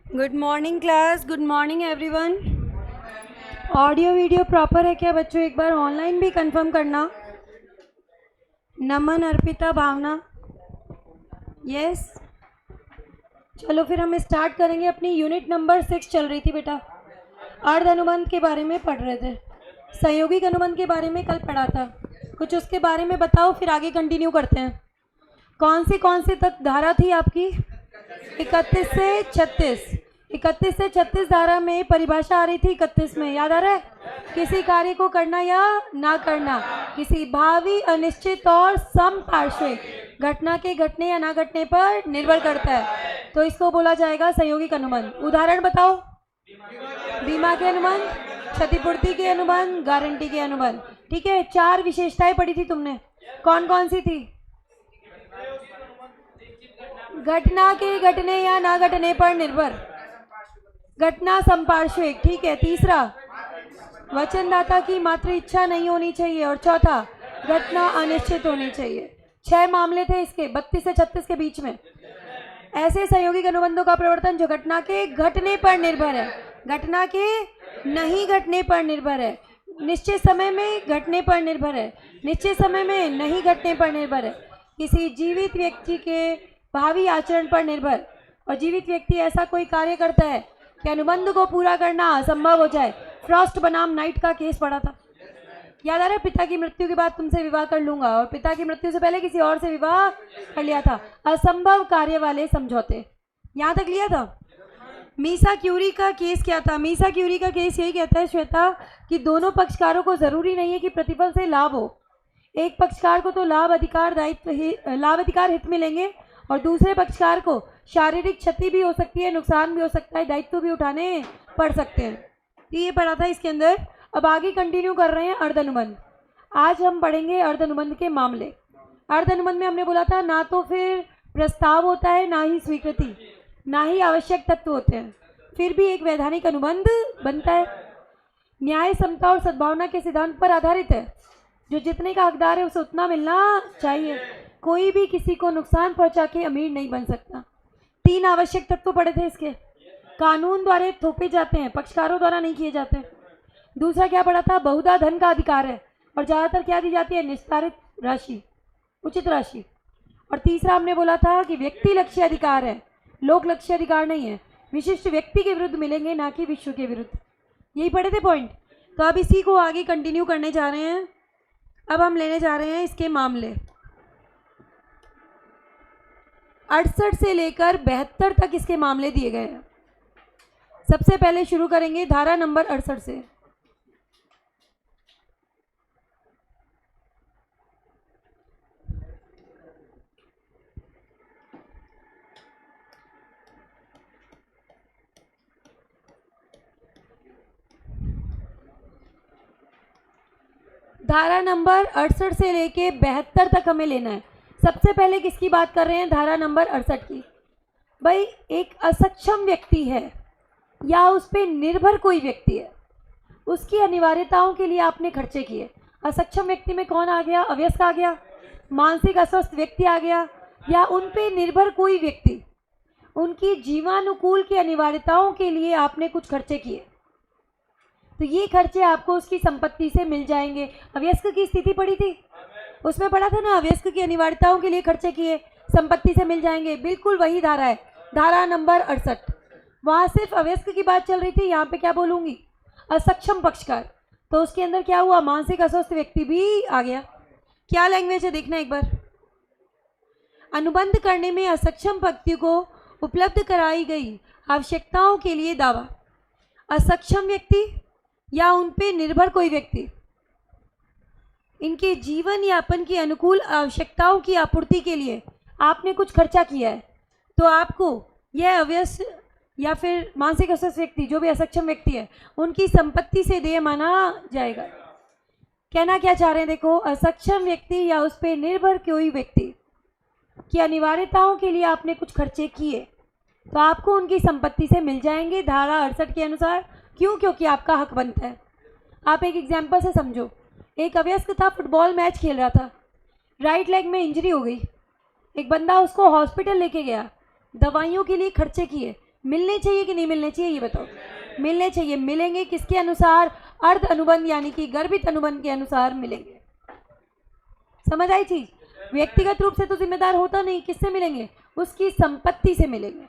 Good morning class, good morning everyone. Audio video proper है क्या बच्चों? एक बार ऑनलाइन भी कंफर्म करना। नमन, अर्पिता, भावना, यस। चलो फिर हम स्टार्ट करेंगे। अपनी यूनिट नंबर 6 चल रही थी बेटा। अर्ध अनुबंध के बारे में पढ़ रहे थे। संयोगिक अनुबंध के बारे में कल पढ़ा था। कुछ उसके बारे में बताओ, फिर आगे कंटिन्यू करते हैं। कौन सी तक धारा थी आपकी? 31 से 36। 31 से 36 धारा में परिभाषा आ रही थी। 31 में याद आ रहा है? किसी कार्य को करना या ना करना किसी भावी अनिश्चित और समपार्श्विक घटना के घटने या ना घटने पर निर्भर करता है, तो इसको बोला जाएगा संयोगिक अनुबंध। उदाहरण बताओ। बीमा के अनुबंध, क्षतिपूर्ति के अनुबंध, गारंटी के अनुबंध। ठीक है, 4 विशेषताएं पढ़ी थी तुमने। कौन कौन सी थी? घटना के घटने या ना घटने पर निर्भर, घटना संपार्श्विक। ठीक है। तीसरा, वचनदाता की मात्र इच्छा नहीं होनी चाहिए। और चौथा, घटना अनिश्चित होनी चाहिए। 6 मामले थे इसके 32 से 36 के बीच में। ऐसे संयोगिक अनुबंधों का प्रवर्तन जो घटना के घटने पर निर्भर है, घटना के नहीं घटने पर निर्भर है, निश्चित समय में घटने पर निर्भर है, निश्चित समय में नहीं घटने पर निर्भर है, किसी जीवित व्यक्ति के भावी आचरण पर निर्भर, और जीवित व्यक्ति ऐसा कोई कार्य करता है कि अनुबंध को पूरा करना असंभव हो जाए। फ्रॉस्ट बनाम नाइट का केस पड़ा था, याद आ रहा है? पिता की मृत्यु के बाद तुमसे विवाह कर लूंगा, और पिता की मृत्यु से पहले किसी और से विवाह कर लिया था। असंभव कार्य वाले समझौते, यहाँ तक लिया था। मीसा क्यूरी का केस क्या था? मीसा क्यूरी का केस यही कहता है श्वेता कि दोनों पक्षकारों को जरूरी नहीं है कि प्रतिफल से लाभ हो। एक पक्षकार को तो लाभ अधिकार हित मिलेंगे, और दूसरे पक्षकार को शारीरिक क्षति भी हो सकती है, नुकसान भी हो सकता है, दायित्व भी उठाने पड़ सकते हैं। ये पढ़ा था इसके अंदर। अब आगे कंटिन्यू कर रहे हैं अर्ध अनुबंध। आज हम पढ़ेंगे अर्ध अनुबंध के मामले। अर्ध अनुबंध में हमने बोला था ना तो फिर प्रस्ताव होता है, ना ही स्वीकृति, ना ही आवश्यक तत्व होते हैं, फिर भी एक वैधानिक अनुबंध बनता है। न्याय, समता और सद्भावना के सिद्धांत पर आधारित है। जो जितने का हकदार है उसे उतना मिलना चाहिए। कोई भी किसी को नुकसान पहुंचा के अमीर नहीं बन सकता। 3 आवश्यक तत्व पढ़े थे इसके। कानून द्वारा थोपे जाते हैं, पक्षकारों द्वारा नहीं किए जाते। दूसरा क्या पढ़ा था? बहुधा धन का अधिकार है, और ज़्यादातर क्या दी जाती है? निस्तारित राशि, उचित राशि। और तीसरा हमने बोला था कि व्यक्ति लक्ष्य अधिकार है, लोक लक्ष्य अधिकार नहीं है। विशिष्ट व्यक्ति के विरुद्ध मिलेंगे, ना कि विश्व के विरुद्ध। यही पढ़े थे पॉइंट। तो अब इसी को आगे कंटिन्यू करने जा रहे हैं। अब हम लेने जा रहे हैं इसके मामले। 68 से लेकर 72 तक इसके मामले दिए गए हैं। सबसे पहले शुरू करेंगे धारा नंबर 68 से। धारा नंबर 68 से लेके 72 तक हमें लेना है। सबसे पहले किसकी बात कर रहे हैं? धारा नंबर 68 की। भाई, एक असक्षम व्यक्ति है या उस पर निर्भर कोई व्यक्ति है, उसकी अनिवार्यताओं के लिए आपने खर्चे किए। असक्षम व्यक्ति में कौन आ गया? अवयस्क आ गया, मानसिक अस्वस्थ व्यक्ति आ गया, या उन पे निर्भर कोई व्यक्ति, उनकी जीवानुकूल की अनिवार्यताओं के लिए आपने कुछ खर्चे किए, तो ये खर्चे आपको उसकी संपत्ति से मिल जाएंगे। अवयस्क की स्थिति पड़ी थी, उसमें पढ़ा था ना, अवयस्क की अनिवार्यताओं के लिए खर्चे किए, संपत्ति से मिल जाएंगे। बिल्कुल वही धारा है, धारा नंबर 68। वहाँ सिर्फ अवयस्क की बात चल रही थी, यहाँ पे क्या बोलूँगी? असक्षम पक्षकार। तो उसके अंदर क्या हुआ? मानसिक अस्वस्थ व्यक्ति भी आ गया। क्या लैंग्वेज है देखना एक बार। अनुबंध करने में असक्षम व्यक्ति को उपलब्ध कराई गई आवश्यकताओं के लिए दावा। असक्षम व्यक्ति या उन पे निर्भर कोई व्यक्ति, इनके जीवन यापन की अनुकूल आवश्यकताओं की आपूर्ति के लिए आपने कुछ खर्चा किया है, तो आपको यह अवयस्क या फिर मानसिक अस्वस्थ व्यक्ति, जो भी असक्षम व्यक्ति है, उनकी संपत्ति से देय माना जाएगा। कहना क्या चाह रहे हैं देखो, असक्षम व्यक्ति या उस पर निर्भर कोई व्यक्ति की अनिवार्यताओं के लिए आपने कुछ खर्चे किए, तो आपको उनकी संपत्ति से मिल जाएंगे धारा 68 के अनुसार। क्यों? क्योंकि आपका हक बनता है। आप एक एग्जाम्पल से समझो। एक अवयस्क था, फुटबॉल मैच खेल रहा था, राइट लेग में इंजरी हो गई। एक बंदा उसको हॉस्पिटल लेके गया, दवाइयों के लिए खर्चे किए, मिलने चाहिए कि नहीं मिलने चाहिए ये बताओ? मिलने चाहिए। मिलेंगे किसके अनुसार? अर्ध अनुबंध यानी कि गर्भित अनुबंध के अनुसार मिलेंगे। समझ आई चीज? व्यक्तिगत रूप से तो जिम्मेदार होता नहीं, किससे मिलेंगे? उसकी संपत्ति से मिलेंगे।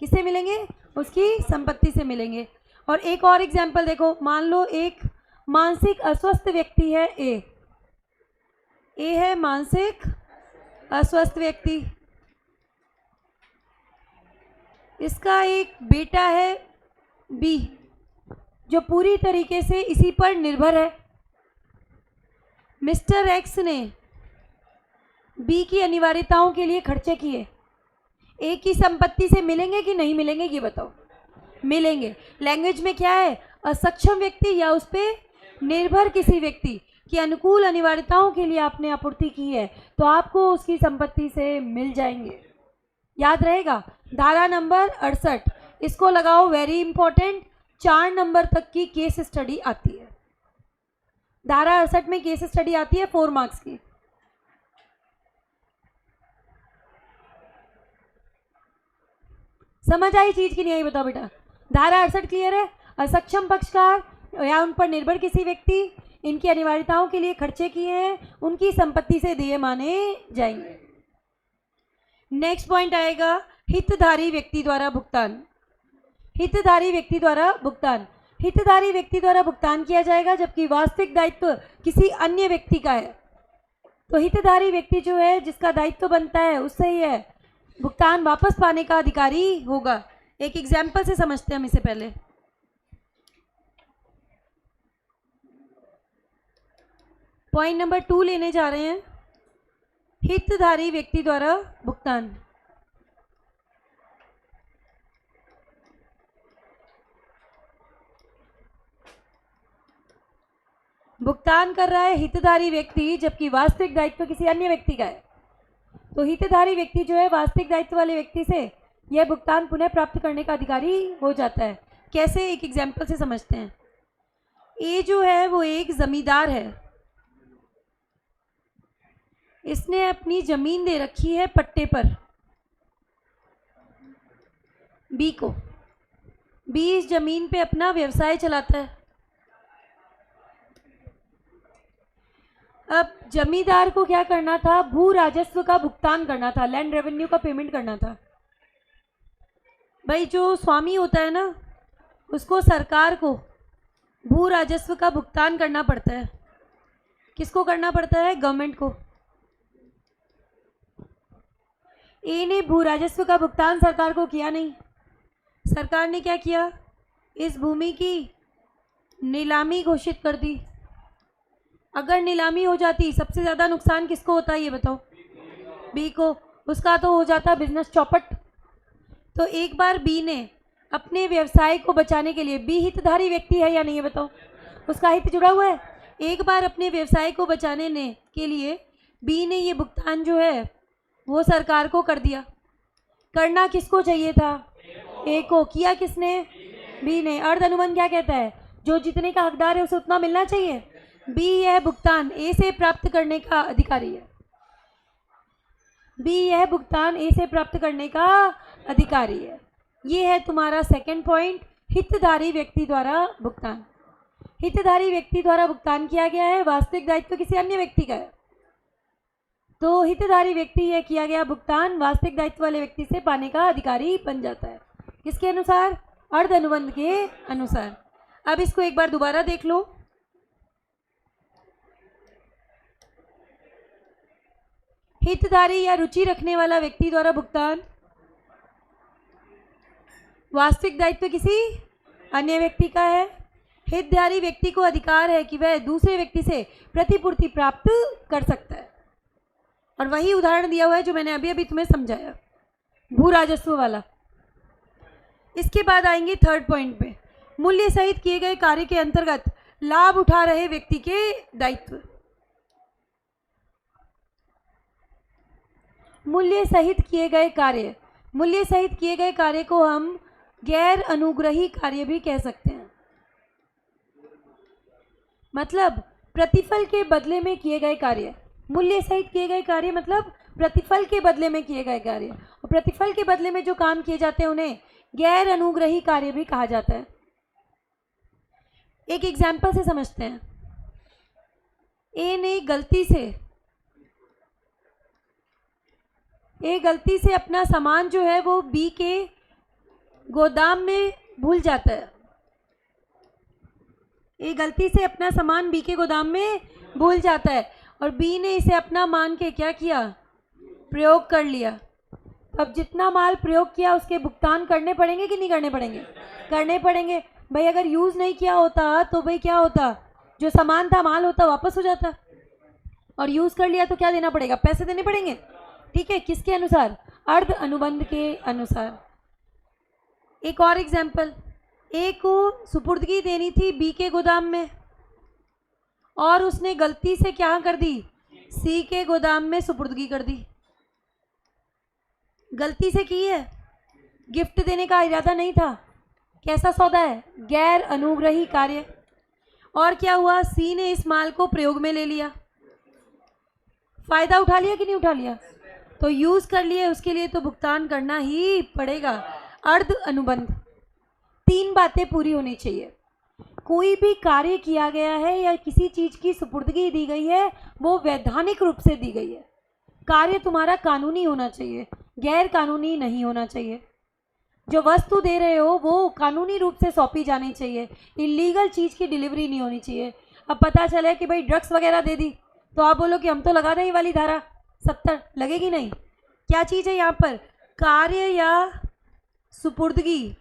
किससे मिलेंगे? उसकी संपत्ति से मिलेंगे। और एक और एग्जाम्पल देखो, मान लो एक मानसिक अस्वस्थ व्यक्ति है ए है मानसिक अस्वस्थ व्यक्ति, इसका एक बेटा है बी जो पूरी तरीके से इसी पर निर्भर है। मिस्टर एक्स ने बी की अनिवार्यताओं के लिए खर्चे किए, ए की संपत्ति से मिलेंगे कि नहीं मिलेंगे ये बताओ? मिलेंगे। लैंग्वेज में क्या है? असक्षम व्यक्ति या उस पर निर्भर किसी व्यक्ति की अनुकूल अनिवार्यताओं के लिए आपने आपूर्ति की है तो आपको उसकी संपत्ति से मिल जाएंगे। याद रहेगा? धारा नंबर 68, इसको लगाओ, वेरी इंपॉर्टेंट। 4 नंबर तक की केस स्टडी आती है। धारा 68 में केस स्टडी आती है 4 मार्क्स की। समझ आई चीज की नहीं आई बताओ बेटा? धारा 68 क्लियर है? असक्षम पक्षकार या उन पर निर्भर किसी व्यक्ति, इनकी अनिवार्यताओं के लिए खर्चे किए हैं, उनकी संपत्ति से देय माने जाएंगे। नेक्स्ट पॉइंट आएगा हितधारी व्यक्ति द्वारा भुगतान। हितधारी व्यक्ति द्वारा भुगतान। हितधारी व्यक्ति द्वारा भुगतान किया जाएगा जबकि वास्तविक दायित्व किसी अन्य व्यक्ति का है। तो हितधारी व्यक्ति जो है जिसका दायित्व बनता है उससे ही है भुगतान वापस पाने का अधिकारी होगा। एक एग्जाम्पल से समझते हैं हम इसे। पहले पॉइंट नंबर 2 लेने जा रहे हैं, हितधारी व्यक्ति द्वारा भुगतान। भुगतान कर रहा है हितधारी व्यक्ति जबकि वास्तविक दायित्व किसी अन्य व्यक्ति का है। तो हितधारी व्यक्ति जो है वास्तविक दायित्व वाले व्यक्ति से यह भुगतान पुनः प्राप्त करने का अधिकारी हो जाता है। कैसे? एक एग्जाम्पल से समझते हैं। ए जो है वो एक जमींदार है, इसने अपनी जमीन दे रखी है पट्टे पर बी को। बी इस जमीन पे अपना व्यवसाय चलाता है। अब जमींदार को क्या करना था? भू राजस्व का भुगतान करना था, लैंड रेवेन्यू का पेमेंट करना था। भाई जो स्वामी होता है ना उसको सरकार को भू राजस्व का भुगतान करना पड़ता है। किसको करना पड़ता है? गवर्नमेंट को। ए ने भू राजस्व का भुगतान सरकार को किया नहीं। सरकार ने क्या किया? इस भूमि की नीलामी घोषित कर दी। अगर नीलामी हो जाती सबसे ज़्यादा नुकसान किसको होता है ये बताओ? बी को। उसका तो हो जाता बिजनेस चौपट। तो एक बार बी ने अपने व्यवसाय को बचाने के लिए, बी हितधारी व्यक्ति है या नहीं है बताओ? उसका हित जुड़ा हुआ है। एक बार अपने व्यवसाय को बचाने के लिए बी ने ये भुगतान जो है वो सरकार को कर दिया। करना किसको चाहिए था? ए को। किया किसने? बी ने। अर्ध अनुबंध क्या कहता है? जो जितने का हकदार है उसे उतना मिलना चाहिए। बी यह भुगतान ए से प्राप्त करने का अधिकारी है। बी यह भुगतान ए से प्राप्त करने का अधिकारी है। ये है तुम्हारा सेकंड पॉइंट, हितधारी व्यक्ति द्वारा भुगतान। हितधारी व्यक्ति द्वारा भुगतान किया गया है, वास्तविक दायित्व किसी अन्य व्यक्ति का है। तो हितधारी व्यक्ति यह किया गया भुगतान वास्तविक दायित्व वाले व्यक्ति से पाने का अधिकारी बन जाता है। किसके अनुसार? अर्ध अनुबंध के अनुसार। अब इसको एक बार दोबारा देख लो। हितधारी या रुचि रखने वाला व्यक्ति द्वारा भुगतान, वास्तविक दायित्व किसी अन्य व्यक्ति का है। हितधारी व्यक्ति को अधिकार है कि वह दूसरे व्यक्ति से प्रतिपूर्ति प्राप्त कर सकता है। और वही उदाहरण दिया हुआ है जो मैंने अभी अभी तुम्हें समझाया, भू राजस्व वाला। इसके बाद आएंगे थर्ड पॉइंट पे, मूल्य सहित किए गए कार्य के अंतर्गत लाभ उठा रहे व्यक्ति के दायित्व। मूल्य सहित किए गए कार्य, मूल्य सहित किए गए कार्य को हम गैर अनुग्रही कार्य भी कह सकते हैं। मतलब प्रतिफल के बदले में किए गए कार्य। मूल्य सहित किए गए कार्य मतलब प्रतिफल के बदले में किए गए कार्य। और प्रतिफल के बदले में जो काम किए जाते हैं उन्हें गैर अनुग्रही कार्य भी कहा जाता है। एक एग्जाम्पल से समझते हैं। ए ने गलती से अपना सामान जो है वो बी के गोदाम में भूल जाता है। ए गलती से अपना सामान बी के गोदाम में भूल जाता है और बी ने इसे अपना मान के क्या किया, प्रयोग कर लिया। अब जितना माल प्रयोग किया उसके भुगतान करने पड़ेंगे कि नहीं करने पड़ेंगे? करने पड़ेंगे। भाई अगर यूज़ नहीं किया होता तो भाई क्या होता, जो सामान था माल होता वापस हो जाता, और यूज़ कर लिया तो क्या देना पड़ेगा, पैसे देने पड़ेंगे। ठीक है, किसके अनुसार? अर्ध अनुबंध के अनुसार। एक और एग्जाम्पल, ए को सुपुर्दगी देनी थी बी के गोदाम में और उसने गलती से क्या कर दी, सी के गोदाम में सुपुर्दगी कर दी। गलती से की है, गिफ्ट देने का इरादा नहीं था। कैसा सौदा है? गैर अनुग्रही कार्य। और क्या हुआ, सी ने इस माल को प्रयोग में ले लिया, फायदा उठा लिया कि नहीं उठा लिया? तो यूज कर लिए, उसके लिए तो भुगतान करना ही पड़ेगा। अर्ध अनुबंध। 3 बातें पूरी होनी चाहिए। कोई भी कार्य किया गया है या किसी चीज की सुपुर्दगी दी गई है वो वैधानिक रूप से दी गई है। कार्य तुम्हारा कानूनी होना चाहिए, गैर कानूनी नहीं होना चाहिए। जो वस्तु दे रहे हो वो कानूनी रूप से सौंपी जानी चाहिए, इलीगल चीज़ की डिलीवरी नहीं होनी चाहिए। अब पता चले कि भाई ड्रग्स वगैरह दे दी तो आप बोलो कि हम तो लगा दें ये वाली धारा 70, लगेगी नहीं। क्या चीज़ है यहाँ पर? कार्य या सुपुर्दगी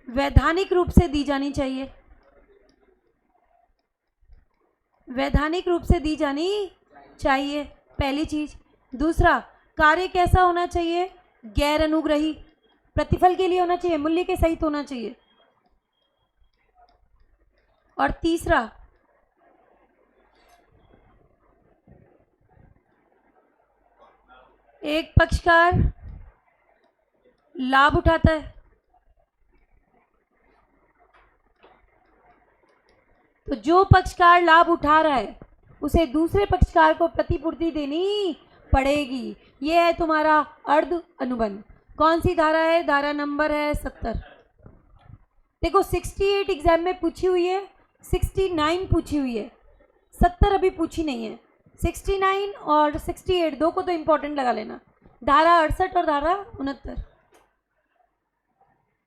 वैधानिक रूप से दी जानी चाहिए, वैधानिक रूप से दी जानी चाहिए, पहली चीज़। दूसरा, कार्य कैसा होना चाहिए? गैर अनुग्रही, प्रतिफल के लिए होना चाहिए, मूल्य के सहित होना चाहिए। और तीसरा, एक पक्षकार लाभ उठाता है तो जो पक्षकार लाभ उठा रहा है उसे दूसरे पक्षकार को प्रतिपूर्ति देनी पड़ेगी। यह है तुम्हारा अर्ध अनुबंध। कौन सी धारा है? धारा नंबर है 70। देखो 68 एग्जाम में पूछी हुई है, 69 पूछी हुई है, 70 अभी पूछी नहीं है। 69 और 68 दो को तो इंपॉर्टेंट लगा लेना। धारा 68 और धारा 69,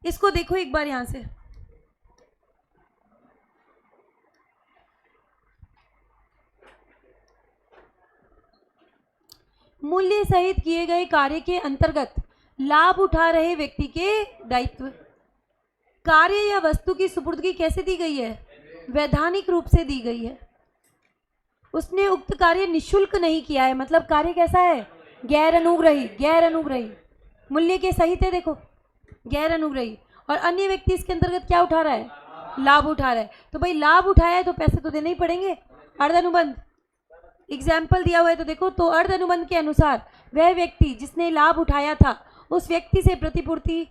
इसको देखो एक बार यहां से। मूल्य सहित किए गए कार्य के अंतर्गत लाभ उठा रहे व्यक्ति के दायित्व। कार्य या वस्तु की सुपुर्दगी कैसे दी गई है? वैधानिक रूप से दी गई है। उसने उक्त कार्य निशुल्क नहीं किया है, मतलब कार्य कैसा है? गैर अनुग्रही, गैर अनुग्रही, मूल्य के सहित है, देखो गैर अनुग्रही। और अन्य व्यक्ति इसके अंतर्गत क्या उठा रहा है? लाभ उठा रहा है। तो भाई लाभ उठाया है तो पैसे तो देने ही पड़ेंगे। अर्ध अनुबंध एग्जाम्पल दिया हुआ है तो देखो, तो अर्ध अनुबंध के अनुसार वह व्यक्ति जिसने लाभ उठाया था उस व्यक्ति से प्रतिपूर्ति,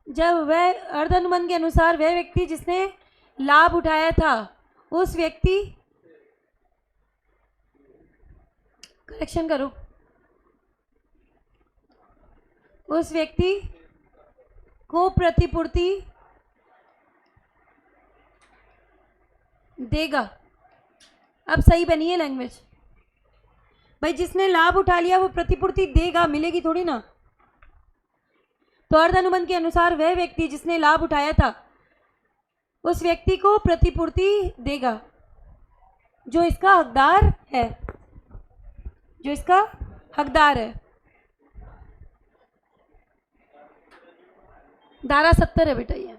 जब वह अर्ध अनुबंध के अनुसार वह व्यक्ति जिसने लाभ उठाया था उस व्यक्ति, करेक्शन करो, उस व्यक्ति को प्रतिपूर्ति देगा। अब सही बनी है लैंग्वेज। भाई जिसने लाभ उठा लिया वो प्रतिपूर्ति देगा, मिलेगी थोड़ी ना। तो अर्ध अनुबंध के अनुसार वह व्यक्ति जिसने लाभ उठाया था उस व्यक्ति को प्रतिपूर्ति देगा जो इसका हकदार है, जो इसका हकदार है। धारा 70 है बेटा। ये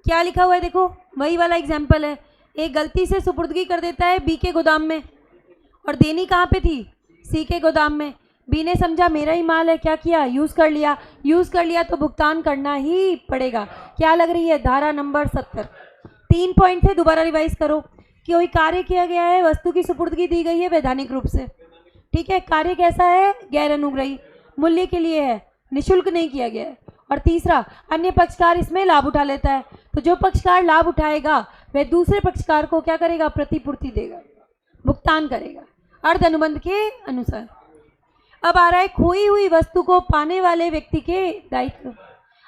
क्या लिखा हुआ है देखो, वही वाला एग्जाम्पल है। एक गलती से सुपुर्दगी कर देता है बी के गोदाम में और देनी कहाँ पे थी? सी के गोदाम में। बी ने समझा मेरा ही माल है, क्या किया? यूज़ कर लिया। यूज़ कर लिया तो भुगतान करना ही पड़ेगा। क्या लग रही है? धारा नंबर 70। 3 पॉइंट थे, दोबारा रिवाइज करो कि कोई कार्य किया गया है, वस्तु की सुपुर्दगी दी गई है वैधानिक रूप से, ठीक है। कार्य कैसा है? गैर अनुग्रही, मूल्य के लिए है, निःशुल्क नहीं किया गया है। और तीसरा, अन्य पक्षकार इसमें लाभ उठा लेता है तो जो पक्षकार लाभ उठाएगा वह दूसरे पक्षकार को क्या करेगा? प्रतिपूर्ति देगा, भुगतान करेगा, अर्ध अनुबंध के अनुसार। अब आ रहा है खोई हुई वस्तु को पाने वाले व्यक्ति के दायित्व।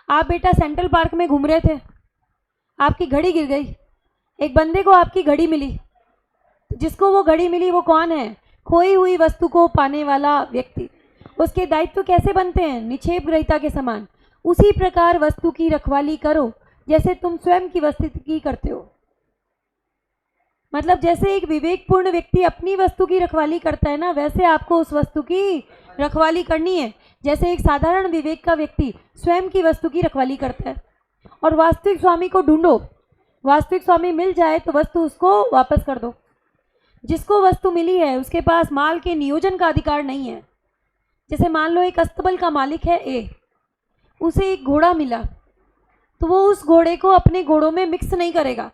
आप बेटा सेंट्रल पार्क में घूम रहे थे, आपकी घड़ी गिर गई, एक बंदे को आपकी घड़ी मिली, जिसको वो घड़ी मिली वो कौन है? खोई हुई वस्तु को पाने वाला व्यक्ति। उसके दायित्व कैसे बनते हैं? निक्षेप ग्रहीता के समान। उसी प्रकार वस्तु की रखवाली करो जैसे तुम स्वयं की वस्तु की करते हो। मतलब जैसे एक विवेकपूर्ण व्यक्ति अपनी वस्तु की रखवाली करता है ना, वैसे आपको उस वस्तु की रखवाली करनी है जैसे एक साधारण विवेक का व्यक्ति स्वयं की वस्तु की रखवाली करता है। और वास्तविक स्वामी को ढूंढो, वास्तविक स्वामी मिल जाए तो वस्तु उसको वापस कर दो। जिसको वस्तु मिली है उसके पास माल के नियोजन का अधिकार नहीं है। जैसे मान लो एक अस्तबल का मालिक है ए, उसे एक घोड़ा मिला तो वो उस घोड़े को अपने घोड़ों में मिक्स नहीं करेगा,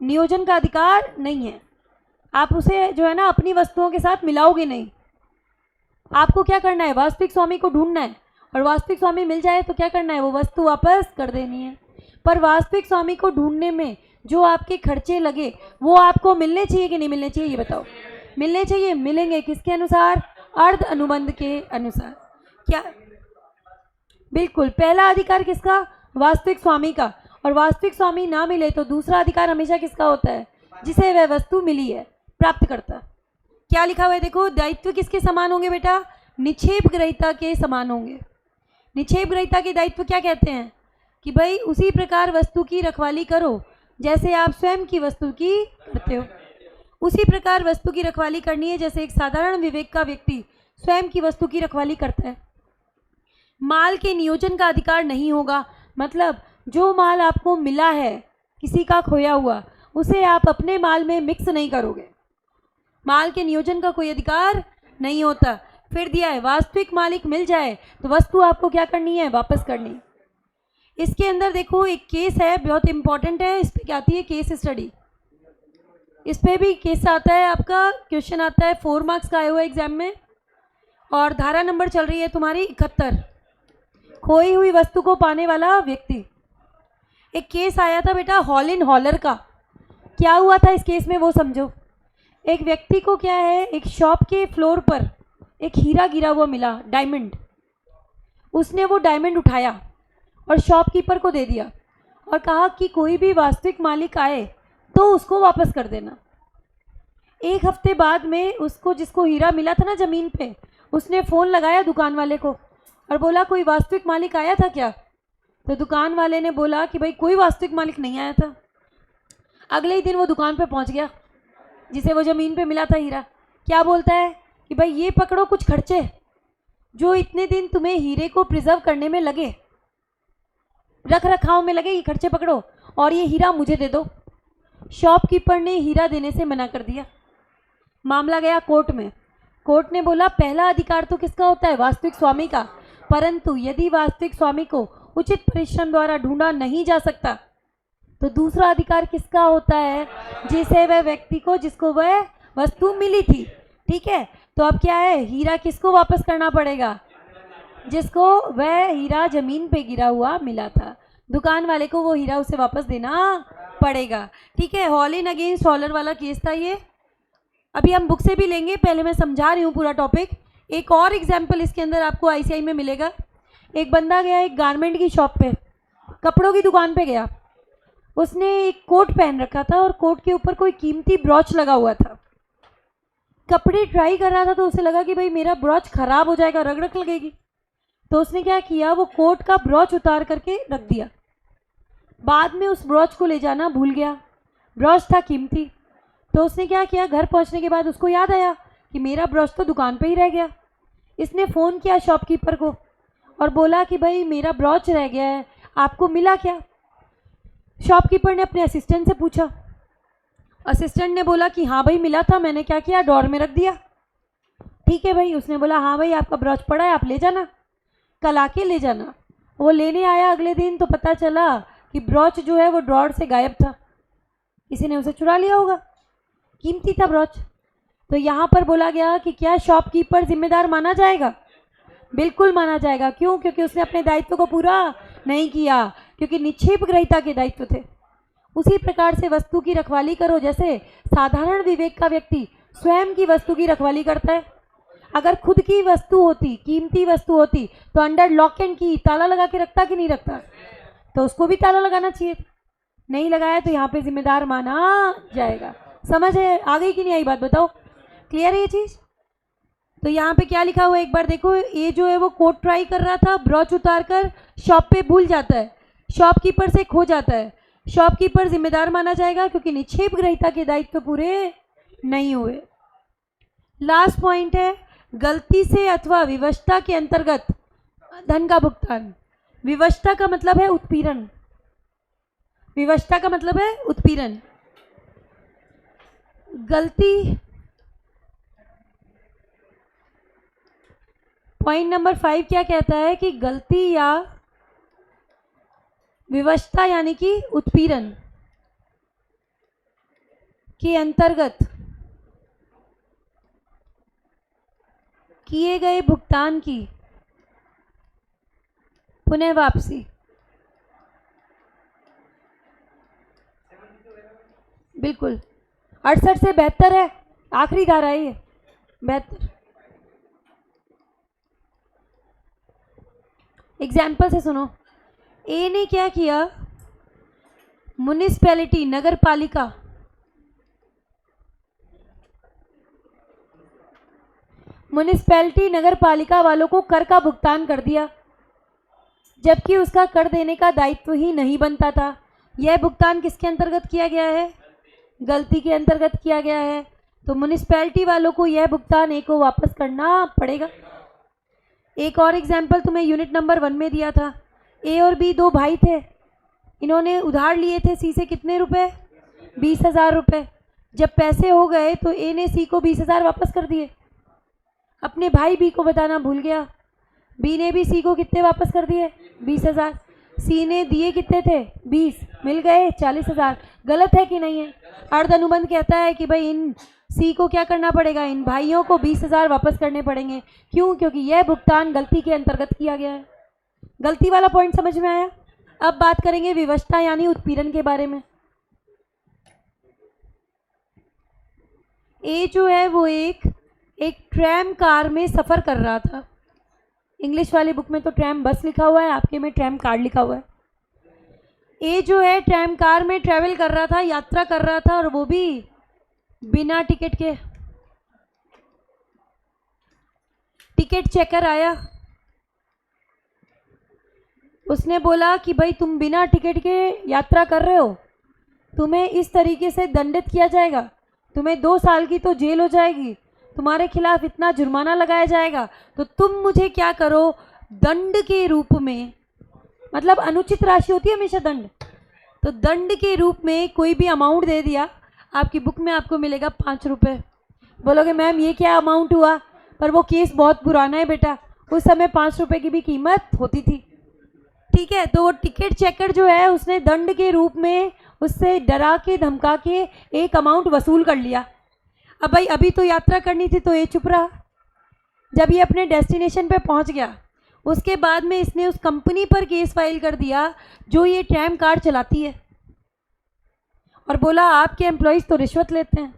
नियोजन का अधिकार नहीं है। आप उसे जो है ना अपनी वस्तुओं के साथ मिलाओगे नहीं। आपको क्या करना है? वास्तविक स्वामी को ढूंढना है, और वास्तविक स्वामी मिल जाए तो क्या करना है? वो वस्तु वापस कर देनी है। पर वास्तविक स्वामी को ढूंढने में जो आपके खर्चे लगे वो आपको मिलने चाहिए कि नहीं मिलने चाहिए? ये बताओ। मिलने चाहिए। मिलेंगे किसके अनुसार? अर्ध अनुबंध के अनुसार। क्या? बिल्कुल। पहला अधिकार किसका? वास्तविक स्वामी का। और वास्तविक स्वामी ना मिले तो दूसरा अधिकार हमेशा किसका होता है? जिसे वह वस्तु मिली है, प्राप्त करता। क्या लिखा हुआ है देखो, दायित्व किसके समान होंगे बेटा? निक्षेप ग्रहीता के समान होंगे। निक्षेप ग्रहीता के दायित्व क्या कहते हैं? कि भाई उसी प्रकार वस्तु की रखवाली करो जैसे आप स्वयं की वस्तु की करते हो। उसी प्रकार वस्तु की रखवाली करनी है जैसे एक साधारण विवेक का व्यक्ति स्वयं की वस्तु की रखवाली करता है। माल के नियोजन का अधिकार नहीं होगा। मतलब जो माल आपको मिला है किसी का खोया हुआ, उसे आप अपने माल में मिक्स नहीं करोगे। माल के नियोजन का कोई अधिकार नहीं होता। फिर दिया है वास्तविक मालिक मिल जाए तो वस्तु आपको क्या करनी है? वापस करनी। इसके अंदर देखो एक केस है, बहुत इंपॉर्टेंट है। इस पर क्या आती है? Case study. इस पर भी केस आता है, आपका क्वेश्चन आता है 4 मार्क्स का आया हुआ एग्जाम में। और धारा नंबर चल रही है तुम्हारी 71, खोई हुई वस्तु को पाने वाला व्यक्ति। एक केस आया था बेटा हॉल इन हॉलर का। क्या हुआ था इस केस में वो समझो। एक व्यक्ति को क्या है, एक शॉप के फ्लोर पर एक हीरा गिरा हुआ मिला, डायमंड। उसने वो डायमंड उठाया और शॉपकीपर को दे दिया और कहा कि कोई भी वास्तविक मालिक आए तो उसको वापस कर देना। एक हफ्ते बाद में उसको, जिसको हीरा मिला था ना ज़मीन पे, उसने फ़ोन लगाया दुकान वाले को और बोला कोई वास्तविक मालिक आया था क्या? तो दुकान वाले ने बोला कि भाई कोई वास्तविक मालिक नहीं आया था। अगले ही दिन वो दुकान पे पहुंच गया जिसे वो ज़मीन पे मिला था हीरा। क्या बोलता है कि भाई ये पकड़ो कुछ खर्चे जो इतने दिन तुम्हें हीरे को प्रिजर्व करने में लगे, रख रखाव में लगे, ये खर्चे पकड़ो और ये हीरा मुझे दे दो। शॉपकीपर ने हीरा देने से मना कर दिया। मामला गया कोर्ट में। कोर्ट ने बोला पहला अधिकार तो किसका होता है? वास्तविक स्वामी का। परंतु यदि वास्तविक स्वामी को उचित परिश्रम द्वारा ढूंढा नहीं जा सकता तो दूसरा अधिकार किसका होता है? जिसे वह व्यक्ति को, जिसको वह वस्तु मिली थी। ठीक है, तो अब क्या है? हीरा किसको वापस करना पड़ेगा? जिसको वह हीरा जमीन पे गिरा हुआ मिला था, दुकान वाले को वो हीरा उसे वापस देना पड़ेगा। ठीक है, हॉल इन अगेंस्ट हॉलर वाला केस था ये। अभी हम बुक से भी लेंगे, पहले मैं समझा रही हूँ पूरा टॉपिक। एक और एग्जाम्पल इसके अंदर आपको आईसीआई में मिलेगा। एक बंदा गया एक गारमेंट की शॉप पे, कपड़ों की दुकान पे गया। उसने एक कोट पहन रखा था और कोट के ऊपर कोई कीमती ब्रॉच लगा हुआ था। कपड़े ट्राई कर रहा था तो उसे लगा कि भाई मेरा ब्रॉच खराब हो जाएगा, रग रग लगेगी। तो उसने क्या किया, वो कोट का ब्रॉच उतार करके रख दिया। बाद में उस ब्रॉच को ले जाना भूल गया, ब्रॉच था कीमती। तो उसने क्या किया, घर पहुंचने के बाद उसको याद आया कि मेरा ब्रॉच तो दुकान पे ही रह गया। इसने फ़ोन किया शॉपकीपर को और बोला कि भाई मेरा ब्रॉच रह गया है, आपको मिला क्या? शॉपकीपर ने अपने असिस्टेंट से पूछा। असिस्टेंट ने बोला कि हाँ भाई मिला था, मैंने क्या किया, ड्रॉर में रख दिया। ठीक है भाई, उसने बोला हाँ भाई आपका ब्रॉच पड़ा है, आप ले जाना, कल आके ले जाना। वो लेने आया अगले दिन तो पता चला कि ब्रॉच जो है वो ड्रॉर से गायब था, किसी ने उसे चुरा लिया होगा, कीमती था ब्रॉच। तो यहाँ पर बोला गया कि क्या शॉपकीपर जिम्मेदार माना जाएगा? बिल्कुल माना जाएगा। क्यों? क्योंकि उसने अपने दायित्व को पूरा नहीं किया, क्योंकि निक्षेप ग्रहीता के दायित्व थे। उसी प्रकार से वस्तु की रखवाली करो जैसे साधारण विवेक का व्यक्ति स्वयं की वस्तु की रखवाली करता है। अगर खुद की वस्तु होती, कीमती वस्तु होती, तो अंडर लॉक एंड की ताला लगा के रखता कि नहीं रखता? तो उसको भी ताला लगाना चाहिए था, नहीं लगाया, तो यहाँ पे जिम्मेदार माना जाएगा। समझ है? आ गई कि नहीं आई बात? बताओ, क्लियर है ये चीज़? तो यहाँ पे क्या लिखा हुआ है एक बार देखो। ये जो है वो कोट ट्राई कर रहा था, ब्रॉच उतार कर शॉप पे भूल जाता है, शॉपकीपर से खो जाता है। शॉपकीपर जिम्मेदार माना जाएगा क्योंकि निक्षेप ग्रहीता के दायित्व पूरे नहीं हुए। लास्ट पॉइंट है, गलती से अथवा विवशता के अंतर्गत धन का भुगतान। विवशता का मतलब है उत्पीड़न, विवशता का मतलब है उत्पीड़न। गलती, पॉइंट नंबर 5 क्या कहता है कि गलती या विवशता यानी कि उत्पीड़न के अंतर्गत किए गए भुगतान की पुनः वापसी। बिल्कुल 68 से 72 है, आखिरी धारा है ये 72। एग्जाम्पल से सुनो। ए ने क्या किया, म्युनिसिपैलिटी नगर पालिका नगर पालिका वालों को कर का भुगतान कर दिया, जबकि उसका कर देने का दायित्व ही नहीं बनता था। यह भुगतान किसके अंतर्गत किया गया है? गलती के अंतर्गत किया गया है। तो म्युनिसिपैलिटी वालों को यह भुगतान ए को वापस करना पड़ेगा। एक और एग्जाम्पल तुम्हें यूनिट नंबर 1 में दिया था। ए और बी दो भाई थे, इन्होंने उधार लिए थे सी से कितने रुपए? 20,000 रुपये। जब पैसे हो गए तो ए ने सी को 20,000 वापस कर दिए। अपने भाई बी को बताना भूल गया, बी ने भी सी को कितने वापस कर दिए? 20,000। सी ने दिए कितने थे? 20, मिल गए 40,000। गलत है कि नहीं है? अर्ध अनुबंध कहता है कि भाई इन सी को क्या करना पड़ेगा, इन भाइयों को 20,000 वापस करने पड़ेंगे। क्यों? क्योंकि यह भुगतान गलती के अंतर्गत किया गया है। गलती वाला पॉइंट समझ में आया? अब बात करेंगे विवशता यानी उत्पीड़न के बारे में। ए जो है वो एक ट्रैम कार में सफ़र कर रहा था। इंग्लिश वाली बुक में तो ट्रैम बस लिखा हुआ है, आपके में ट्रैम कार लिखा हुआ है। ए जो है ट्रैम कार में ट्रैवल कर रहा था, यात्रा कर रहा था, और वो भी बिना टिकट के। टिकट चेकर आया, उसने बोला कि भाई तुम बिना टिकट के यात्रा कर रहे हो, तुम्हें इस तरीके से दंडित किया जाएगा, तुम्हें 2 साल की तो जेल हो जाएगी, तुम्हारे खिलाफ इतना जुर्माना लगाया जाएगा। तो तुम मुझे क्या करो, दंड के रूप में, मतलब अनुचित राशि होती है हमेशा दंड, तो दंड के रूप में कोई भी अमाउंट दे दिया। आपकी बुक में आपको मिलेगा 5 रुपये। बोलोगे मैम ये क्या अमाउंट हुआ? पर वो केस बहुत पुराना है बेटा, उस समय 5 रुपये की भी कीमत होती थी। ठीक है, तो वो टिकट चेकर जो है उसने दंड के रूप में उससे डरा के धमका के एक अमाउंट वसूल कर लिया। अब भाई अभी तो यात्रा करनी थी तो ये चुप रहा। जब ये अपने डेस्टिनेशन पे पहुंच गया, उसके बाद में इसने उस कंपनी पर केस फाइल कर दिया जो ये ट्रैम कार चलाती है, और बोला आपके एम्प्लॉयज़ तो रिश्वत लेते हैं,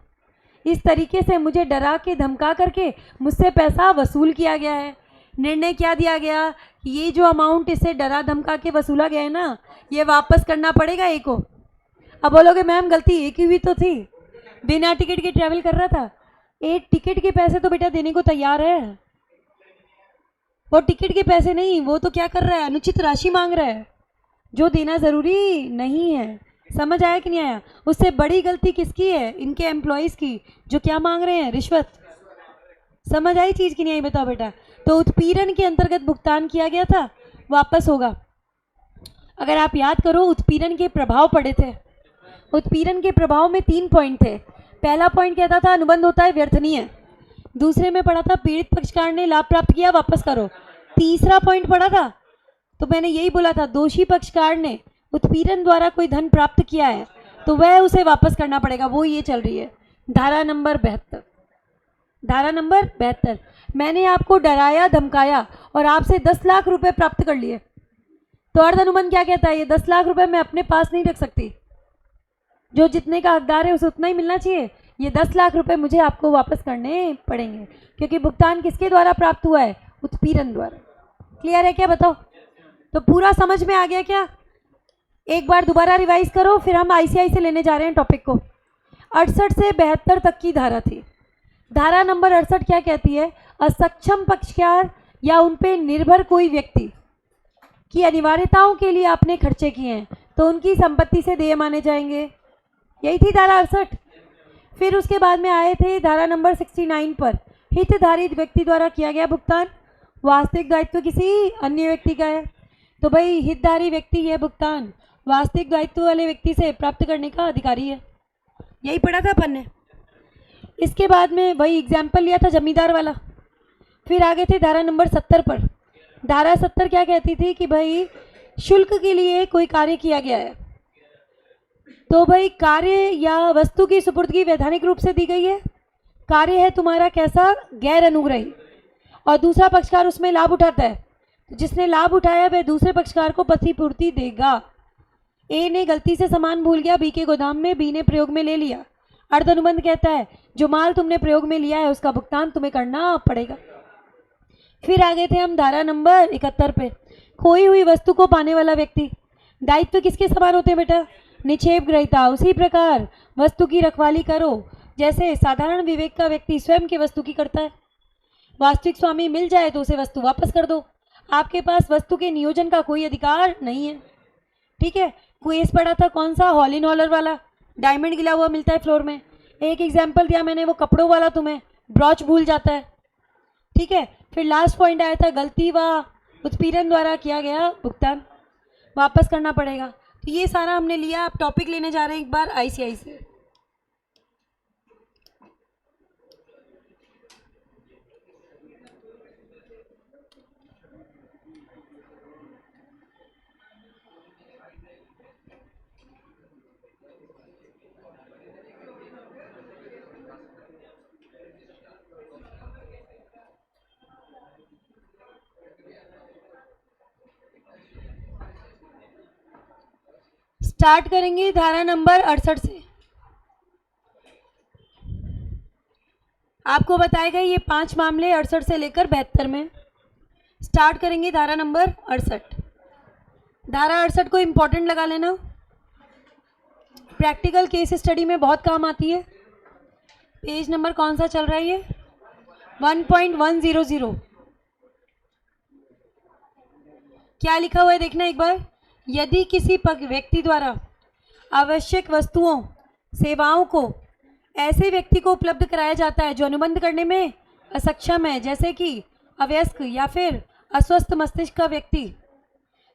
इस तरीके से मुझे डरा के धमका करके मुझसे पैसा वसूल किया गया है। निर्णय क्या दिया गया कि ये जो अमाउंट इससे डरा धमका के वसूला गया है ना, ये वापस करना पड़ेगा ए को। अब बोलोगे मैम गलती ए की भी तो थी, बिना टिकट के ट्रैवल कर रहा था। ए टिकट के पैसे तो बेटा देने को तैयार है, वो टिकट के पैसे नहीं, वो तो क्या कर रहा है, अनुचित राशि मांग रहा है जो देना ज़रूरी नहीं है। समझ आया कि नहीं आया? उससे बड़ी गलती किसकी है? इनके एम्प्लॉयज़ की, जो क्या मांग रहे हैं, रिश्वत। समझ आई चीज़ कि नहीं आई? बताओ बेटा। तो उत्पीड़न के अंतर्गत भुगतान किया गया था, वापस होगा। अगर आप याद करो, उत्पीड़न के प्रभाव पड़े थे। उत्पीड़न के प्रभाव में 3 पॉइंट थे। पहला पॉइंट कहता था अनुबंध होता है व्यर्थनीय। दूसरे में पढ़ा था पीड़ित पक्षकार ने लाभ प्राप्त किया, वापस करो। तीसरा पॉइंट पढ़ा था तो मैंने यही बोला था, दोषी पक्षकार ने उत्पीड़न द्वारा कोई धन प्राप्त किया है तो वह उसे वापस करना पड़ेगा। वो ये चल रही है धारा नंबर 72। धारा नंबर 72, मैंने आपको डराया धमकाया और आपसे 10 लाख रुपए प्राप्त कर लिए, तो अर्ध अनुबंध क्या कहता है, ये 10 लाख रुपए मैं अपने पास नहीं रख सकती, जो जितने का हकदार है उसे उतना ही मिलना चाहिए। ये 10 लाख रुपए मुझे आपको वापस करने पड़ेंगे, क्योंकि भुगतान किसके द्वारा प्राप्त हुआ है? उत्पीड़न द्वारा। क्लियर है क्या? बताओ। तो पूरा समझ में आ गया क्या? एक बार दोबारा रिवाइज करो, फिर हम आईसीआई से लेने जा रहे हैं टॉपिक को। 68 से 72 तक की धारा थी। धारा नंबर 68 क्या कहती है? असक्षम पक्षकार या उन पे निर्भर कोई व्यक्ति की अनिवार्यताओं के लिए आपने खर्चे किए हैं तो उनकी संपत्ति से देय माने जाएंगे। यही थी धारा 68। फिर उसके बाद में आए थे धारा नंबर 69 पर, हितधारी व्यक्ति द्वारा किया गया भुगतान वास्तविक दायित्व किसी अन्य व्यक्ति का है। तो भाई हितधारी व्यक्ति यह भुगतान वास्तविक दायित्व वाले व्यक्ति से प्राप्त करने का अधिकारी है। यही पढ़ा था अपन ने। इसके बाद में वही एग्जाम्पल लिया था जमींदार वाला। फिर आगे थे धारा नंबर 70 पर। धारा 70 क्या कहती थी कि भाई शुल्क के लिए कोई कार्य किया गया है तो भाई कार्य या वस्तु की सुपुर्दगी वैधानिक रूप से दी गई है। कार्य है तुम्हारा कैसा? गैर अनुग्रही, और दूसरा पक्षकार उसमें लाभ उठाता है। तो जिसने लाभ उठाया वह दूसरे पक्षकार को प्रतिपूर्ति देगा। ए ने गलती से सामान भूल गया बी के गोदाम में, बी ने प्रयोग में ले लिया। अर्ध अनुबंध कहता है जो माल तुमने प्रयोग में लिया है उसका भुगतान तुम्हें करना पड़ेगा। फिर आगे थे हम धारा नंबर 71 पे। खोई हुई वस्तु को पाने वाला व्यक्ति। दायित्व किसके समान होते हैं बेटा? निक्षेप ग्रहीता। उसी प्रकार वस्तु की रखवाली करो जैसे साधारण विवेक का व्यक्ति स्वयं की वस्तु की करता है। वास्तविक स्वामी मिल जाए तो उसे वस्तु वापस कर दो। आपके पास वस्तु के नियोजन का कोई अधिकार नहीं है। ठीक है। क्वेस पढ़ा था कौन सा? हॉल इन हॉलर वाला। डायमंड गिला हुआ मिलता है फ्लोर में। एक एग्जाम्पल दिया मैंने, वो कपड़ों वाला तुम्हें ब्रॉच भूल जाता है। ठीक है। फिर लास्ट पॉइंट आया था गलती व उत्पीड़न द्वारा किया गया भुगतान वापस करना पड़ेगा। तो ये सारा हमने लिया। आप टॉपिक लेने जा रहे हैं एक बार आईसीआई से। स्टार्ट करेंगे धारा नंबर 68 से। आपको बताया गया ये 5 मामले 68 से लेकर 72 में। स्टार्ट करेंगे धारा नंबर 68। धारा 68 को इम्पोर्टेंट लगा लेना, प्रैक्टिकल केस स्टडी में बहुत काम आती है। पेज नंबर कौन सा चल रहा है? ये 1.100। क्या लिखा हुआ है देखना एक बार। यदि किसी व्यक्ति द्वारा आवश्यक वस्तुओं सेवाओं को ऐसे व्यक्ति को उपलब्ध कराया जाता है जो अनुबंध करने में असक्षम है, जैसे कि अवयस्क या फिर अस्वस्थ मस्तिष्क का व्यक्ति,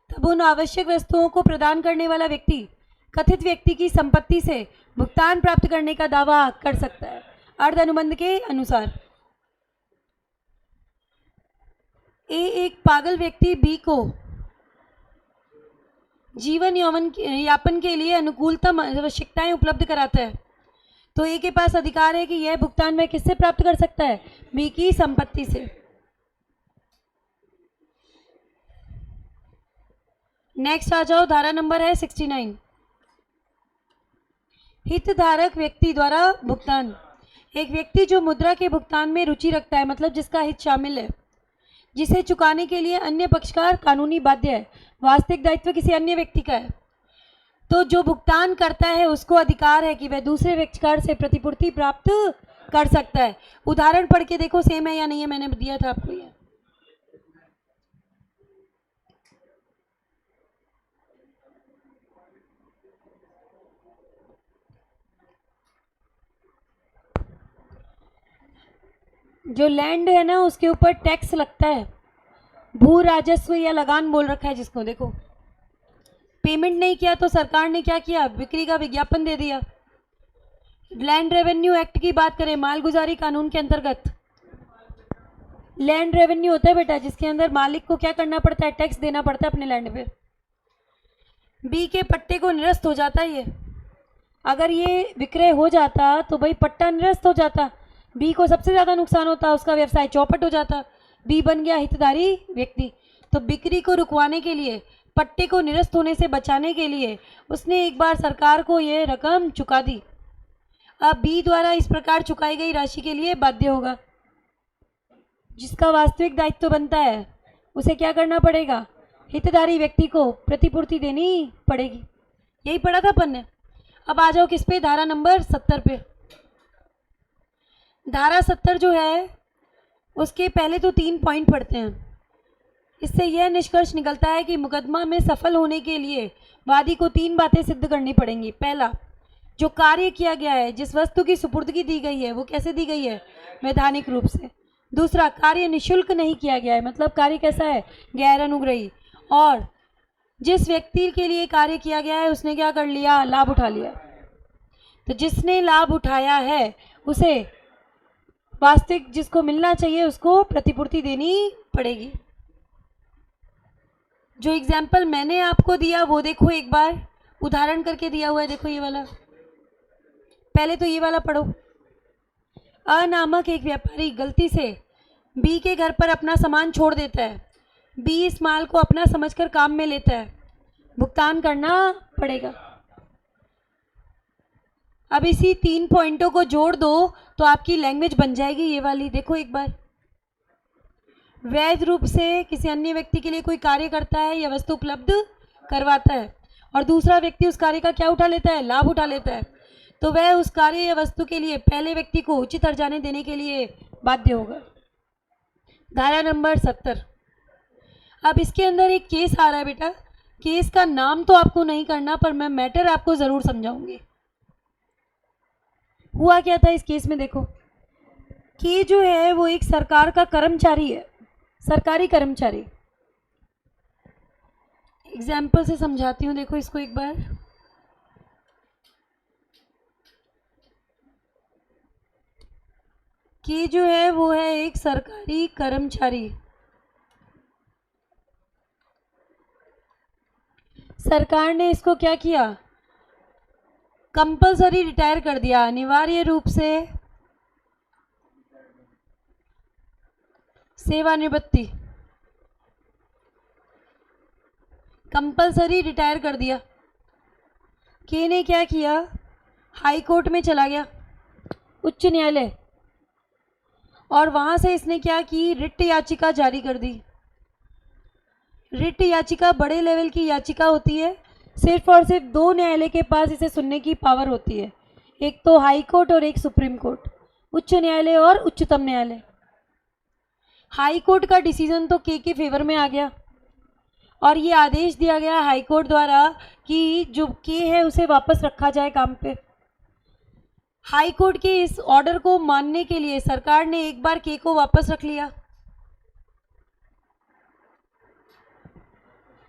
तब उन आवश्यक वस्तुओं को प्रदान करने वाला व्यक्ति कथित व्यक्ति की संपत्ति से भुगतान प्राप्त करने का दावा कर सकता है अर्ध अनुबंध के अनुसार। ए एक पागल व्यक्ति बी को जीवन यापन के लिए अनुकूलतम आवश्यकताएं उपलब्ध कराता है तो ए के पास अधिकार है कि यह भुगतान वह किससे प्राप्त कर सकता है? बी की संपत्ति से। नेक्स्ट आ जाओ, धारा नंबर है 69। हितधारक व्यक्ति द्वारा भुगतान। एक व्यक्ति जो मुद्रा के भुगतान में रुचि रखता है, मतलब जिसका हित शामिल है, जिसे चुकाने के लिए अन्य पक्षकार कानूनी बाध्य है। वास्तविक दायित्व किसी अन्य व्यक्ति का है तो जो भुगतान करता है उसको अधिकार है कि वह दूसरे पक्षकार से प्रतिपूर्ति प्राप्त कर सकता है। उदाहरण पढ़ के देखो सेम है या नहीं है, मैंने दिया था आपको ये। जो लैंड है ना उसके ऊपर टैक्स लगता है, भू राजस्व या लगान बोल रखा है जिसको। देखो पेमेंट नहीं किया तो सरकार ने क्या किया? बिक्री का विज्ञापन दे दिया। लैंड रेवेन्यू एक्ट की बात करें, मालगुजारी कानून के अंतर्गत लैंड रेवेन्यू होता है बेटा, जिसके अंदर मालिक को क्या करना पड़ता है? टैक्स देना पड़ता है अपने लैंड पे। बी के पट्टे को निरस्त हो जाता है ये। अगर ये विक्रय हो जाता तो भाई पट्टा निरस्त हो जाता, बी को सबसे ज़्यादा नुकसान होता, उसका व्यवसाय चौपट हो जाता। बी बन गया हितधारी व्यक्ति। तो बिक्री को रुकवाने के लिए, पट्टे को निरस्त होने से बचाने के लिए उसने एक बार सरकार को ये रकम चुका दी। अब बी द्वारा इस प्रकार चुकाई गई राशि के लिए बाध्य होगा। जिसका वास्तविक दायित्व बनता है उसे क्या करना पड़ेगा, हितधारी व्यक्ति को प्रतिपूर्ति देनी पड़ेगी। यही पढ़ा था अपन ने। अब आ जाओ किस पे, धारा नंबर 70 पे। धारा 70 जो है उसके पहले तो 3 पॉइंट पढ़ते हैं। इससे यह निष्कर्ष निकलता है कि मुकदमा में सफल होने के लिए वादी को 3 बातें सिद्ध करनी पड़ेंगी। पहला, जो कार्य किया गया है, जिस वस्तु की सुपुर्दगी दी गई है वो कैसे दी गई है, वैधानिक रूप से। दूसरा, कार्य निःशुल्क नहीं किया गया है, मतलब कार्य कैसा है, गैर अनुग्रही। और जिस व्यक्ति के लिए कार्य किया गया है उसने क्या कर लिया, लाभ उठा लिया। तो जिसने लाभ उठाया है उसे वास्तविक जिसको मिलना चाहिए उसको प्रतिपूर्ति देनी पड़ेगी। जो एग्जाम्पल मैंने आपको दिया वो देखो एक बार, उदाहरण करके दिया हुआ है, देखो ये वाला। पहले तो ये वाला पढ़ो। अ नामक एक व्यापारी गलती से बी के घर पर अपना सामान छोड़ देता है। बी इस माल को अपना समझकर काम में लेता है, भुगतान करना पड़ेगा। अब इसी 3 पॉइंटों को जोड़ दो तो आपकी लैंग्वेज बन जाएगी ये वाली। देखो एक बार, वैध रूप से किसी अन्य व्यक्ति के लिए कोई कार्य करता है या वस्तु उपलब्ध करवाता है और दूसरा व्यक्ति उस कार्य का क्या उठा लेता है, लाभ उठा लेता है, तो वह उस कार्य या वस्तु के लिए पहले व्यक्ति को उचित हर्जाने देने के लिए बाध्य होगा। धारा नंबर 70। अब इसके अंदर एक केस आ रहा है बेटा। केस का नाम तो आपको नहीं करना, पर मैं मैटर आपको ज़रूर समझाऊंगी। हुआ क्या था इस केस में, देखो। के जो है वो एक सरकार का कर्मचारी है, सरकारी कर्मचारी। एग्जाम्पल से समझाती हूँ, देखो इसको एक बार। के जो है वो है एक सरकारी कर्मचारी। सरकार ने इसको क्या किया, कंपलसरी रिटायर कर दिया, अनिवार्य रूप से सेवानिवृत्ति, कंपलसरी रिटायर कर दिया। के ने क्या किया, हाई कोर्ट में चला गया, उच्च न्यायालय, और वहां से इसने क्या की, रिट याचिका जारी कर दी। रिट याचिका बड़े लेवल की याचिका होती है, सिर्फ और सिर्फ 2 न्यायालय के पास इसे सुनने की पावर होती है, एक तो हाई कोर्ट और एक सुप्रीम कोर्ट, उच्च न्यायालय और उच्चतम न्यायालय। हाई कोर्ट का डिसीजन तो के फेवर में आ गया और ये आदेश दिया गया हाई कोर्ट द्वारा कि जो के है उसे वापस रखा जाए काम पे। हाई कोर्ट के इस ऑर्डर को मानने के लिए सरकार ने एक बार के को वापस रख लिया।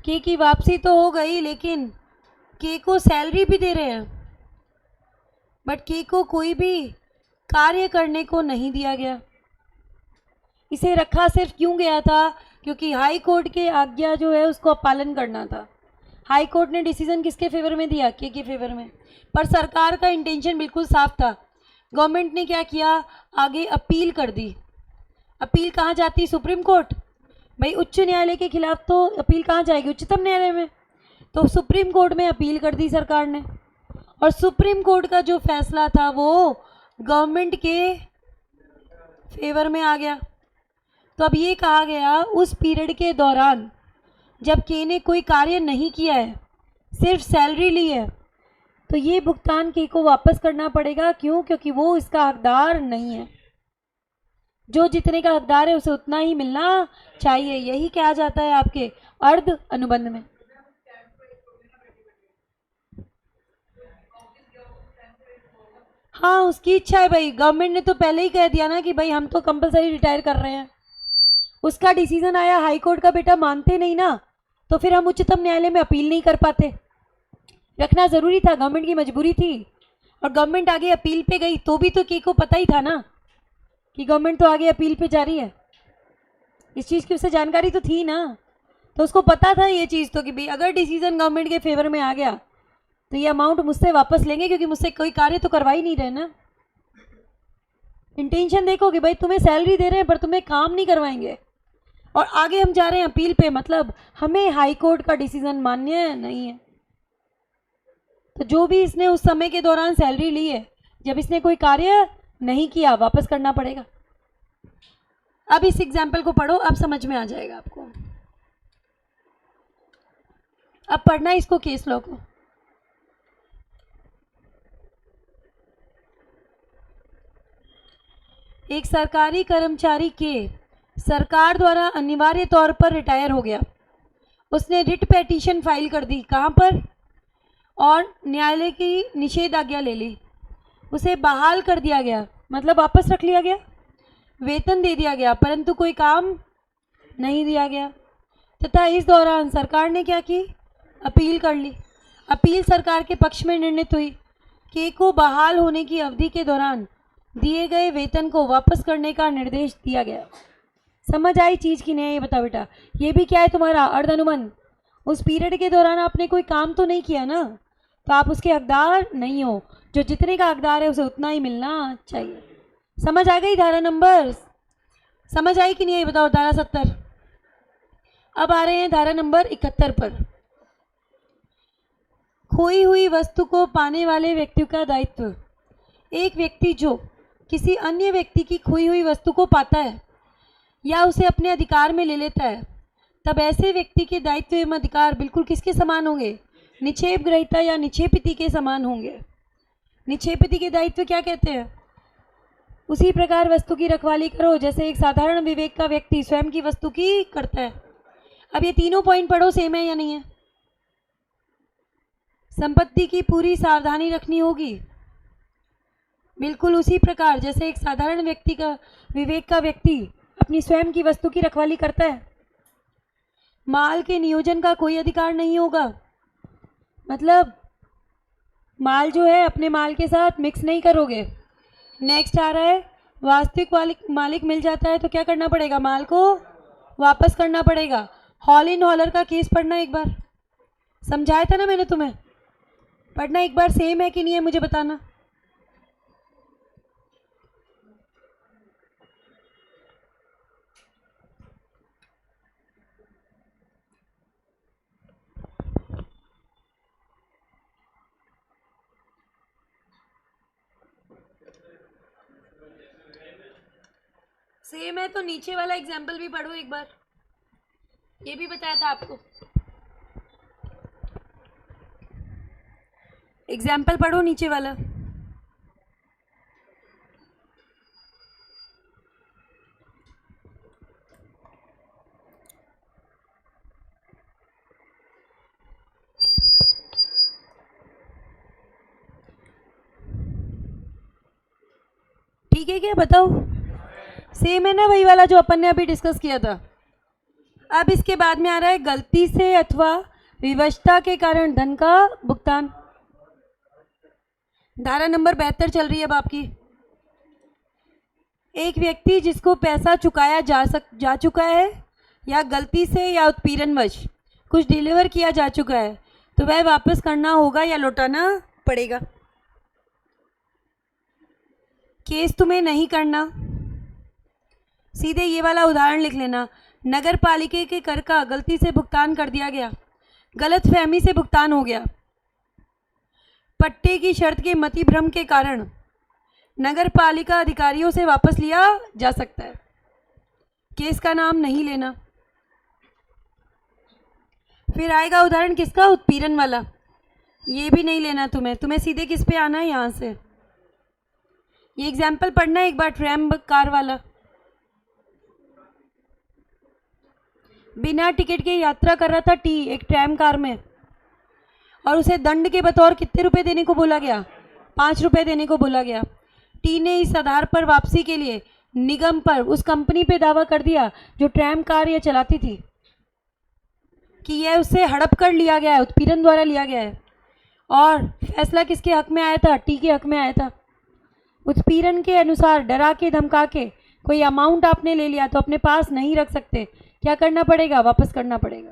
के की वापसी तो हो गई, लेकिन के को सैलरी भी दे रहे हैं, बट के को कोई भी कार्य करने को नहीं दिया गया। इसे रखा सिर्फ क्यों गया था, क्योंकि हाई कोर्ट के आज्ञा जो है उसको पालन करना था। हाई कोर्ट ने डिसीजन किसके फेवर में दिया, के फेवर में, पर सरकार का इंटेंशन बिल्कुल साफ था। गवर्नमेंट ने क्या किया, आगे अपील कर दी। अपील कहाँ जाती, सुप्रीम कोर्ट। भाई उच्च न्यायालय के खिलाफ तो अपील कहाँ जाएगी, उच्चतम न्यायालय में। तो सुप्रीम कोर्ट में अपील कर दी सरकार ने, और सुप्रीम कोर्ट का जो फैसला था वो गवर्नमेंट के फेवर में आ गया। तो अब ये कहा गया, उस पीरियड के दौरान जब के ने कोई कार्य नहीं किया है, सिर्फ सैलरी ली है, तो ये भुगतान के को वापस करना पड़ेगा। क्यों, क्योंकि वो इसका हकदार नहीं है। जो जितने का हकदार है उसे उतना ही मिलना चाहिए। यही कहा जाता है आपके अर्ध अनुबंध में। हाँ, उसकी इच्छा है भाई। गवर्नमेंट ने तो पहले ही कह दिया ना कि भाई हम तो कंपलसरी रिटायर कर रहे हैं। उसका डिसीजन आया हाई कोर्ट का, बेटा मानते नहीं ना, तो फिर हम उच्चतम न्यायालय में अपील नहीं कर पाते। रखना जरूरी था, गवर्नमेंट की मजबूरी थी। और गवर्नमेंट आगे अपील पे गई तो भी तो के को पता ही था ना कि गवर्नमेंट तो आगे अपील पे जा रही है। इस चीज़ की उसे जानकारी तो थी ना, तो उसको पता था ये चीज़ तो कि भाई अगर डिसीजन गवर्नमेंट के फेवर में आ गया तो ये अमाउंट मुझसे वापस लेंगे, क्योंकि मुझसे कोई कार्य तो करवा ही नहीं रहे ना। इंटेंशन देखो कि भाई तुम्हें सैलरी दे रहे हैं पर तुम्हें काम नहीं करवाएंगे, और आगे हम जा रहे हैं अपील पे, मतलब हमें हाई कोर्ट का डिसीजन मान्य नहीं है। तो जो भी इसने उस समय के दौरान सैलरी ली है जब इसने कोई कार्य नहीं किया वापस करना पड़ेगा। अब इस एग्जाम्पल को पढ़ो, अब समझ में आ जाएगा आपको। अब पढ़ना इसको, केस लॉ को। एक सरकारी कर्मचारी के सरकार द्वारा अनिवार्य तौर पर रिटायर हो गया। उसने रिट पेटिशन फाइल कर दी, कहाँ पर, और न्यायालय की निषेध आज्ञा ले ली। उसे बहाल कर दिया गया, मतलब वापस रख लिया गया, वेतन दे दिया गया, परंतु कोई काम नहीं दिया गया। तथा इस दौरान सरकार ने क्या की, अपील कर ली। अपील सरकार के पक्ष में निर्णित हुई कि को बहाल होने की अवधि के दौरान दिए गए वेतन को वापस करने का निर्देश दिया गया। समझ आई चीज़ की नहीं, ये बताओ बेटा। ये भी क्या है तुम्हारा अर्ध अनुमान। उस पीरियड के दौरान आपने कोई काम तो नहीं किया ना, तो आप उसके हकदार नहीं हो। जो जितने का हकदार है उसे उतना ही मिलना चाहिए। समझ आ गई धारा नंबर, समझ आई कि नहीं, ये बताओ। धारा 70। अब आ रहे हैं धारा नंबर 71 पर। खोई हुई वस्तु को पाने वाले व्यक्ति का दायित्व। एक व्यक्ति जो किसी अन्य व्यक्ति की खोई हुई वस्तु को पाता है या उसे अपने अधिकार में ले लेता है, तब ऐसे व्यक्ति के दायित्व एवं अधिकार बिल्कुल किसके समान होंगे, निक्षेप ग्रहीता या निक्षेपिति के समान होंगे। निक्षेपिति के दायित्व क्या कहते हैं, उसी प्रकार वस्तु की रखवाली करो जैसे एक साधारण विवेक का व्यक्ति स्वयं की वस्तु की करता है। अब ये तीनों पॉइंट पढ़ो, सेम है या नहीं है। संपत्ति की पूरी सावधानी रखनी होगी, बिल्कुल उसी प्रकार जैसे एक साधारण व्यक्ति का विवेक का व्यक्ति अपनी स्वयं की वस्तु की रखवाली करता है। माल के नियोजन का कोई अधिकार नहीं होगा, मतलब माल जो है अपने माल के साथ मिक्स नहीं करोगे। नेक्स्ट आ रहा है, वास्तविक मालिक मिल जाता है तो क्या करना पड़ेगा, माल को वापस करना पड़ेगा। हॉल इन हॉलर का केस पढ़ना एक बार, समझाया था ना मैंने तुम्हें, पढ़ना एक बार। सेम है कि नहीं है मुझे बताना। सेम है तो नीचे वाला एग्जाम्पल भी पढ़ो एक बार, ये भी बताया था आपको। एग्जाम्पल पढ़ो नीचे वाला। ठीक है क्या, बताओ। सेम है ना वही वाला जो अपन ने अभी डिस्कस किया था। अब इसके बाद में आ रहा है गलती से अथवा विवशता के कारण धन का भुगतान। धारा नंबर 72 चल रही है अब आपकी। एक व्यक्ति जिसको पैसा चुकाया जा चुका है या गलती से या उत्पीड़नवश कुछ डिलीवर किया जा चुका है तो वह वापस करना होगा या लौटाना पड़ेगा। केस तुम्हें नहीं करना, सीधे ये वाला उदाहरण लिख लेना। नगर पालिका के कर का गलती से भुगतान कर दिया गया, गलत फहमी से भुगतान हो गया। पट्टे की शर्त के मति भ्रम के कारण नगर पालिका अधिकारियों से वापस लिया जा सकता है। केस का नाम नहीं लेना। फिर आएगा उदाहरण किसका, उत्पीड़न वाला। ये भी नहीं लेना तुम्हें सीधे किस पे आना है, यहाँ से। ये एग्जाम्पल पढ़ना एक बार, ट्रैम कार वाला। बिना टिकट के यात्रा कर रहा था टी एक ट्रैम कार में, और उसे दंड के बतौर कितने रुपए देने को बोला गया, 5 रुपये देने को बोला गया। टी ने इस आधार पर वापसी के लिए निगम पर, उस कंपनी पे दावा कर दिया जो ट्रैम कार ये चलाती थी कि यह उससे हड़प कर लिया गया है, उत्पीड़न द्वारा लिया गया है। और फैसला किसके हक में आया था, टी के हक में आया था। उत्पीड़न के अनुसार डरा के धमका के कोई अमाउंट आपने ले लिया तो अपने पास नहीं रख सकते, क्या करना पड़ेगा, वापस करना पड़ेगा।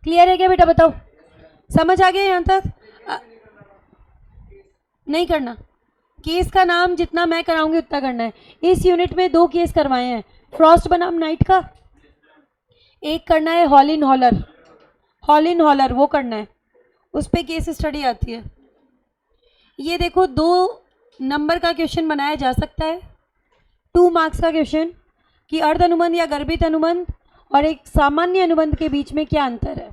क्लियर है क्या बेटा, बताओ। समझ आ गया यहाँ तक? नहीं करना। केस का नाम जितना मैं कराऊंगी उतना करना है। इस यूनिट में 2 केस करवाए हैं, फ्रॉस्ट बनाम नाइट का, एक करना है हॉल इन हॉलर वो करना है, उस पर केस स्टडी आती है। ये देखो 2 नंबर का क्वेश्चन बनाया जा सकता है, 2 मार्क्स का क्वेश्चन, कि अर्ध अनुबंध या गर्भित अनुबंध और एक सामान्य अनुबंध के बीच में क्या अंतर है।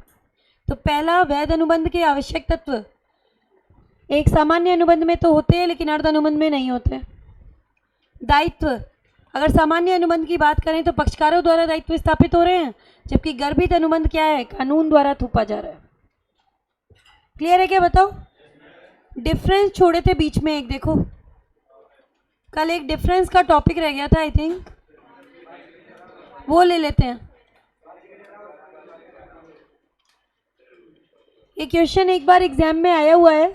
तो पहला, वैध अनुबंध के आवश्यक तत्व एक सामान्य अनुबंध में तो होते हैं लेकिन अर्ध अनुबंध में नहीं होते। दायित्व, अगर सामान्य अनुबंध की बात करें तो पक्षकारों द्वारा दायित्व स्थापित हो रहे हैं, जबकि गर्भित अनुबंध क्या है, कानून द्वारा थोपा जा रहा है। क्लियर है क्या, बताओ। डिफरेंस छोड़े थे बीच में एक, देखो कल एक डिफरेंस का टॉपिक रह गया था, आई थिंक वो ले लेते हैं। ये क्वेश्चन एक बार एग्जाम में आया हुआ है,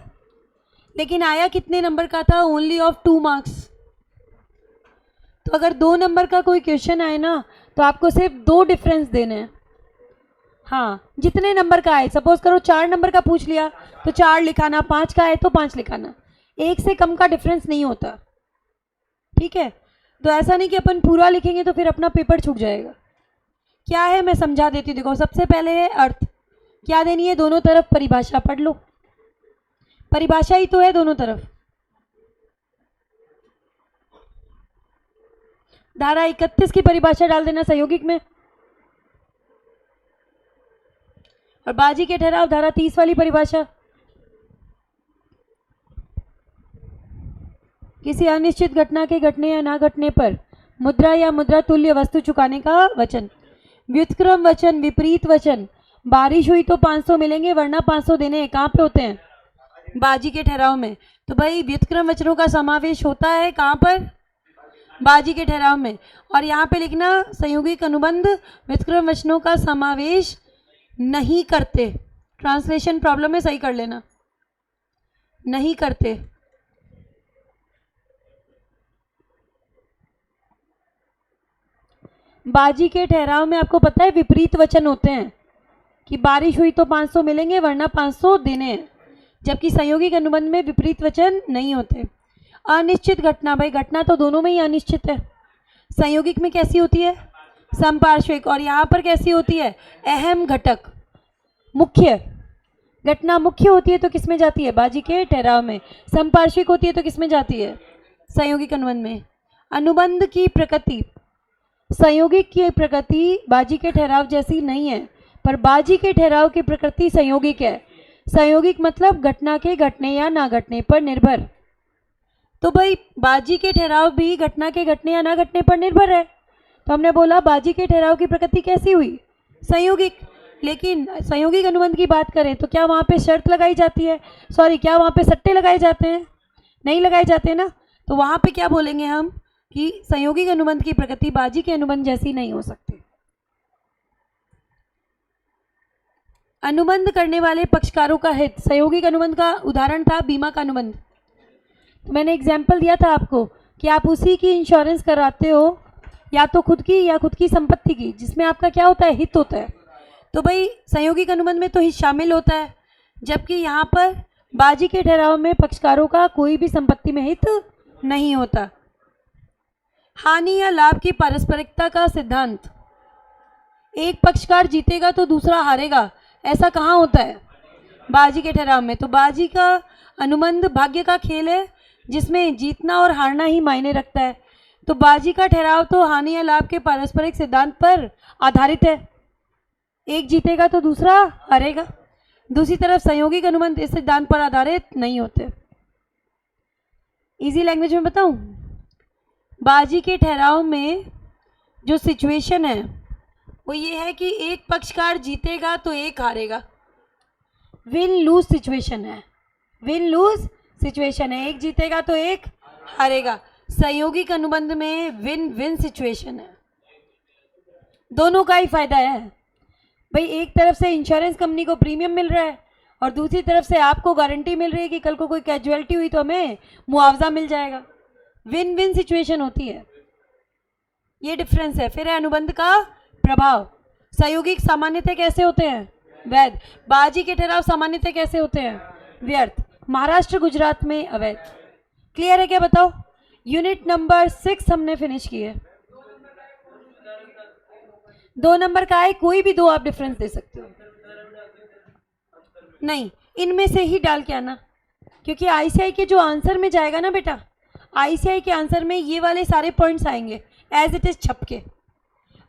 लेकिन आया कितने नंबर का था, ओनली ऑफ 2 मार्क्स। तो अगर 2 नंबर का कोई क्वेश्चन आए ना तो आपको सिर्फ 2 डिफरेंस देने हैं। हाँ, जितने नंबर का आए, सपोज करो 4 नंबर का पूछ लिया तो 4 लिखाना, 5 का आए तो 5 लिखाना, 1 से कम का डिफरेंस नहीं होता। ठीक है, तो ऐसा नहीं कि अपन पूरा लिखेंगे तो फिर अपना पेपर छूट जाएगा। क्या है मैं समझा देती हूँ। देखो, सबसे पहले है अर्थ, क्या देनी है, दोनों तरफ परिभाषा पढ़ लो, परिभाषा ही तो है दोनों तरफ। धारा 31 की परिभाषा डाल देना सहयोगिक में, और बाजी के ठहराव धारा 30 वाली परिभाषा। किसी अनिश्चित घटना के घटने या ना घटने पर मुद्रा या मुद्रा तुल्य वस्तु चुकाने का वचन। व्युत्क्रम वचन, विपरीत वचन, बारिश हुई तो 500 मिलेंगे वरना 500 देने हैं, कहाँ पे होते हैं, बाजी के ठहराव में। तो भाई व्युत्क्रम वचनों का समावेश होता है कहाँ पर, बाजी के ठहराव में। और यहाँ पे लिखना, संयोगिक अनुबंध व्युत्क्रम वचनों का समावेश नहीं करते। ट्रांसलेशन प्रॉब्लम में सही कर लेना, नहीं करते। बाजी के ठहराव में आपको पता है विपरीत वचन होते हैं, कि बारिश हुई तो 500 मिलेंगे वरना 500 देने हैं, जबकि संयोगिक अनुबंध में विपरीत वचन नहीं होते। अनिश्चित घटना, भाई घटना तो दोनों में ही अनिश्चित है। संयोगिक में कैसी होती है, समपार्श्विक, और यहाँ पर कैसी होती है, अहम घटक, मुख्य। घटना मुख्य होती है तो किस में जाती है, बाजी के ठहराव में। समपार्श्विक होती है तो किस में जाती है, संयोगिक अनुबंध में। अनुबंध की प्रकृति, संयोगिक की प्रकृति बाजी के ठहराव जैसी नहीं है, पर बाजी के ठहराव की प्रकृति संयोगिक है। संयोगिक मतलब घटना के घटने या ना घटने पर निर्भर। तो भाई बाजी के ठहराव भी घटना के घटने या ना घटने पर निर्भर है। तो हमने बोला बाजी के ठहराव की प्रकृति कैसी हुई, संयोगिक। लेकिन संयोगिक अनुबंध की बात करें तो क्या वहाँ पे शर्त लगाई जाती है, सॉरी क्या वहाँ पे सट्टे लगाए जाते हैं, नहीं लगाए जाते ना। तो वहाँ पे क्या बोलेंगे हम कि संयोगिक अनुबंध की प्रकृति बाजी के अनुबंध जैसी नहीं हो सकती। अनुबंध करने वाले पक्षकारों का हित, संयोगिक अनुबंध का उदाहरण था बीमा का अनुबंध। तो मैंने एग्जाम्पल दिया था आपको कि आप उसी की इंश्योरेंस कराते हो, या तो खुद की या खुद की संपत्ति की, जिसमें आपका क्या होता है, हित होता है। तो भाई संयोगिक अनुबंध में तो हित शामिल होता है, जबकि यहाँ पर बाजी के ठहराव में पक्षकारों का कोई भी संपत्ति में हित नहीं होता। हानि या लाभ की पारस्परिकता का सिद्धांत, एक पक्षकार जीतेगा तो दूसरा हारेगा, ऐसा कहाँ होता है, बाजी के ठहराव में। तो बाजी का अनुबंध भाग्य का खेल है, जिसमें जीतना और हारना ही मायने रखता है। तो बाजी का ठहराव तो हानि या लाभ के पारस्परिक सिद्धांत पर आधारित है, एक जीतेगा तो दूसरा हारेगा। दूसरी तरफ संयोगिक अनुबंध इस सिद्धांत पर आधारित नहीं होते। इजी लैंग्वेज में बताऊं, बाजी के ठहराव में जो सिचुएशन है वो ये है कि एक पक्षकार जीतेगा तो एक हारेगा, विन लूज सिचुएशन है, विन लूज सिचुएशन है, एक जीतेगा तो एक हारेगा। संयोगिक अनुबंध में विन विन सिचुएशन है, दोनों का ही फायदा है। भाई एक तरफ से इंश्योरेंस कंपनी को प्रीमियम मिल रहा है और दूसरी तरफ से आपको गारंटी मिल रही है कि कल को कोई कैजुअलिटी हुई तो हमें मुआवजा मिल जाएगा, विन विन सिचुएशन होती है। ये डिफरेंस है। फिर है अनुबंध का प्रभाव, संयोगिक सामान्यतः कैसे होते हैं, वैध। बाजी के ठहराव सामान्यतः कैसे होते हैं, व्यर्थ। महाराष्ट्र गुजरात में अवैध। क्लियर है क्या, बताओ। यूनिट नंबर 6 हमने फिनिश की है। 2 नंबर का है, कोई भी 2 आप डिफरेंस दे सकते हो, नहीं इनमें से ही डाल के आना। क्योंकि आईसीआई के जो आंसर में जाएगा ना बेटा, आईसीआई के आंसर में ये वाले सारे पॉइंट्स आएंगे एज इट इज़ छप के।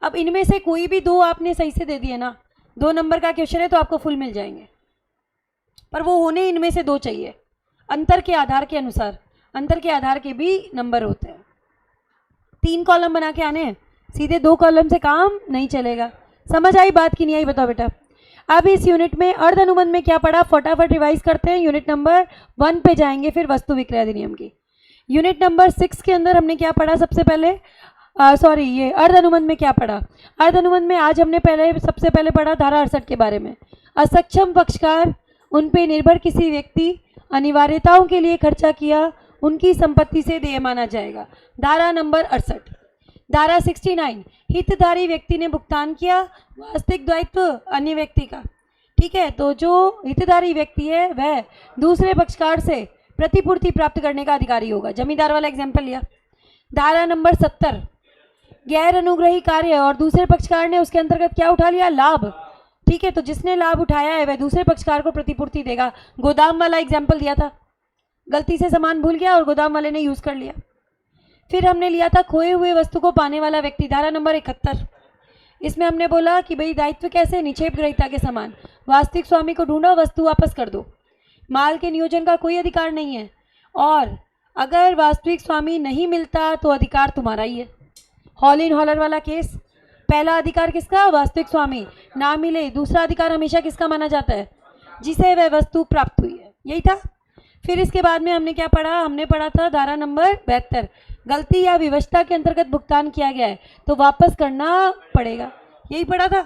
अब इनमें से कोई भी 2 आपने सही से दे दिए ना, 2 नंबर का क्वेश्चन है तो आपको फुल मिल जाएंगे, पर वो होने इनमें से 2 चाहिए। अंतर के आधार के अनुसार, अंतर के आधार के भी नंबर होते हैं। 3 कॉलम बना के आने हैं, सीधे 2 कॉलम से काम नहीं चलेगा। समझ आई बात की नहीं आई बताओ बेटा। अब इस यूनिट में अर्ध अनुबंध में क्या पढ़ा, फटाफट रिवाइज करते हैं। यूनिट नंबर 1 पे जाएंगे, फिर वस्तु विक्रय अधिनियम की। यूनिट नंबर 6 के अंदर हमने क्या पढ़ा सबसे पहले, सॉरी ये अर्ध अनुबंध में क्या पढ़ा। अर्ध अनुबंध में आज हमने सबसे पहले पढ़ा धारा 68 के बारे में। असक्षम पक्षकार उन पे निर्भर किसी व्यक्ति अनिवार्यताओं के लिए खर्चा किया उनकी संपत्ति से देय माना जाएगा, धारा नंबर 68। धारा 69, हितधारी व्यक्ति ने भुगतान किया, वास्तविक दायित्व अन्य व्यक्ति का। ठीक है, तो जो हितधारी व्यक्ति है वह दूसरे पक्षकार से प्रतिपूर्ति प्राप्त करने का अधिकारी होगा। जमींदार वाला एग्जाम्पल लिया। धारा नंबर 70, गैर अनुग्रही कार्य और दूसरे पक्षकार ने उसके अंतर्गत क्या उठा लिया, लाभ। ठीक है, तो जिसने लाभ उठाया है वह दूसरे पक्षकार को प्रतिपूर्ति देगा। गोदाम वाला एग्जाम्पल दिया था, गलती से सामान भूल गया और गोदाम वाले ने यूज कर लिया। फिर हमने लिया था खोए हुए वस्तु को पाने वाला व्यक्ति, धारा नंबर 71। इसमें हमने बोला कि भाई दायित्व कैसे, निक्षेप ग्रहीता के समान। वास्तविक स्वामी को ढूंढो, वस्तु वापस कर दो। माल के नियोजन का कोई अधिकार नहीं है, और अगर वास्तविक स्वामी नहीं मिलता तो अधिकार तुम्हारा ही है। हॉल इन हॉलर वाला केस, पहला अधिकार किसका, वास्तविक स्वामी। ना मिले दूसरा अधिकार हमेशा किसका माना जाता है, जिसे वह वस्तु प्राप्त हुई है। यही था। फिर इसके बाद में हमने क्या पढ़ा, हमने पढ़ा था धारा नंबर 72, गलती या विवशता के अंतर्गत भुगतान किया गया है तो वापस करना पड़ेगा। यही पढ़ा था।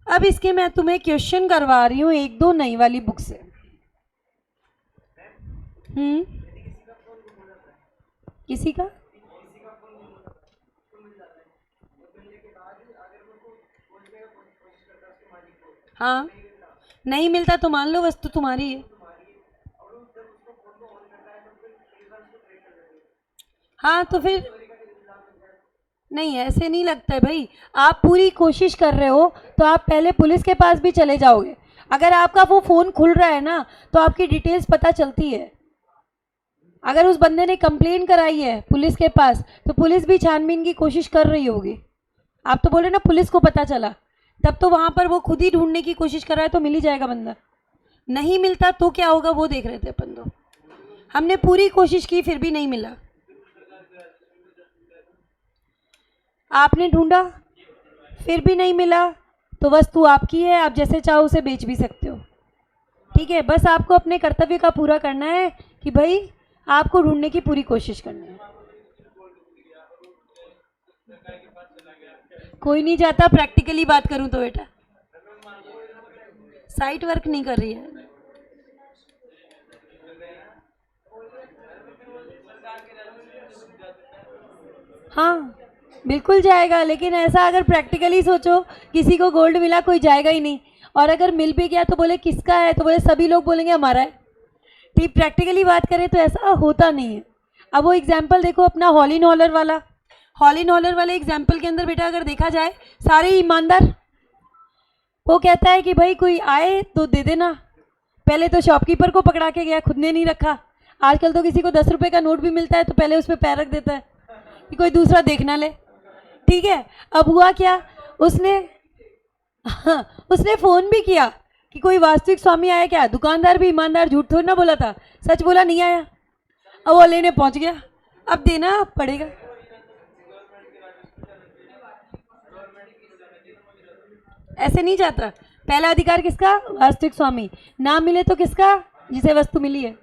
अब इसके मैं तुम्हें क्वेश्चन करवा रही हूँ 1-2 नई वाली बुक से। किसी का हाँ नहीं मिलता तो मान लो वस्तु तुम्हारी है। हाँ तो फिर नहीं, ऐसे नहीं लगता है भाई। आप पूरी कोशिश कर रहे हो तो आप पहले पुलिस के पास भी चले जाओगे। अगर आपका वो फ़ोन खुल रहा है ना तो आपकी डिटेल्स पता चलती है। अगर उस बंदे ने कंप्लेन कराई है पुलिस के पास तो पुलिस भी छानबीन की कोशिश कर रही होगी। आप तो बोले ना पुलिस को पता चला, तब तो वहाँ पर वो खुद ही ढूंढने की कोशिश कर रहा है तो मिल ही जाएगा बंदा। नहीं मिलता तो क्या होगा वो देख रहे थे अपन। तो हमने पूरी कोशिश की फिर भी नहीं मिला। आपने ढूंढा फिर भी नहीं मिला तो वस्तु आपकी है, आप जैसे चाहो उसे बेच भी सकते हो। ठीक है, बस आपको अपने कर्तव्य का पूरा करना है कि भाई आपको ढूंढने की पूरी कोशिश करनी है। कोई नहीं जाता, प्रैक्टिकली बात करूं तो बेटा साइट वर्क नहीं कर रही है। हाँ बिल्कुल जाएगा, लेकिन ऐसा अगर प्रैक्टिकली सोचो, किसी को गोल्ड मिला कोई जाएगा ही नहीं, और अगर मिल भी गया तो बोले किसका है, तो बोले सभी लोग बोलेंगे हमारा है। ठीक, प्रैक्टिकली बात करें तो ऐसा होता नहीं है। अब वो एग्जाम्पल देखो अपना हॉल इन हॉलर वाला, हॉल इन हॉलर वाले एग्जाम्पल के अंदर बेटा अगर देखा जाए सारे ईमानदार। वो कहता है कि भाई कोई आए तो दे देना। पहले तो शॉपकीपर को पकड़ा के गया, खुद ने नहीं रखा। आजकल तो किसी को 10 रुपये का नोट भी मिलता है तो पहले उस पर पैर रख देता है कि कोई दूसरा देख ना ले। ठीक है, अब हुआ क्या, उसने फ़ोन भी किया कि कोई वास्तविक स्वामी आया क्या। दुकानदार भी ईमानदार, झूठ थोड़ी ना बोला था, सच बोला नहीं आया। अब वो लेने पहुंच गया, अब देना पड़ेगा। ऐसे नहीं जाता। पहला अधिकार किसका, वास्तविक स्वामी। ना मिले तो किसका, जिसे वस्तु मिली है।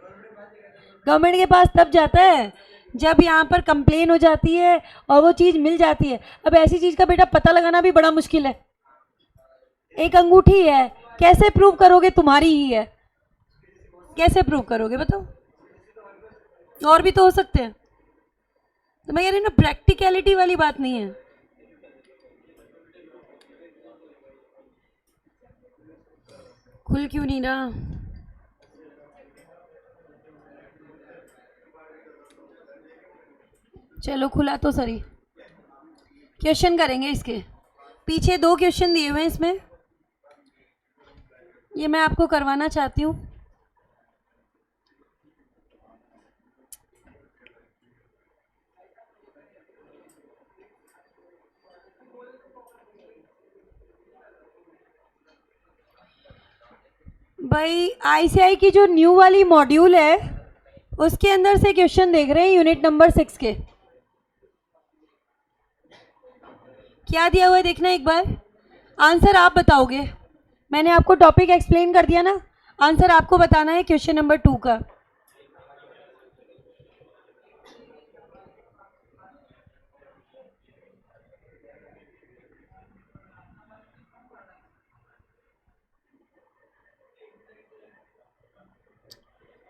गवर्नमेंट के पास तब जाता है जब यहाँ पर कंप्लेन हो जाती है और वो चीज़ मिल जाती है। अब ऐसी चीज़ का बेटा पता लगाना भी बड़ा मुश्किल है। एक अंगूठी है, कैसे प्रूव करोगे तुम्हारी ही है, कैसे प्रूव करोगे बताओ। और भी तो हो सकते हैं। तो मैं कह रही हूँ ना, प्रैक्टिकलिटी वाली बात नहीं है। खुल क्यों नहीं रहा, चलो खुला तो सही। क्वेश्चन करेंगे इसके पीछे 2 क्वेश्चन दिए हुए हैं इसमें, ये मैं आपको करवाना चाहती हूँ। भाई आईसीआई की जो न्यू वाली मॉड्यूल है उसके अंदर से क्वेश्चन देख रहे हैं यूनिट नंबर 6 के। क्या दिया हुआ है देखना एक बार। आंसर आप बताओगे, मैंने आपको टॉपिक एक्सप्लेन कर दिया ना, आंसर आपको बताना है क्वेश्चन नंबर 2 का।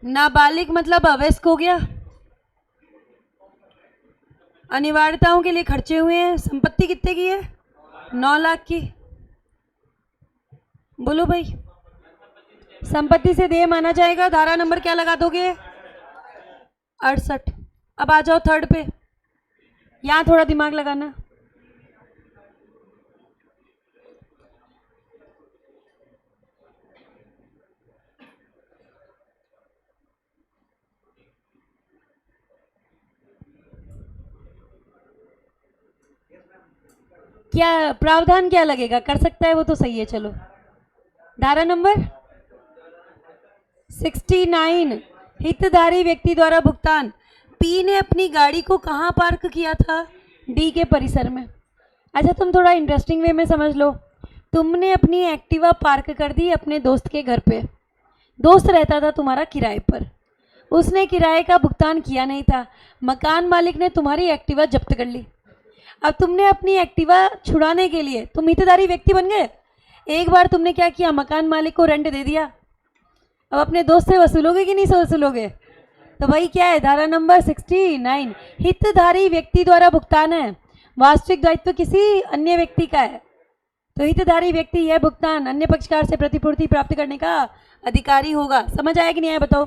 नाबालिग मतलब अवयस्क हो गया, अनिवार्यताओं के लिए खर्चे हुए हैं। संपत्ति कितने की है? 9 लाख की। बोलो भाई, संपत्ति से देय माना जाएगा। धारा नंबर क्या लगा दोगे? 68। अब आ जाओ थर्ड पे, यहाँ थोड़ा दिमाग लगाना। क्या प्रावधान क्या लगेगा? कर सकता है वो तो सही है। चलो धारा नंबर 69, हितधारी व्यक्ति द्वारा भुगतान। पी ने अपनी गाड़ी को कहाँ पार्क किया था? डी के परिसर में। अच्छा तुम थोड़ा इंटरेस्टिंग वे में समझ लो। तुमने अपनी एक्टिवा पार्क कर दी अपने दोस्त के घर पे। दोस्त रहता था तुम्हारा किराए पर, उसने किराए का भुगतान किया नहीं था, मकान मालिक ने तुम्हारी एक्टिवा जब्त कर ली। अब तुमने अपनी एक्टिवा छुड़ाने के लिए तुम हितधारी व्यक्ति बन गए। एक बार तुमने क्या किया? मकान मालिक को रेंट दे दिया। अब अपने दोस्त से वसूलोगे कि नहीं वसूलोगे? तो भाई क्या है? धारा नंबर 69, हितधारी व्यक्ति द्वारा भुगतान है। वास्तविक दायित्व किसी अन्य व्यक्ति का है, तो हितधारी व्यक्ति यह भुगतान अन्य पक्षकार से प्रतिपूर्ति प्राप्त करने का अधिकारी होगा। समझ आया कि नहीं आया बताओ?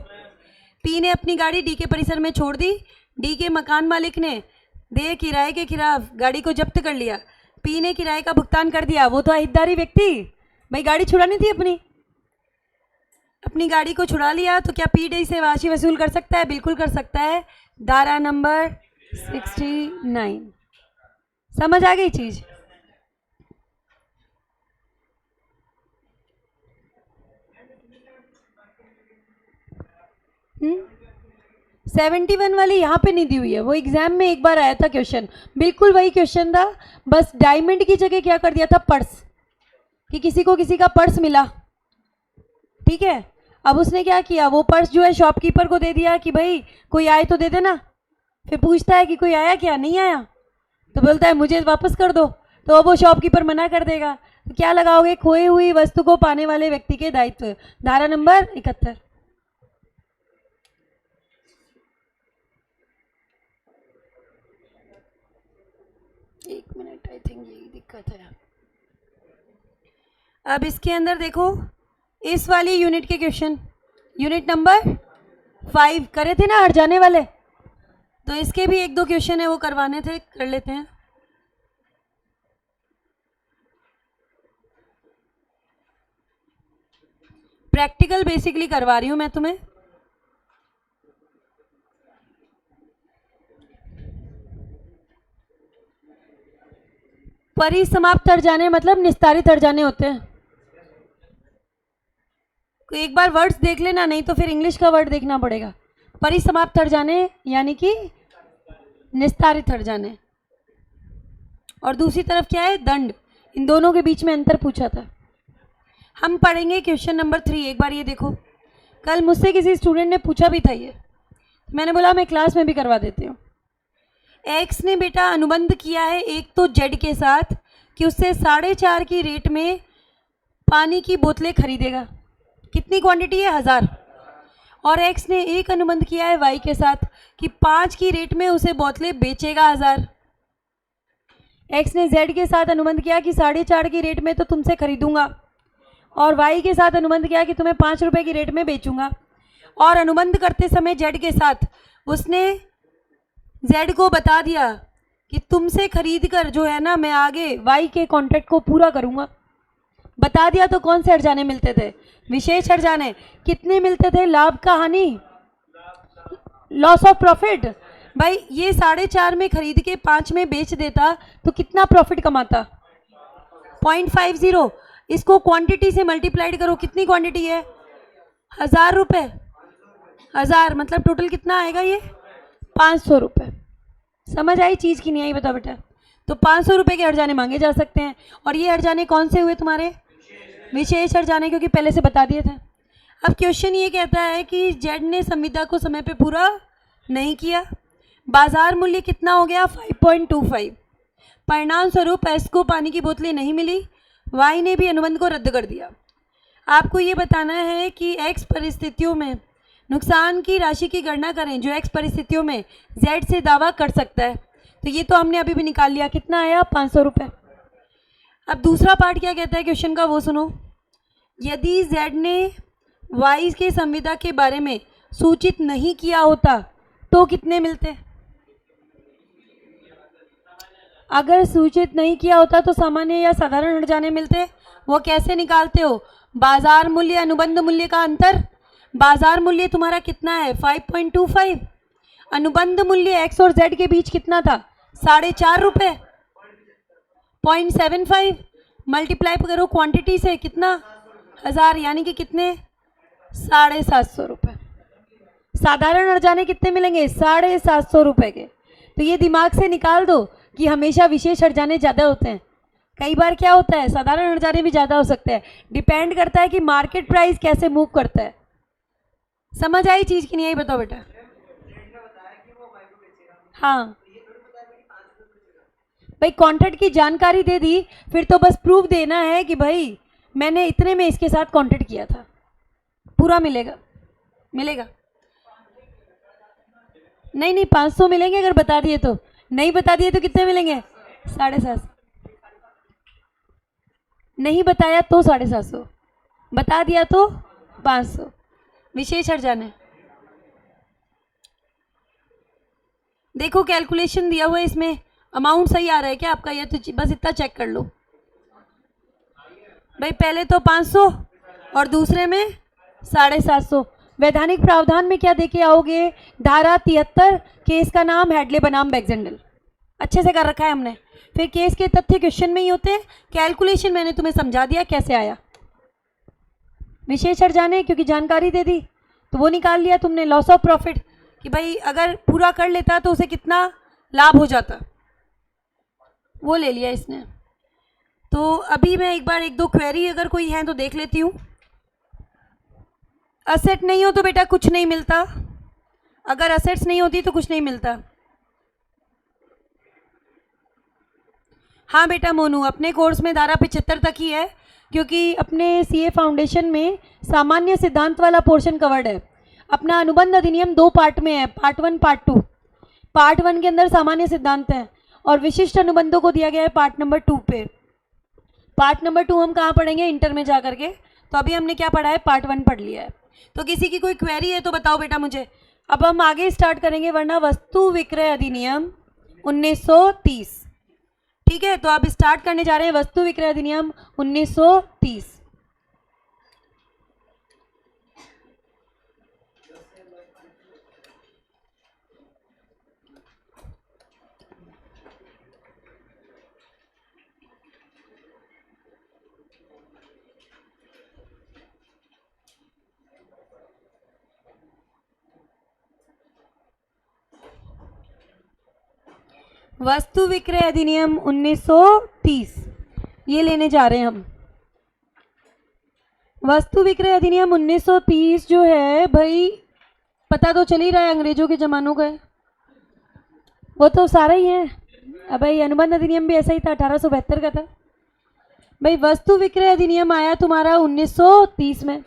पी ने अपनी गाड़ी डी के परिसर में छोड़ दी। डी के मकान मालिक ने देय किराए के खिलाफ गाड़ी को जब्त कर लिया। पी ने किराए का भुगतान कर दिया, वो तो हितधारी व्यक्ति। भाई गाड़ी छुड़ानी थी अपनी गाड़ी को छुड़ा लिया, तो क्या पी डी से राशि वसूल कर सकता है? बिल्कुल कर सकता है। धारा नंबर 69। समझ आ गई चीज? 71 वाली यहाँ पे नहीं दी हुई है, वो एग्जाम में एक बार आया था क्वेश्चन, बिल्कुल वही क्वेश्चन था, बस डायमंड की जगह क्या कर दिया था? पर्स, कि किसी को किसी का पर्स मिला, ठीक है। अब उसने क्या किया? वो पर्स जो है शॉपकीपर को दे दिया कि भाई कोई आए तो दे देना। फिर पूछता है कि कोई आया क्या? नहीं आया, तो बोलता है मुझे वापस कर दो, तो अब वो शॉपकीपर मना कर देगा। तो क्या लगाओगे? खोई हुई वस्तु को पाने वाले व्यक्ति के दायित्व। धारा नंबर 71। एक मिनट, आई थिंक यही दिक्कत है। अब इसके अंदर देखो, इस वाली यूनिट के क्वेश्चन, यूनिट नंबर 5 करे थे ना हट जाने वाले, तो इसके भी 1-2 क्वेश्चन है वो करवाने थे, कर लेते हैं। प्रैक्टिकल बेसिकली करवा रही हूं मैं तुम्हें। परिसमाप्त हट जाने मतलब निस्तारित हट जाने होते हैं। एक बार वर्ड्स देख लेना, नहीं तो फिर इंग्लिश का वर्ड देखना पड़ेगा। परिसमाप्त हट जाने यानी कि निस्तारित हट जाने, और दूसरी तरफ क्या है? दंड। इन दोनों के बीच में अंतर पूछा था। हम पढ़ेंगे क्वेश्चन नंबर 3। एक बार ये देखो, कल मुझसे किसी स्टूडेंट ने पूछा भी था ये, मैंने बोला मैं क्लास में भी करवा देती हूँ। एक्स ने बेटा अनुबंध किया है एक तो जेड के साथ कि उससे 4.5 की रेट में पानी की बोतलें खरीदेगा। कितनी क्वांटिटी है? 1000। और एक्स ने एक अनुबंध किया है वाई के साथ कि 5 की रेट में उसे बोतलें बेचेगा 1000। एक्स ने जेड के साथ अनुबंध किया कि 4.5 की रेट में तो तुमसे खरीदूंगा, और वाई के साथ अनुबंध किया कि तुम्हें 5 रुपये की रेट में बेचूंगा। और अनुबंध करते समय जेड के साथ उसने जेड को बता दिया कि तुमसे खरीद कर जो है ना मैं आगे वाई के कॉन्ट्रैक्ट को पूरा करूंगा। बता दिया तो कौन से हट जाने मिलते थे? विशेष हट जाने। कितने मिलते थे? लाभ का हानि, लॉस ऑफ प्रॉफिट। भाई ये 4.5 में खरीद के 5 में बेच देता तो कितना प्रॉफिट कमाता? 0.50। इसको क्वांटिटी से मल्टीप्लाइड करो, कितनी क्वांटिटी है? ₹1000, 1000 मतलब टोटल कितना आएगा ये? ₹500। समझ आई चीज़ की नहीं आई बताओ बेटा? तो ₹500 के हर्जाने मांगे जा सकते हैं। और ये हर्जाने कौन से हुए तुम्हारे? विशेष हर्जाने, क्योंकि पहले से बता दिए थे। अब क्वेश्चन ये कहता है कि जेड ने संविदा को समय पे पूरा नहीं किया, बाजार मूल्य कितना हो गया? 5.25। परिणाम स्वरूप एस को पानी की बोतलें नहीं मिली, वाई ने भी अनुबंध को रद्द कर दिया। आपको ये बताना है कि एक्स परिस्थितियों में नुकसान की राशि की गणना करें जो एक्स परिस्थितियों में जेड से दावा कर सकता है। तो ये तो हमने अभी भी निकाल लिया, कितना आया? ₹500। अब दूसरा पार्ट क्या कहता है क्वेश्चन का वो सुनो। यदि जेड ने वाई के संविदा के बारे में सूचित नहीं किया होता तो कितने मिलते? अगर सूचित नहीं किया होता तो सामान्य या साधारण हर्जाने मिलते। वो कैसे निकालते हो? बाजार मूल्य अनुबंध मूल्य का अंतर। बाजार मूल्य तुम्हारा कितना है? 5.25। अनुबंध मूल्य एक्स और जेड के बीच कितना था? ₹4.5। 0.75 मल्टीप्लाई करो क्वांटिटी से, कितना? 1000, यानी कि कितने? ₹750। साधारण हर्जाने कितने मिलेंगे? ₹750 के। तो ये दिमाग से निकाल दो कि हमेशा विशेष हर्जाने ज़्यादा होते हैं। कई बार क्या होता है, साधारण हर्जाने भी ज़्यादा हो सकते हैं। डिपेंड करता है कि मार्केट प्राइस कैसे मूव करता है। समझ आई चीज़ की नहीं आई बताओ बेटा? हाँ भाई, कॉन्ट्रैक्ट की जानकारी दे दी, फिर तो बस प्रूफ देना है कि भाई मैंने इतने में इसके साथ कॉन्ट्रैक्ट किया था। पूरा मिलेगा? मिलेगा? नहीं 500 मिलेंगे अगर बता दिए तो। नहीं बता दिए तो कितने मिलेंगे? 750। नहीं बताया तो 750, बता दिया तो 500। विशेष हर्जाने देखो, कैलकुलेशन दिया हुआ है इसमें, अमाउंट सही आ रहा है क्या आपका? ये तो बस इतना चेक कर लो भाई। पहले तो 500 और दूसरे में 750। वैधानिक प्रावधान में क्या देके आओगे? धारा 73, केस का नाम हेडले बनाम बैक्जेंडल, अच्छे से कर रखा है हमने। फिर केस के तथ्य क्वेश्चन में ही होते हैं, कैलकुलेशन मैंने तुम्हें समझा दिया कैसे आया। विशेष हर्जाने क्योंकि जानकारी दे दी तो वो निकाल लिया तुमने। लॉस ऑफ प्रॉफिट कि भाई अगर पूरा कर लेता तो उसे कितना लाभ हो जाता, वो ले लिया इसने। तो अभी मैं एक बार 1-2 क्वेरी अगर कोई है तो देख लेती हूँ। असेट नहीं हो तो बेटा कुछ नहीं मिलता, अगर असेट्स नहीं होती तो कुछ नहीं मिलता। हाँ बेटा मोनू, अपने कोर्स में धारा 75 तक ही है, क्योंकि अपने सीए फाउंडेशन में सामान्य सिद्धांत वाला पोर्शन कवर्ड है। अपना अनुबंध अधिनियम 2 पार्ट में है, पार्ट 1 पार्ट 2। पार्ट 1 के अंदर सामान्य सिद्धांत है और विशिष्ट अनुबंधों को दिया गया है पार्ट नंबर 2 पे। पार्ट नंबर 2 हम कहाँ पढ़ेंगे? इंटर में जा करके। तो अभी हमने क्या पढ़ा है? पार्ट 1 पढ़ लिया है। तो किसी की कोई क्वेरी है तो बताओ बेटा मुझे। अब हम आगे स्टार्ट करेंगे, वरना वस्तु विक्रय अधिनियम 1930। ठीक है, तो अब स्टार्ट करने जा रहे हैं वस्तु विक्रय अधिनियम 1930। वस्तु विक्रय अधिनियम 1930 ये लेने जा रहे हैं हम। वस्तु विक्रय अधिनियम 1930 जो है भाई, पता तो चल ही रहा है अंग्रेजों के जमानों का है, वो तो सारा ही है। अब भाई अनुबंध अधिनियम भी ऐसा ही था, 1872 का था भाई। वस्तु विक्रय अधिनियम आया तुम्हारा 1930 में।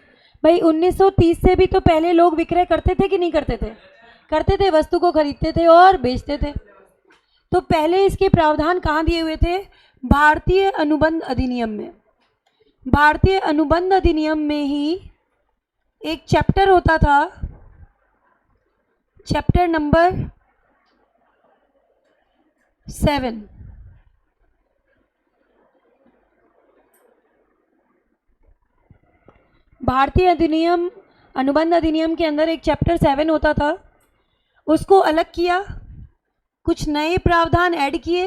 भाई 1930 से भी तो पहले लोग विक्रय करते थे कि नहीं करते थे? करते थे, वस्तु को खरीदते थे और बेचते थे। तो पहले इसके प्रावधान कहाँ दिए हुए थे? भारतीय अनुबंध अधिनियम में। भारतीय अनुबंध अधिनियम में ही एक चैप्टर होता था, चैप्टर नंबर 7। भारतीय अधिनियम अनुबंध अधिनियम के अंदर एक चैप्टर 7 होता था, उसको अलग किया, कुछ नए प्रावधान ऐड किए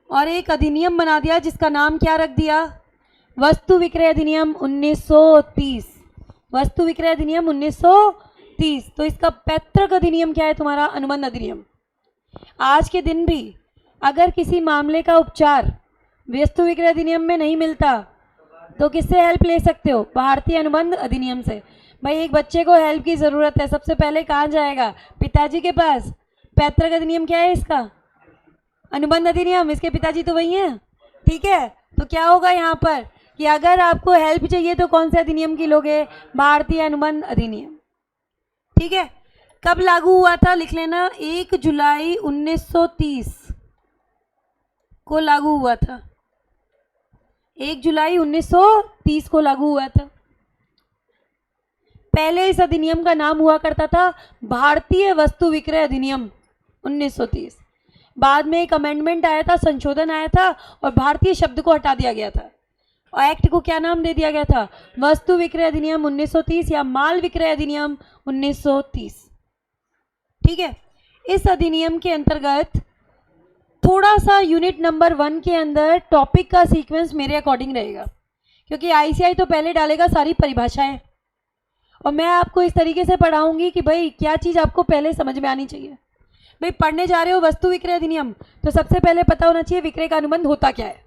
और एक अधिनियम बना दिया जिसका नाम क्या रख दिया? वस्तु विक्रय अधिनियम 1930। वस्तु विक्रय अधिनियम 1930। तो इसका पैतृक अधिनियम क्या है तुम्हारा? अनुबंध अधिनियम। आज के दिन भी अगर किसी मामले का उपचार वस्तु विक्रय अधिनियम में नहीं मिलता तो किससे हेल्प ले सकते हो? भारतीय अनुबंध अधिनियम से। भाई एक बच्चे को हेल्प की ज़रूरत है, सबसे पहले कहाँ जाएगा? पिताजी के पास। पैतृक अधिनियम क्या है इसका? अनुबंध अधिनियम। इसके पिताजी तो वही हैं, ठीक है। तो क्या होगा यहाँ पर कि अगर आपको हेल्प चाहिए तो कौन से अधिनियम की लोगे? भारतीय अनुबंध अधिनियम, ठीक है। कब लागू हुआ था? लिख लेना, 1 जुलाई 1930 को लागू हुआ था। 1 जुलाई 1930 को लागू हुआ था। पहले इस अधिनियम का नाम हुआ करता था भारतीय वस्तु विक्रय अधिनियम 1930। बाद में एक अमेंडमेंट आया था, संशोधन आया था और भारतीय शब्द को हटा दिया गया था और एक्ट को क्या नाम दे दिया गया था? वस्तु विक्रय अधिनियम 1930 या माल विक्रय अधिनियम 1930, ठीक है। इस अधिनियम के अंतर्गत थोड़ा सा यूनिट नंबर 1 के अंदर टॉपिक का सीक्वेंस मेरे अकॉर्डिंग रहेगा, क्योंकि आईसीआई तो पहले डालेगा सारी परिभाषाएं और मैं आपको इस तरीके से पढ़ाऊंगी कि भाई क्या चीज़ आपको पहले समझ में आनी चाहिए। भाई पढ़ने जा रहे हो वस्तु विक्रय अधिनियम, तो सबसे पहले पता होना चाहिए विक्रय का अनुबंध होता क्या है।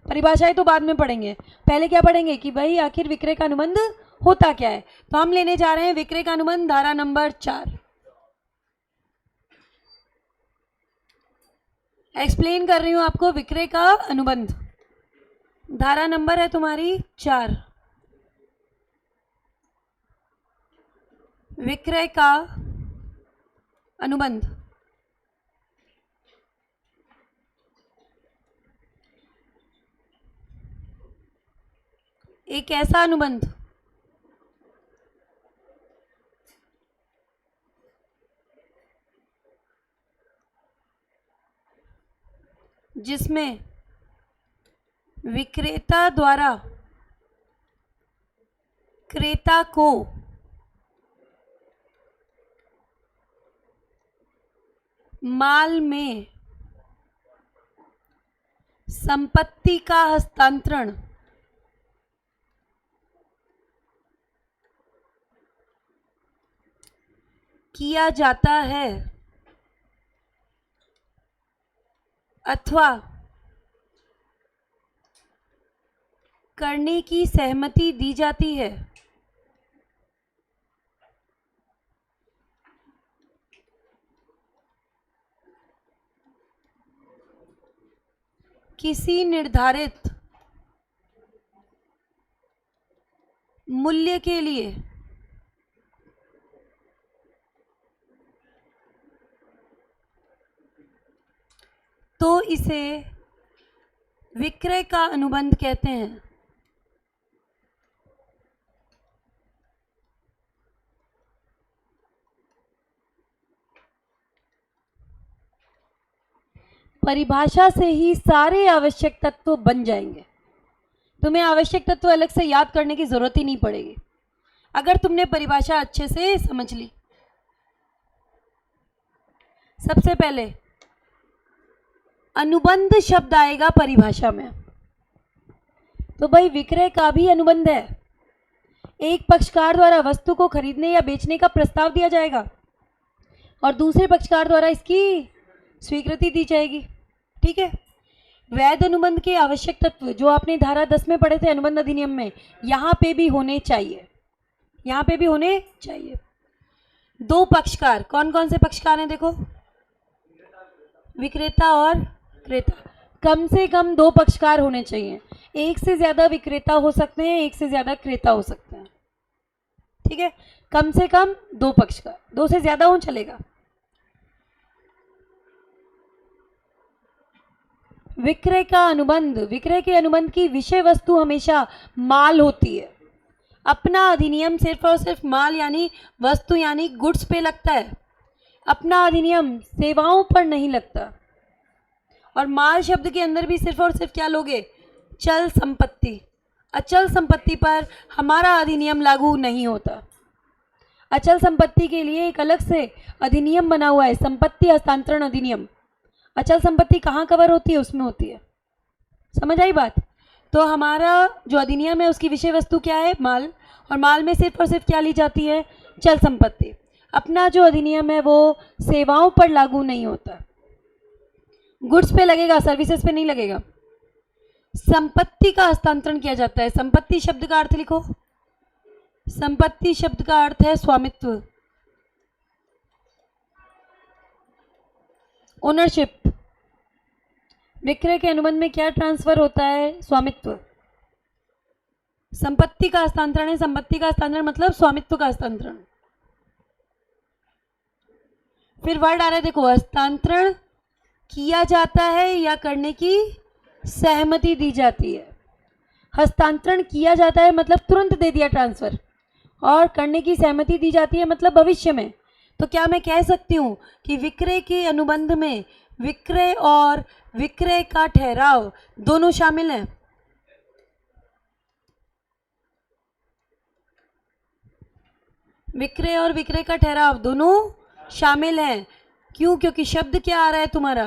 परिभाषाएं तो बाद में पढ़ेंगे, पहले क्या पढ़ेंगे कि भाई आखिर विक्रय का अनुबंध होता क्या है। तो हम लेने जा रहे हैं विक्रय का अनुबंध, धारा नंबर 4। एक्सप्लेन कर रही हूं आपको विक्रय का अनुबंध। धारा नंबर है तुम्हारी 4। विक्रय का अनुबंध एक ऐसा अनुबंध जिसमें विक्रेता द्वारा क्रेता को माल में संपत्ति का हस्तांतरण किया जाता है अथवा करने की सहमति दी जाती है, किसी निर्धारित मूल्य के लिए तो इसे विक्रय का अनुबंध कहते हैं। परिभाषा से ही सारे आवश्यक तत्व बन जाएंगे। तुम्हें आवश्यक तत्व अलग से याद करने की जरूरत ही नहीं पड़ेगी अगर तुमने परिभाषा अच्छे से समझ ली। सबसे पहले अनुबंध शब्द आएगा परिभाषा में, तो भाई विक्रय का भी अनुबंध है। एक पक्षकार द्वारा वस्तु को खरीदने या बेचने का प्रस्ताव दिया जाएगा और दूसरे पक्षकार द्वारा इसकी स्वीकृति दी जाएगी, ठीक है। वैध अनुबंध के आवश्यक तत्व जो आपने धारा 10 में पढ़े थे अनुबंध अधिनियम में, यहाँ पे भी होने चाहिए, यहाँ पे भी होने चाहिए। दो पक्षकार, कौन कौन से पक्षकार हैं? देखो, विक्रेता और क्रेता। कम से कम 2 पक्षकार होने चाहिए। एक से ज़्यादा विक्रेता हो सकते हैं, एक से ज़्यादा क्रेता हो सकते हैं, ठीक है। कम से कम 2 पक्षकार, 2 से ज़्यादा हो चलेगा। विक्रय का अनुबंध, विक्रय के अनुबंध की विषय वस्तु हमेशा माल होती है। अपना अधिनियम सिर्फ और सिर्फ माल यानी वस्तु यानी गुड्स पे लगता है, अपना अधिनियम सेवाओं पर नहीं लगता। और माल शब्द के अंदर भी सिर्फ और सिर्फ क्या लोगे? चल संपत्ति। अचल संपत्ति पर हमारा अधिनियम लागू नहीं होता। अचल संपत्ति के लिए एक अलग से अधिनियम बना हुआ है, संपत्ति हस्तांतरण अधिनियम। अचल संपत्ति कहाँ कवर होती है? उसमें होती है। समझ आई बात? तो हमारा जो अधिनियम है उसकी विषय वस्तु क्या है? माल। और माल में सिर्फ और सिर्फ क्या ली जाती है? चल संपत्ति। अपना जो अधिनियम है वो सेवाओं पर लागू नहीं होता, गुड्स पे लगेगा, सर्विसेज पे नहीं लगेगा। संपत्ति का हस्तांतरण किया जाता है। संपत्ति शब्द का अर्थ लिखो। संपत्ति शब्द का अर्थ है स्वामित्व, ओनरशिप। विक्रय के अनुबंध में क्या ट्रांसफर होता है? स्वामित्व। संपत्ति का हस्तांतरण है। संपत्ति का हस्तांतरण मतलब स्वामित्व का हस्तांतरण। फिर वर्ड आ रहा है, देखो, हस्तांतरण किया जाता है या करने की सहमति दी जाती है। हस्तांतरण किया जाता है मतलब तुरंत दे दिया ट्रांसफर, और करने की सहमति दी जाती है मतलब भविष्य में। तो क्या मैं कह सकती हूँ कि विक्रय के अनुबंध में विक्रय और विक्रय का ठहराव दोनों शामिल हैं? विक्रय और विक्रय का ठहराव दोनों शामिल हैं। क्यों? क्योंकि शब्द क्या आ रहा है तुम्हारा?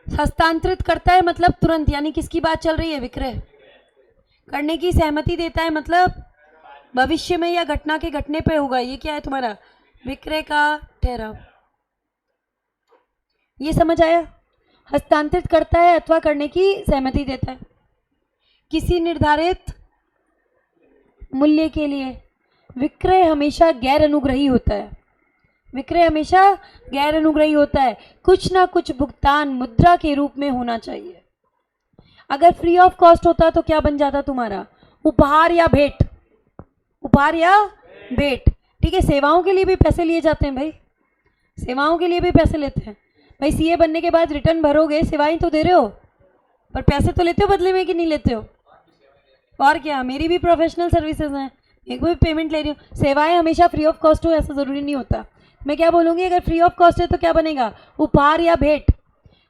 हस्तांतरित करता है मतलब तुरंत, यानी किसकी बात चल रही है? विक्रय। करने की सहमति देता है मतलब भविष्य में या घटना के घटने पे होगा। ये क्या है तुम्हारा? विक्रय का ठहराव। ये समझ आया? हस्तांतरित करता है अथवा करने की सहमति देता है किसी निर्धारित मूल्य के लिए। विक्रय हमेशा गैर अनुग्रही होता है। विक्रय हमेशा गैर अनुग्रही होता है। कुछ ना कुछ भुगतान मुद्रा के रूप में होना चाहिए। अगर फ्री ऑफ कॉस्ट होता तो क्या बन जाता तुम्हारा? उपहार या भेंट। उपहार या भेंट। ठीक है, सेवाओं के लिए भी पैसे लिए जाते हैं भाई, सेवाओं के लिए भी पैसे लेते हैं भाई। सीए बनने के बाद रिटर्न भरोगे, सेवाएं तो दे रहे हो, पर पैसे तो लेते हो बदले में कि नहीं लेते हो? और क्या, मेरी भी प्रोफेशनल सर्विसेज हैं, एक भी पेमेंट ले रही हूँ। सेवाएं हमेशा फ्री ऑफ कॉस्ट हो ऐसा ज़रूरी नहीं होता। मैं क्या बोलूँगी, अगर फ्री ऑफ कॉस्ट है तो क्या बनेगा? उपहार या भेंट।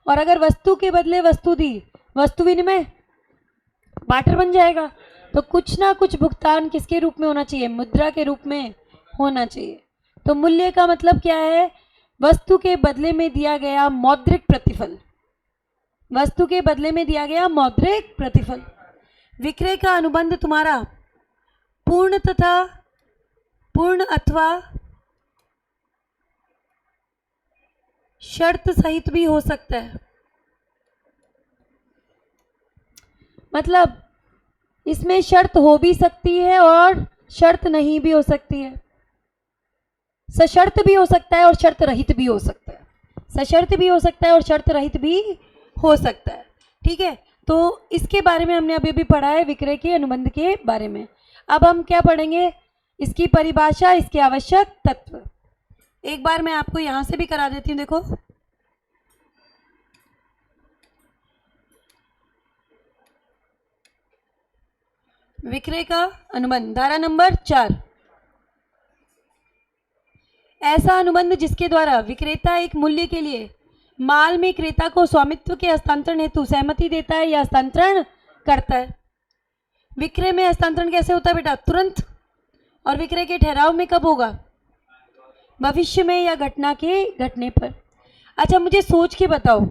और अगर वस्तु के बदले वस्तु दी, वस्तु विनिमय, बार्टर बन जाएगा। तो कुछ ना कुछ भुगतान किसके रूप में होना चाहिए? मुद्रा के रूप में होना चाहिए। तो मूल्य का मतलब क्या है? वस्तु के बदले में दिया गया मौद्रिक प्रतिफल। वस्तु के बदले में दिया गया मौद्रिक प्रतिफल। विक्रय का अनुबंध तुम्हारा पूर्ण तथा पूर्ण अथवा शर्त सहित भी हो सकता है। मतलब इसमें शर्त हो भी सकती है और शर्त नहीं भी हो सकती है। सशर्त भी हो सकता है और शर्त रहित भी हो सकता है। सशर्त भी हो सकता है और शर्त रहित भी हो सकता है। ठीक है, तो इसके बारे में हमने अभी भी पढ़ा है, विक्रय के अनुबंध के बारे में। अब हम क्या पढ़ेंगे? इसकी परिभाषा, इसके आवश्यक तत्व। एक बार मैं आपको यहां से भी करा देती हूँ। देखो, विक्रय का अनुबंध, धारा नंबर 4। ऐसा अनुबंध जिसके द्वारा विक्रेता एक मूल्य के लिए माल में क्रेता को स्वामित्व के हस्तांतरण हेतु सहमति देता है या हस्तांतरण करता है। विक्रय में हस्तांतरण कैसे होता है बेटा? तुरंत। और विक्रय के ठहराव में कब होगा? भविष्य में या घटना के घटने पर। अच्छा, मुझे सोच के बताओ,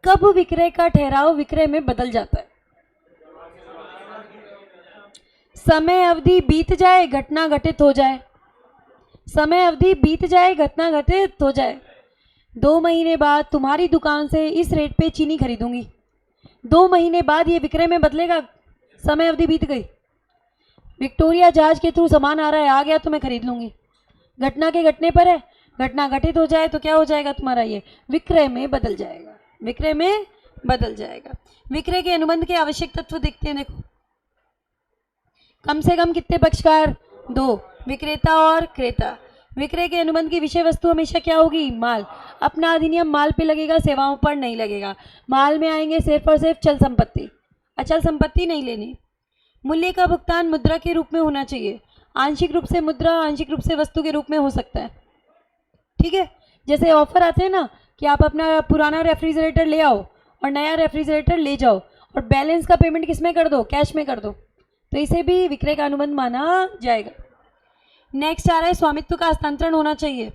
कब विक्रय का ठहराव विक्रय में बदल जाता है? समय अवधि बीत जाए, घटना घटित हो जाए। समय अवधि बीत जाए, घटना घटित हो जाए। 2 महीने बाद तुम्हारी दुकान से इस रेट पे चीनी खरीदूंगी। 2 महीने बाद ये विक्रय में बदलेगा, समय अवधि बीत गई। विक्टोरिया जहाज के थ्रू सामान आ रहा है, आ गया तो मैं खरीद लूंगी। घटना के घटने पर है, घटना घटित हो जाए तो क्या हो जाएगा तुम्हारा? ये विक्रय में बदल जाएगा। विक्रय में बदल जाएगा। विक्रय के अनुबंध के आवश्यक तत्व देखते हैं। देखो, कम से कम कितने पक्षकार? 2, विक्रेता और क्रेता। विक्रय के अनुबंध की विषय वस्तु हमेशा क्या होगी? माल। अपना अधिनियम माल पे लगेगा, सेवाओं पर नहीं लगेगा। माल में आएंगे सिर्फ और सिर्फ चल संपत्ति, अचल संपत्ति नहीं लेनी। मूल्य का भुगतान मुद्रा के रूप में होना चाहिए। आंशिक रूप से मुद्रा, आंशिक रूप से वस्तु के रूप में हो सकता है। ठीक है, जैसे ऑफर आते हैं ना कि आप अपना पुराना रेफ्रिजरेटर ले आओ और नया रेफ्रिजरेटर ले जाओ और बैलेंस का पेमेंट किस में कर दो? कैश में कर दो। तो इसे भी विक्रय का अनुबंध माना जाएगा। नेक्स्ट आ रहा है, स्वामित्व का हस्तांतरण होना चाहिए।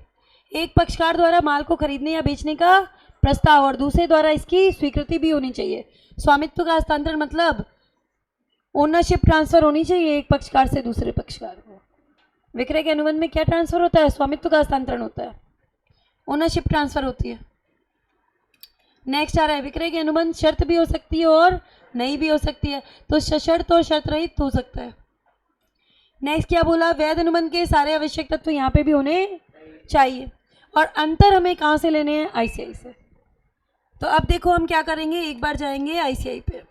एक पक्षकार द्वारा माल को खरीदने या बेचने का प्रस्ताव और दूसरे द्वारा इसकी स्वीकृति भी होनी चाहिए। स्वामित्व का हस्तांतरण मतलब ओनरशिप ट्रांसफर होनी चाहिए एक पक्षकार से दूसरे पक्षकार को। विक्रय के अनुबंध में क्या ट्रांसफर होता है? स्वामित्व का हस्तांतरण होता है, ओनरशिप ट्रांसफर होती है। नेक्स्ट आ रहा है विक्रय के अनुबंध शर्त भी हो सकती है और नहीं भी हो सकती है, तो सशर्त और शर्त रहित हो सकता है। नेक्स्ट क्या बोला? वैध अनुबंध के सारे आवश्यक तत्व यहाँ पे भी होने चाहिए। और अंतर हमें कहाँ से लेने हैं? आईसीआई से। तो अब देखो हम क्या करेंगे, एक बार जाएंगे आईसीआई पे।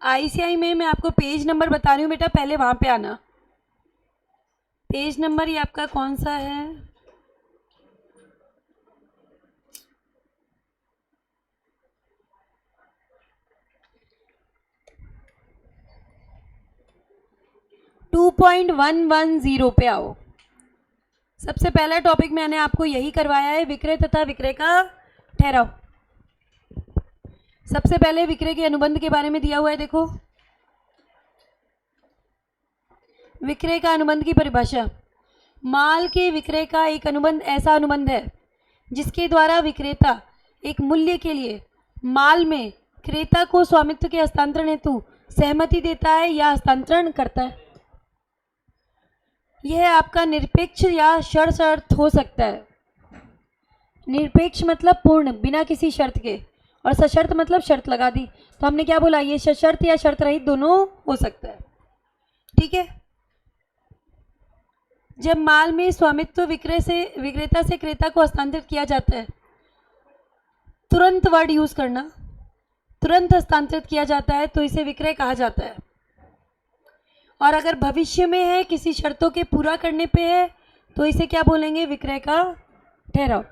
आईसीआई में मैं आपको पेज नंबर बता रही हूँ बेटा, पहले वहाँ पे आना। पेज नंबर ये आपका कौन सा है? टू 2.110 पे आओ। सबसे पहला टॉपिक मैंने आपको यही करवाया है, विक्रय तथा विक्रय का ठहराव। सबसे पहले विक्रय के अनुबंध के बारे में दिया हुआ है, देखो विक्रय का अनुबंध की परिभाषा। माल के विक्रय का एक अनुबंध ऐसा अनुबंध है जिसके द्वारा विक्रेता एक मूल्य के लिए माल में क्रेता को स्वामित्व के हस्तांतरण हेतु सहमति देता है या हस्तांतरण करता है। यह आपका निरपेक्ष या शर्त हो सकता है। निरपेक्ष मतलब पूर्ण, बिना किसी शर्त के, और सशर्त मतलब शर्त लगा दी। तो हमने क्या बोला? ये सशर्त या शर्त रहित दोनों हो सकता है। ठीक है। जब माल में स्वामित्व विक्रेता से क्रेता को हस्तांतरित किया जाता है, तुरंत वर्ड यूज करना, तुरंत हस्तांतरित किया जाता है तो इसे विक्रय कहा जाता है। और अगर भविष्य में है, किसी शर्तों के पूरा करने पे है, तो इसे क्या बोलेंगे? विक्रय का ठहराव।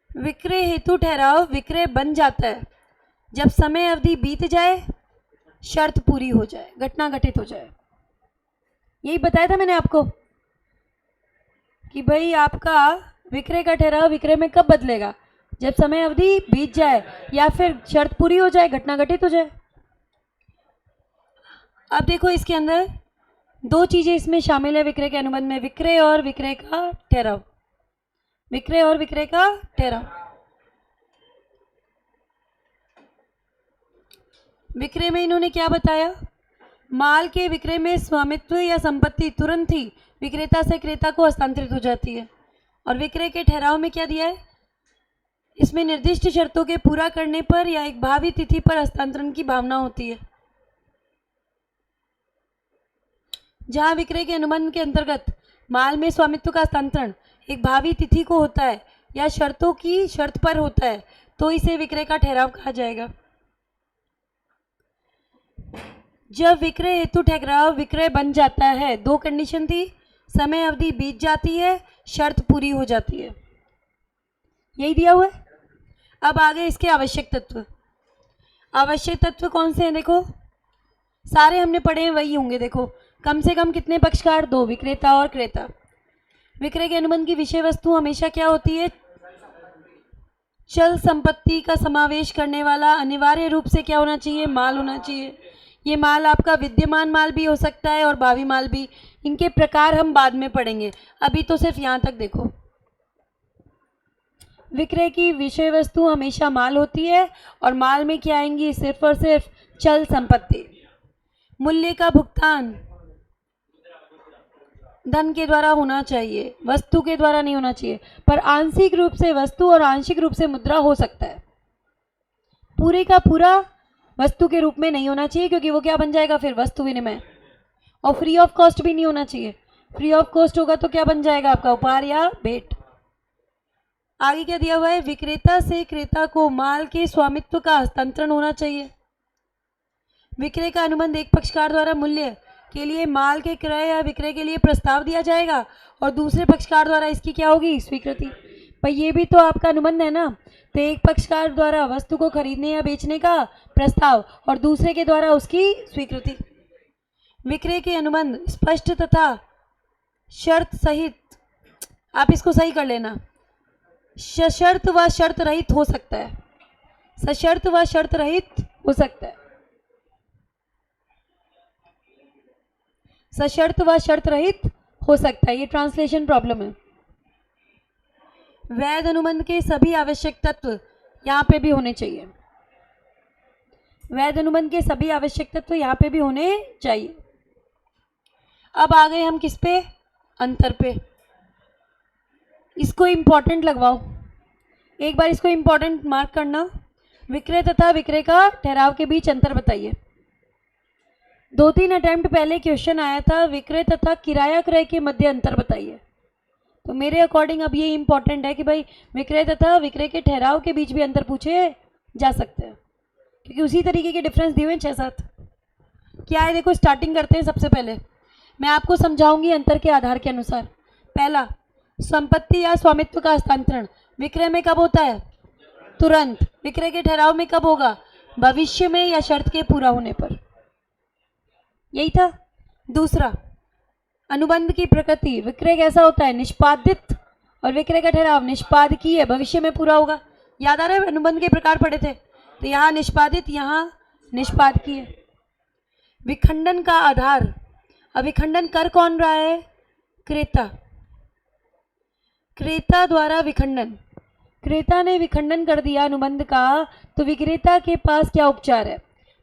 विक्रय हेतु ठहराव विक्रय बन जाता है जब समय अवधि बीत जाए, शर्त पूरी हो जाए, घटना घटित हो जाए। यही बताया था मैंने आपको कि भाई आपका विक्रय का ठहराव विक्रय में कब बदलेगा? जब समय अवधि बीत जाए या फिर शर्त पूरी हो जाए, घटना घटित हो जाए। अब देखो इसके अंदर दो चीजें इसमें शामिल है विक्रय के अनुबंध में, विक्रय और विक्रय का ठहराव। विक्रय और विक्रय का ठहराव। विक्रय में इन्होंने क्या बताया? माल के विक्रय में स्वामित्व या संपत्ति तुरंत ही विक्रेता से क्रेता को हस्तांतरित हो जाती है। और विक्रय के ठहराव में क्या दिया है? इसमें निर्दिष्ट शर्तों के पूरा करने पर या एक भावी तिथि पर हस्तांतरण की भावना होती है। जहां विक्रय के अनुबंध के अंतर्गत माल में स्वामित्व का हस्तांतरण एक भावी तिथि को होता है या शर्तों की शर्त पर होता है, तो इसे विक्रय का ठहराव कहा जाएगा। जब विक्रय हेतु ठहराव विक्रय बन जाता है, दो कंडीशन थी, समय अवधि बीत जाती है, शर्त पूरी हो जाती है। यही दिया हुआ है। अब आगे इसके आवश्यक तत्व। आवश्यक तत्व कौन से हैं? देखो सारे हमने पढ़े हैं, वही होंगे। देखो कम से कम कितने पक्षकार? दो, विक्रेता और क्रेता। विक्रय के अनुबंध की विषय वस्तु हमेशा क्या होती है? चल संपत्ति का समावेश करने वाला अनिवार्य रूप से क्या होना चाहिए? माल होना चाहिए। ये माल आपका विद्यमान माल भी हो सकता है और भावी माल भी। इनके प्रकार हम बाद में पढ़ेंगे, अभी तो सिर्फ यहाँ तक देखो। विक्रय की विषय वस्तु हमेशा माल होती है और माल में क्या आएंगी? सिर्फ और सिर्फ चल संपत्ति। मूल्य का भुगतान धन के द्वारा होना चाहिए, वस्तु के द्वारा नहीं होना चाहिए। पर आंशिक रूप से वस्तु और आंशिक रूप से मुद्रा हो सकता है। पूरे का पूरा वस्तु के रूप में नहीं होना चाहिए, क्योंकि वो क्या बन जाएगा फिर? वस्तु विनिमय। और फ्री ऑफ कॉस्ट भी नहीं होना चाहिए। फ्री ऑफ कॉस्ट होगा तो क्या बन जाएगा आपका? उपहार या भेंट। आगे क्या दिया हुआ है? विक्रेता से क्रेता को माल के स्वामित्व का हस्तांतरण होना चाहिए। विक्रय का अनुबंध एक पक्षकार द्वारा मूल्य के लिए माल के क्रय या विक्रय के लिए प्रस्ताव दिया जाएगा और दूसरे पक्षकार द्वारा इसकी क्या होगी? स्वीकृति। पर ये भी तो आपका अनुबंध है ना। तो एक पक्षकार द्वारा वस्तु को खरीदने या बेचने का प्रस्ताव और दूसरे के द्वारा उसकी स्वीकृति। विक्रय के अनुबंध स्पष्ट तथा शर्त सहित, आप इसको सही कर लेना, सशर्त व शर्त रहित हो सकता है। सशर्त व शर्त रहित हो सकता है। सशर्त व शर्त रहित हो सकता है। ये ट्रांसलेशन प्रॉब्लम है। वैध अनुबंध के सभी आवश्यक तत्व यहाँ पे भी होने चाहिए। वैध अनुबंध के सभी आवश्यक तत्व यहाँ पे भी होने चाहिए। अब आ गए हम किस पे? अंतर पे। इसको इम्पॉर्टेंट लगवाओ, एक बार इसको इम्पॉर्टेंट मार्क करना। विक्रय तथा विक्रय का ठहराव के बीच अंतर बताइए। 2-3 अटेम्प्ट पहले क्वेश्चन आया था, विक्रय तथा किराया क्रय के मध्य अंतर बताइए। तो मेरे अकॉर्डिंग अब ये इम्पॉर्टेंट है कि भाई विक्रय तथा विक्रय के ठहराव के बीच भी अंतर पूछे जा सकते हैं, क्योंकि उसी तरीके के डिफरेंस दिए हुए 6-7। क्या है देखो, स्टार्टिंग करते हैं। सबसे पहले मैं आपको समझाऊंगी अंतर के आधार के अनुसार। पहला, संपत्ति या स्वामित्व का हस्तांतरण विक्रय में कब होता है? तुरंत। विक्रय के ठहराव में कब होगा? भविष्य में या शर्त के पूरा होने पर। यही था। दूसरा, अनुबंध की प्रकृति, विक्रय कैसा होता है? निष्पादित, और विक्रय का ठहराव निष्पादकीय, भविष्य में पूरा होगा। याद आ रहा है? अनुबंध के प्रकार पढ़े थे, तो यहाँ निष्पादित, यहाँ निष्पादकीय। विखंडन का आधार, अब विखंडन कर कौन रहा है? क्रेता। क्रेता द्वारा विखंडन, क्रेता ने विखंडन कर दिया अनुबंध का, तो विक्रेता के पास क्या उपचार है?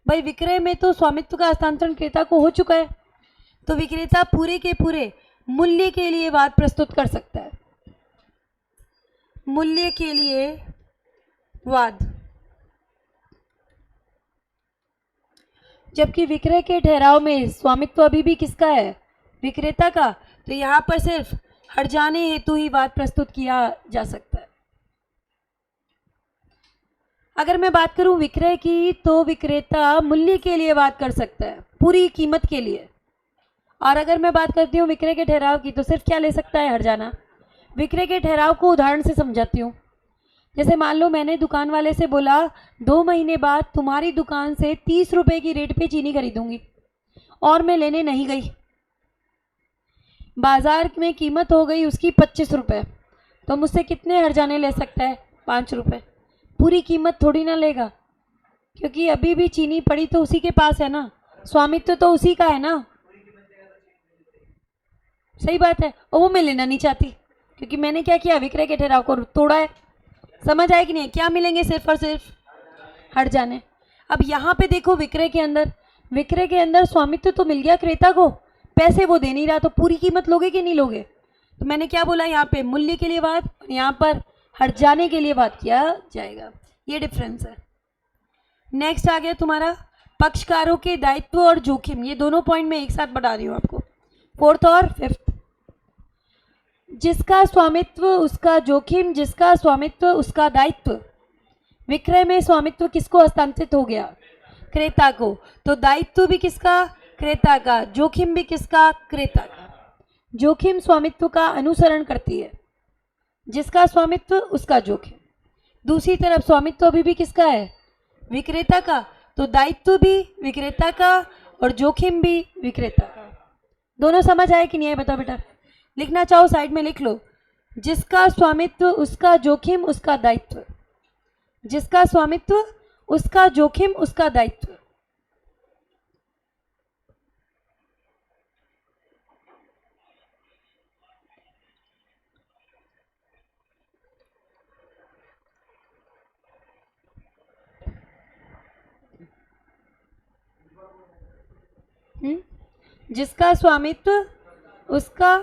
भाई विक्रय में तो स्वामित्व का हस्तांतरण क्रेता को हो चुका है, तो विक्रेता पूरे के पूरे मूल्य के लिए वाद प्रस्तुत कर सकता है। मूल्य के लिए वाद। जबकि विक्रय के ठहराव में स्वामित्व अभी भी किसका है? विक्रेता का। तो यहाँ पर सिर्फ हट जाने हेतु ही वाद प्रस्तुत किया जा सकता है। अगर मैं बात करूं विक्रय की, तो विक्रेता मूल्य के लिए वाद कर सकता है, पूरी कीमत के लिए। और अगर मैं बात करती हूँ विक्रय के ठहराव की, तो सिर्फ क्या ले सकता है? हट जाना। विक्रय के ठहराव को उदाहरण से समझाती हूँ। जैसे मान लो मैंने दुकान वाले से बोला 2 महीने बाद तुम्हारी दुकान से 30 रुपए की रेट पे चीनी खरीदूंगी, और मैं लेने नहीं गई। बाजार में कीमत हो गई उसकी 25 रुपये, तो मुझसे कितने हर्जाने ले सकता है? 5 रुपये। पूरी कीमत थोड़ी ना लेगा, क्योंकि अभी भी चीनी पड़ी तो उसी के पास है ना, स्वामित्व तो उसी का है ना। सही बात है। और वो मैं लेना नहीं चाहती, क्योंकि मैंने क्या किया? विक्रय के ठहराव को तोड़ा है। समझ आए कि नहीं? क्या मिलेंगे? सिर्फ और सिर्फ हट जाने। अब यहाँ पे देखो, विक्रय के अंदर स्वामित्व तो मिल गया क्रेता को, पैसे वो दे नहीं रहा, तो पूरी कीमत लोगे कि नहीं लोगे? तो मैंने क्या बोला? यहाँ पे मूल्य के लिए वाद, यहाँ पर हट जाने के लिए वाद किया जाएगा। ये डिफरेंस है। नेक्स्ट आ गया तुम्हारा पक्षकारों के दायित्व और जोखिम। ये दोनों पॉइंट मैं एक साथ बता रही हूँ आपको, 4th और 5th। जिसका स्वामित्व उसका जोखिम, जिसका स्वामित्व उसका दायित्व। विक्रय में स्वामित्व किसको हस्तांतरित हो गया? क्रेता को। तो दायित्व भी किसका? क्रेता का। जोखिम भी किसका? क्रेता का। जोखिम स्वामित्व का अनुसरण करती है, जिसका स्वामित्व उसका जोखिम। दूसरी तरफ स्वामित्व अभी भी किसका है? विक्रेता का। तो दायित्व भी विक्रेता का और जोखिम भी विक्रेता का। दोनों समझ आए कि नहीं आए? बताओ बेटा। लिखना चाहो साइड में लिख लो, जिसका स्वामित्व उसका जोखिम उसका दायित्व। जिसका स्वामित्व उसका जोखिम उसका दायित्व। जिसका स्वामित्व उसका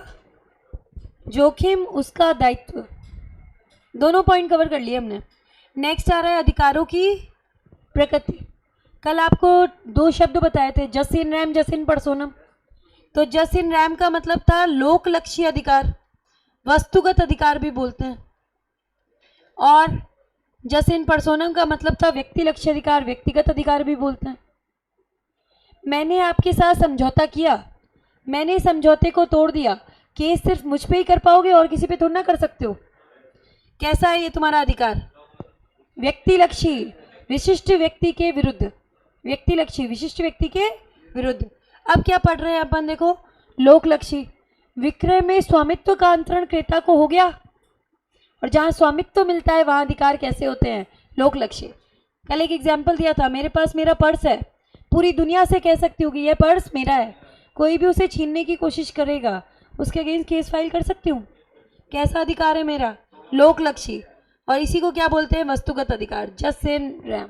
जोखिम उसका दायित्व। दोनों पॉइंट कवर कर लिए हमने। नेक्स्ट आ रहा है अधिकारों की प्रकृति। कल आपको 2 शब्द बताए थे, जस इन रैम जस इन पर्सोनम। तो जस इन रैम का मतलब था लोकलक्षी अधिकार, वस्तुगत अधिकार भी बोलते हैं, और जस इन पर्सोनम का मतलब था व्यक्तिलक्षी अधिकार, व्यक्तिगत अधिकार भी बोलते हैं। मैंने आपके साथ समझौता किया, मैंने समझौते को तोड़ दिया। केस सिर्फ मुझ पे ही कर पाओगे और किसी पे थोड़ा ना कर सकते हो। कैसा है ये तुम्हारा अधिकार? व्यक्तिलक्षी, विशिष्ट व्यक्ति के विरुद्ध। व्यक्तिलक्षी, विशिष्ट व्यक्ति के विरुद्ध। अब क्या पढ़ रहे हैं अपन? देखो, लोकलक्षी। विक्रय में स्वामित्व का अंतरण क्रेता को हो गया, और जहाँ स्वामित्व मिलता है वहाँ अधिकार कैसे होते हैं? लोकलक्षी। कल एक एग्जाम्पल दिया था, मेरे पास मेरा पर्स है, पूरी दुनिया से कह सकती हूँ कि यह पर्स मेरा है, कोई भी उसे छीनने की कोशिश करेगा उसके अगेंस्ट केस फाइल कर सकती हूँ। कैसा अधिकार है मेरा? लोकलक्षी। और इसी को क्या बोलते हैं? वस्तुगत अधिकार, जस्ट इन रैम।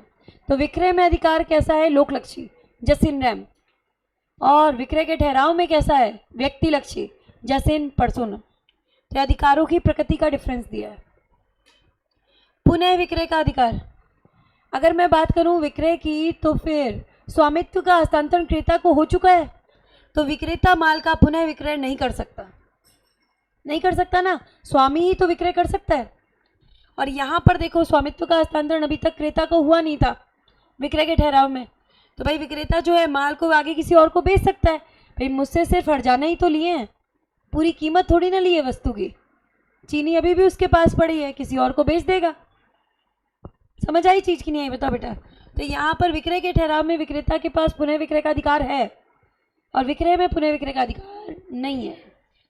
तो विक्रय में अधिकार कैसा है? लोकलक्षी, जस्ट इन रैम। और विक्रय के ठहराव में कैसा है? व्यक्तिलक्षी, जस्ट इन पर्सोनम। तो अधिकारों की प्रकृति का डिफरेंस दिया है। पुनः विक्रय का अधिकार, अगर मैं बात करूं विक्रय की, तो फिर स्वामित्व का हस्तांतरण क्रेता को हो चुका है, तो विक्रेता माल का पुनः विक्रय नहीं कर सकता। नहीं कर सकता ना, स्वामी ही तो विक्रय कर सकता है। और यहाँ पर देखो स्वामित्व का हस्तांतरण अभी तक क्रेता को हुआ नहीं था विक्रय के ठहराव में, तो भाई विक्रेता जो है माल को आगे किसी और को बेच सकता है। भाई मुझसे सिर्फ हर्जाना ही तो लिए हैं, पूरी कीमत थोड़ी ना ली है वस्तु की। चीनी अभी भी उसके पास पड़ी है, किसी और को बेच देगा। समझ आई चीज की नहीं आई? बताओ बेटा। तो यहाँ पर विक्रय के ठहराव में विक्रेता के पास पुनः विक्रय का अधिकार है और विक्रय में पुनः विक्रय का अधिकार नहीं है।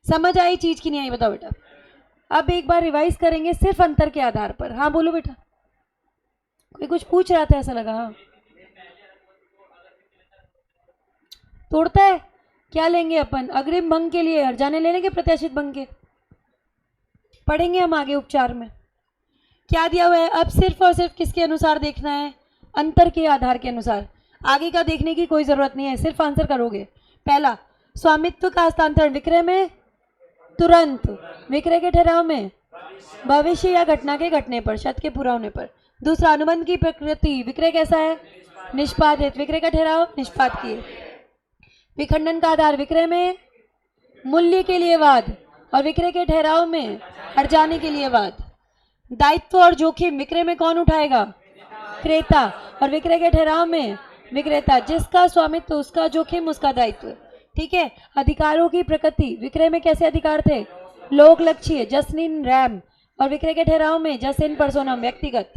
समझ आई चीज की नहीं आई? बताओ बेटा। अब एक बार रिवाइज करेंगे सिर्फ अंतर के आधार पर। हाँ बोलो बेटा। कोई कुछ पूछ रहा था ऐसा लगा। हाँ तोड़ता है क्या लेंगे अपन? अग्रिम भंग के लिए हर्जाने ले लेंगे, प्रत्याशित भंग के पढ़ेंगे हम आगे उपचार में। क्या दिया हुआ है? अब सिर्फ और सिर्फ किसके अनुसार देखना है? अंतर के आधार के अनुसार। आगे का देखने की कोई जरूरत नहीं है, सिर्फ आंसर करोगे। पहला, स्वामित्व का हस्तांतरण विक्रय में तुरंत, विक्रय के ठहराव में भविष्य या घटना के घटने पर, शर्त के पूरा होने पर। दूसरा, अनुबंध की प्रकृति, विक्रय कैसा है? निष्पादित, विक्रय का ठहराव निष्पाद किए। विखंडन का आधार, विक्रय में मूल्य के लिए वाद और विक्रय के ठहराव में हर्जाने के लिए वाद। दायित्व और जोखिम, विक्रय में कौन उठाएगा? क्रेता, और विक्रय के ठहराव में विक्रेता। जिसका स्वामित्व उसका जोखिम उसका दायित्व। ठीक है। अधिकारों की प्रकृति, विक्रय में कैसे अधिकार थे? लोकलक्षीय, जस्ट इन रैम, और विक्रय के ठहराव में जस्ट इन पर्सोनम, व्यक्तिगत।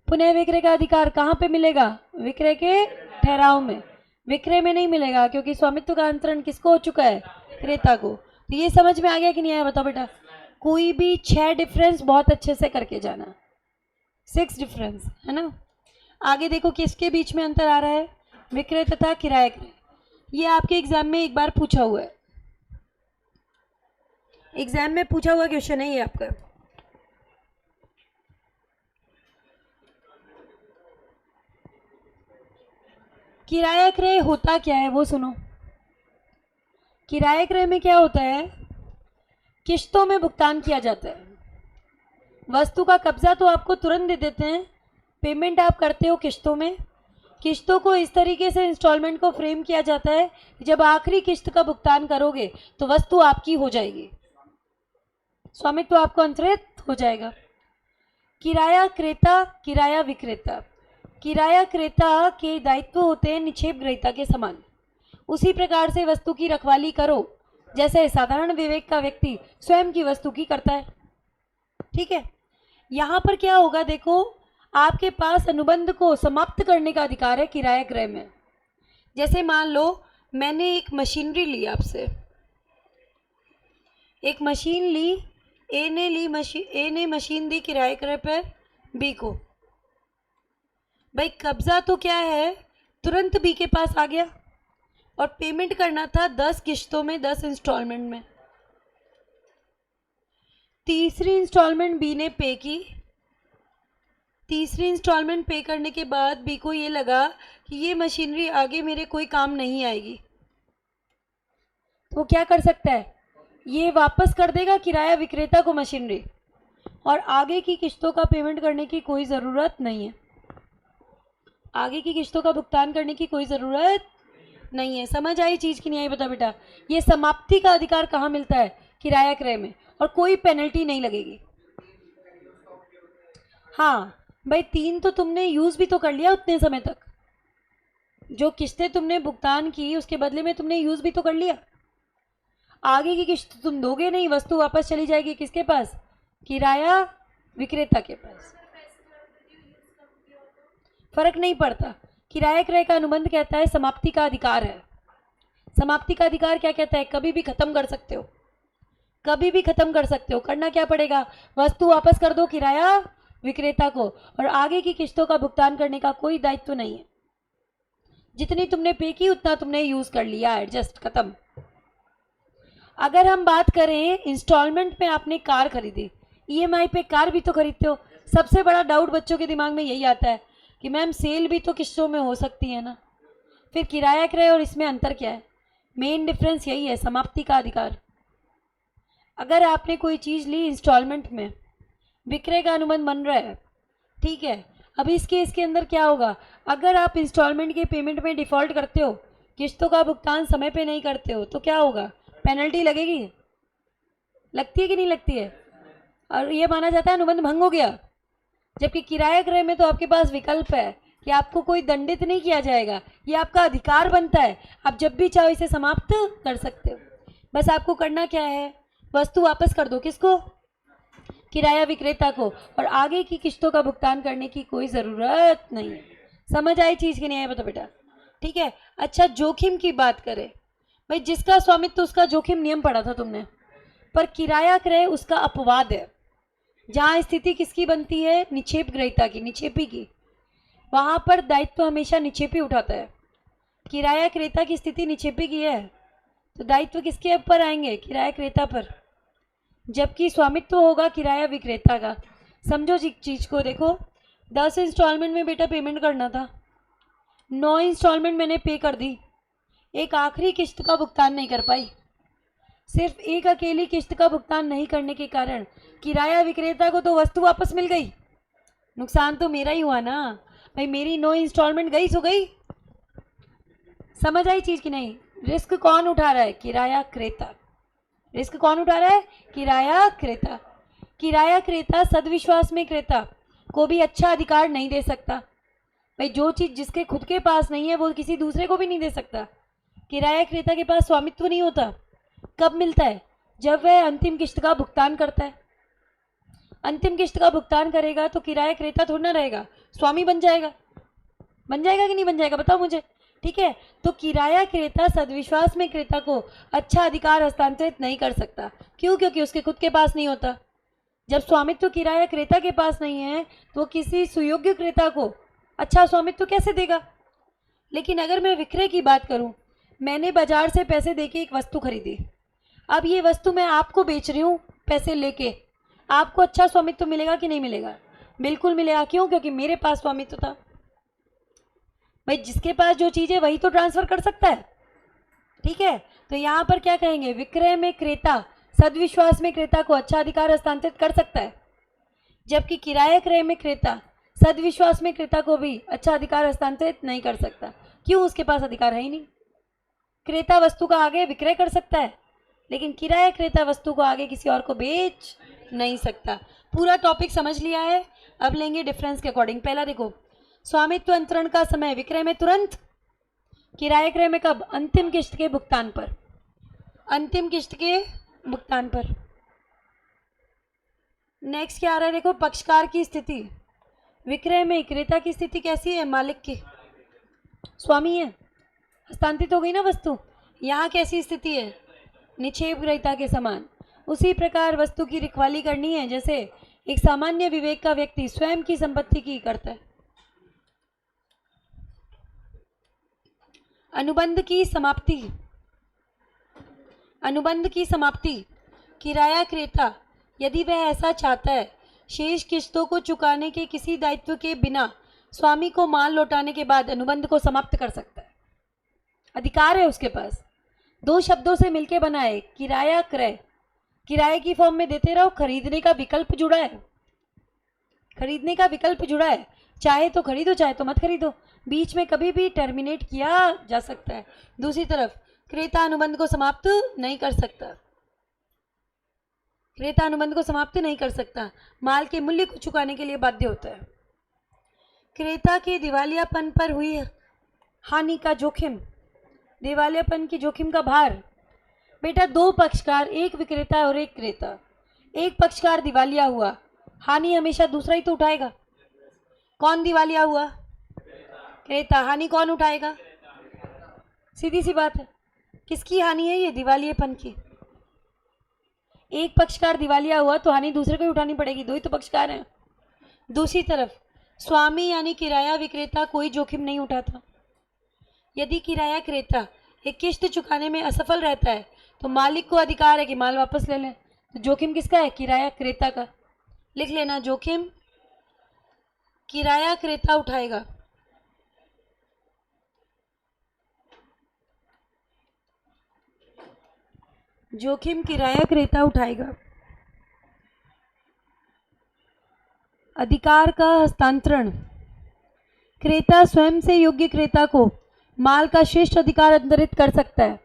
पुनः विक्रय का अधिकार कहाँ पे मिलेगा? विक्रय के ठहराव में। विक्रय में नहीं मिलेगा क्योंकि स्वामित्व का अंतरण किसको हो चुका है? क्रेता को। तो ये समझ में आ गया कि नहीं आया? बताओ बेटा। कोई भी 6 डिफरेंस बहुत अच्छे से करके जाना, 6 डिफरेंस है ना। आगे देखो किसके बीच में अंतर आ रहा है? विक्रय तथा किराया क्रय। ये आपके एग्जाम में एक बार पूछा हुआ है, एग्जाम में पूछा हुआ क्वेश्चन है ये आपका। किराया क्रय होता क्या है वो सुनो। किराया क्रय में क्या होता है? किश्तों में भुगतान किया जाता है। वस्तु का कब्जा तो आपको तुरंत दे देते हैं, पेमेंट आप करते हो किश्तों में। किश्तों को इस तरीके से इंस्टॉलमेंट को फ्रेम किया जाता है, जब आखिरी किश्त का भुगतान करोगे तो वस्तु आपकी हो जाएगी, स्वामित्व आपको अंतरित हो जाएगा। किराया क्रेता, किराया विक्रेता। किराया क्रेता के दायित्व होते हैं निक्षेप ग्रहीता के समान। उसी प्रकार से वस्तु की रखवाली करो जैसे साधारण विवेक का व्यक्ति स्वयं की वस्तु की करता है। ठीक है। यहाँ पर क्या होगा देखो, आपके पास अनुबंध को समाप्त करने का अधिकार है किराया क्रय में। जैसे मान लो मैंने एक मशीनरी ली आपसे, एक मशीन ली, ए ने मशीन दी किराए क्रय पर बी को। भाई कब्जा तो क्या है, तुरंत बी के पास आ गया और पेमेंट करना था 10 किश्तों में, 10 इंस्टॉलमेंट में। तीसरी इंस्टॉलमेंट बी ने पे की। तीसरी इंस्टॉलमेंट पे करने के बाद बी को ये लगा कि ये मशीनरी आगे मेरे कोई काम नहीं आएगी, तो क्या कर सकता है? ये वापस कर देगा किराया विक्रेता को मशीनरी, और आगे की किश्तों का पेमेंट करने की कोई ज़रूरत नहीं है। आगे की किश्तों का भुगतान करने की कोई ज़रूरत नहीं है। समझ आई चीज़ की नहीं आई? बता बेटा। ये समाप्ति का अधिकार कहाँ मिलता है? किराया क्रय में, और कोई पेनल्टी नहीं लगेगी। हाँ भाई 3 तो तुमने यूज़ भी तो कर लिया उतने समय तक, जो किस्तें तुमने भुगतान की उसके बदले में तुमने यूज़ भी तो कर लिया। आगे की किस्त तुम दोगे नहीं, वस्तु वापस चली जाएगी किसके पास? किराया विक्रेता के पास। फर्क नहीं पड़ता। किराया क्रय का अनुबंध कहता है समाप्ति का अधिकार है। समाप्ति का अधिकार क्या कहता है? कभी भी खत्म कर सकते हो, कभी भी खत्म कर सकते हो। करना क्या पड़ेगा? वस्तु वापस कर दो किराया विक्रेता को, और आगे की किश्तों का भुगतान करने का कोई दायित्व नहीं है। जितनी तुमने पे की उतना तुमने यूज़ कर लिया, एडजस्ट, खत्म। अगर हम बात करें इंस्टॉलमेंट में आपने कार खरीदी, ईएमआई पे कार भी तो खरीदते हो। सबसे बड़ा डाउट बच्चों के दिमाग में यही आता है कि मैम सेल भी तो किस्तों में हो सकती है ना, फिर किराया क्रय और इसमें अंतर क्या है? मेन डिफरेंस यही है, समाप्ति का अधिकार। अगर आपने कोई चीज़ ली इंस्टॉलमेंट में, विक्रय का अनुबंध बन रहा है, ठीक है, अभी इस केस के अंदर क्या होगा? अगर आप इंस्टॉलमेंट के पेमेंट में डिफ़ॉल्ट करते हो, किस्तों का भुगतान समय पे नहीं करते हो, तो क्या होगा? पेनल्टी लगेगी, लगती है कि नहीं लगती है? और ये माना जाता है अनुबंध भंग हो गया। जबकि किराया क्रय में तो आपके पास विकल्प है कि आपको कोई दंडित नहीं किया जाएगा, ये आपका अधिकार बनता है, आप जब भी चाहो इसे समाप्त कर सकते हो। बस आपको करना क्या है? वस्तु वापस कर दो, किसको? किराया विक्रेता को, और आगे की किस्तों का भुगतान करने की कोई ज़रूरत नहीं है। समझ आई चीज़ कि नहीं आई बताओ बेटा? ठीक है। अच्छा, जोखिम की बात करें, भाई जिसका स्वामित्व उसका जोखिम नियम पढ़ा था तुमने, पर किराया क्रय उसका अपवाद है। जहाँ स्थिति किसकी बनती है? निक्षेप ग्रहीता की, निक्षेपी की, वहाँ पर दायित्व हमेशा निक्षेपी उठाता है। किराया क्रेता की स्थिति निक्षेपी की है, तो दायित्व किसके ऊपर आएंगे? किराया क्रेता पर, जबकि स्वामित्व होगा किराया विक्रेता का। समझो चीज को, देखो 10 इंस्टॉलमेंट में बेटा पेमेंट करना था, 9 इंस्टॉलमेंट मैंने पे कर दी, एक आखिरी किस्त का भुगतान नहीं कर पाई। सिर्फ एक अकेली किस्त का भुगतान नहीं करने के कारण किराया विक्रेता को तो वस्तु वापस मिल गई, नुकसान तो मेरा ही हुआ ना भाई, मेरी 9 इंस्टॉलमेंट गई सो गई। समझ आई चीज की नहीं? रिस्क कौन उठा रहा है? किराया क्रेता। रिस्क कौन उठा रहा है? किराया क्रेता। किराया क्रेता सद्विश्वास में क्रेता को भी अच्छा अधिकार नहीं दे सकता। भाई जो चीज़ जिसके खुद के पास नहीं है वो किसी दूसरे को भी नहीं दे सकता। किराया क्रेता के पास स्वामित्व नहीं होता। कब मिलता है? जब वह अंतिम किस्त का भुगतान करता है। अंतिम किस्त का भुगतान करेगा तो किराया क्रेता थोड़ा ना रहेगा, स्वामी बन जाएगा। बन जाएगा कि नहीं बन जाएगा बताओ मुझे? ठीक है, तो किराया क्रेता सद्विश्वास में क्रेता को अच्छा अधिकार हस्तांतरित नहीं कर सकता। क्यों? क्योंकि उसके खुद के पास नहीं होता। जब स्वामित्व किराया क्रेता के पास नहीं है तो किसी सुयोग्य क्रेता को अच्छा स्वामित्व कैसे देगा? लेकिन अगर मैं विक्रय की बात करूं, मैंने बाजार से पैसे देके एक वस्तु खरीदी, अब ये वस्तु मैं आपको बेच रही हूँ पैसे लेके, आपको अच्छा स्वामित्व मिलेगा कि नहीं मिलेगा? बिल्कुल मिलेगा। क्यों? क्योंकि मेरे पास स्वामित्व था। भाई जिसके पास जो चीज़ है वही तो ट्रांसफर कर सकता है। ठीक है, तो यहाँ पर क्या कहेंगे? विक्रय में क्रेता सद्विश्वास में क्रेता को अच्छा अधिकार हस्तांतरित कर सकता है, जबकि किराया क्रय में क्रेता सद्विश्वास में क्रेता को भी अच्छा अधिकार हस्तांतरित नहीं कर सकता। क्यों? उसके पास अधिकार है ही नहीं। क्रेता वस्तु का आगे विक्रय कर सकता है, लेकिन किराया क्रेता वस्तु को आगे किसी और को बेच नहीं सकता। पूरा टॉपिक समझ लिया है, अब लेंगे डिफरेंस के अकॉर्डिंग। पहला देखो, स्वामित्व अंतरण का समय विक्रय में तुरंत, किराया क्रय में कब? अंतिम किस्त के भुगतान पर। अंतिम किस्त के भुगतान पर। नेक्स्ट क्या आ रहा है? देखो, पक्षकार की स्थिति। विक्रय में क्रेता की स्थिति कैसी है? मालिक की, स्वामी है, हस्तांतरित हो गई ना वस्तु। यहाँ कैसी स्थिति है? निक्षेप ग्रहीता के समान। उसी प्रकार वस्तु की रखवाली करनी है जैसे एक सामान्य विवेक का व्यक्ति स्वयं की संपत्ति की करता है। अनुबंध की समाप्ति। अनुबंध की समाप्ति, किराया क्रेता यदि वह ऐसा चाहता है शेष किस्तों को चुकाने के किसी दायित्व के बिना स्वामी को माल लौटाने के बाद अनुबंध को समाप्त कर सकता है। अधिकार है उसके पास। दो शब्दों से मिलके बना है किराया क्रय। किराए की फॉर्म में देते रहो, खरीदने का विकल्प जुड़ा है। खरीदने का विकल्प जुड़ा है, चाहे तो खरीदो चाहे तो मत खरीदो, बीच में कभी भी टर्मिनेट किया जा सकता है। दूसरी तरफ क्रेता अनुबंध को समाप्त नहीं कर सकता। क्रेता अनुबंध को समाप्त नहीं कर सकता, माल के मूल्य को चुकाने के लिए बाध्य होता है। क्रेता के दिवालियापन पर हुई हानि का जोखिम, दिवालियापन की जोखिम का भार। बेटा दो पक्षकार, एक विक्रेता और एक क्रेता। एक पक्षकार दिवालिया हुआ, हानि हमेशा दूसरा ही तो उठाएगा। कौन दिवालिया हुआ? क्रेता। हानि कौन उठाएगा? सीधी सी बात है। किसकी हानि है ये? दिवालियेपन की। एक पक्षकार दिवालिया हुआ तो हानि दूसरे को ही उठानी पड़ेगी, दो ही तो पक्षकार हैं। दूसरी तरफ स्वामी यानी किराया विक्रेता कोई जोखिम नहीं उठाता। यदि किराया क्रेता एक किश्त चुकाने में असफल रहता है तो मालिक को अधिकार है कि माल वापस ले लें। तो जोखिम किसका है? किराया क्रेता का। लिख लेना, जोखिम किराया क्रेता उठाएगा। जोखिम किराया क्रेता उठाएगा। अधिकार का हस्तांतरण। क्रेता स्वयं से योग्य क्रेता को माल का श्रेष्ठ अधिकार अंतरित कर सकता है।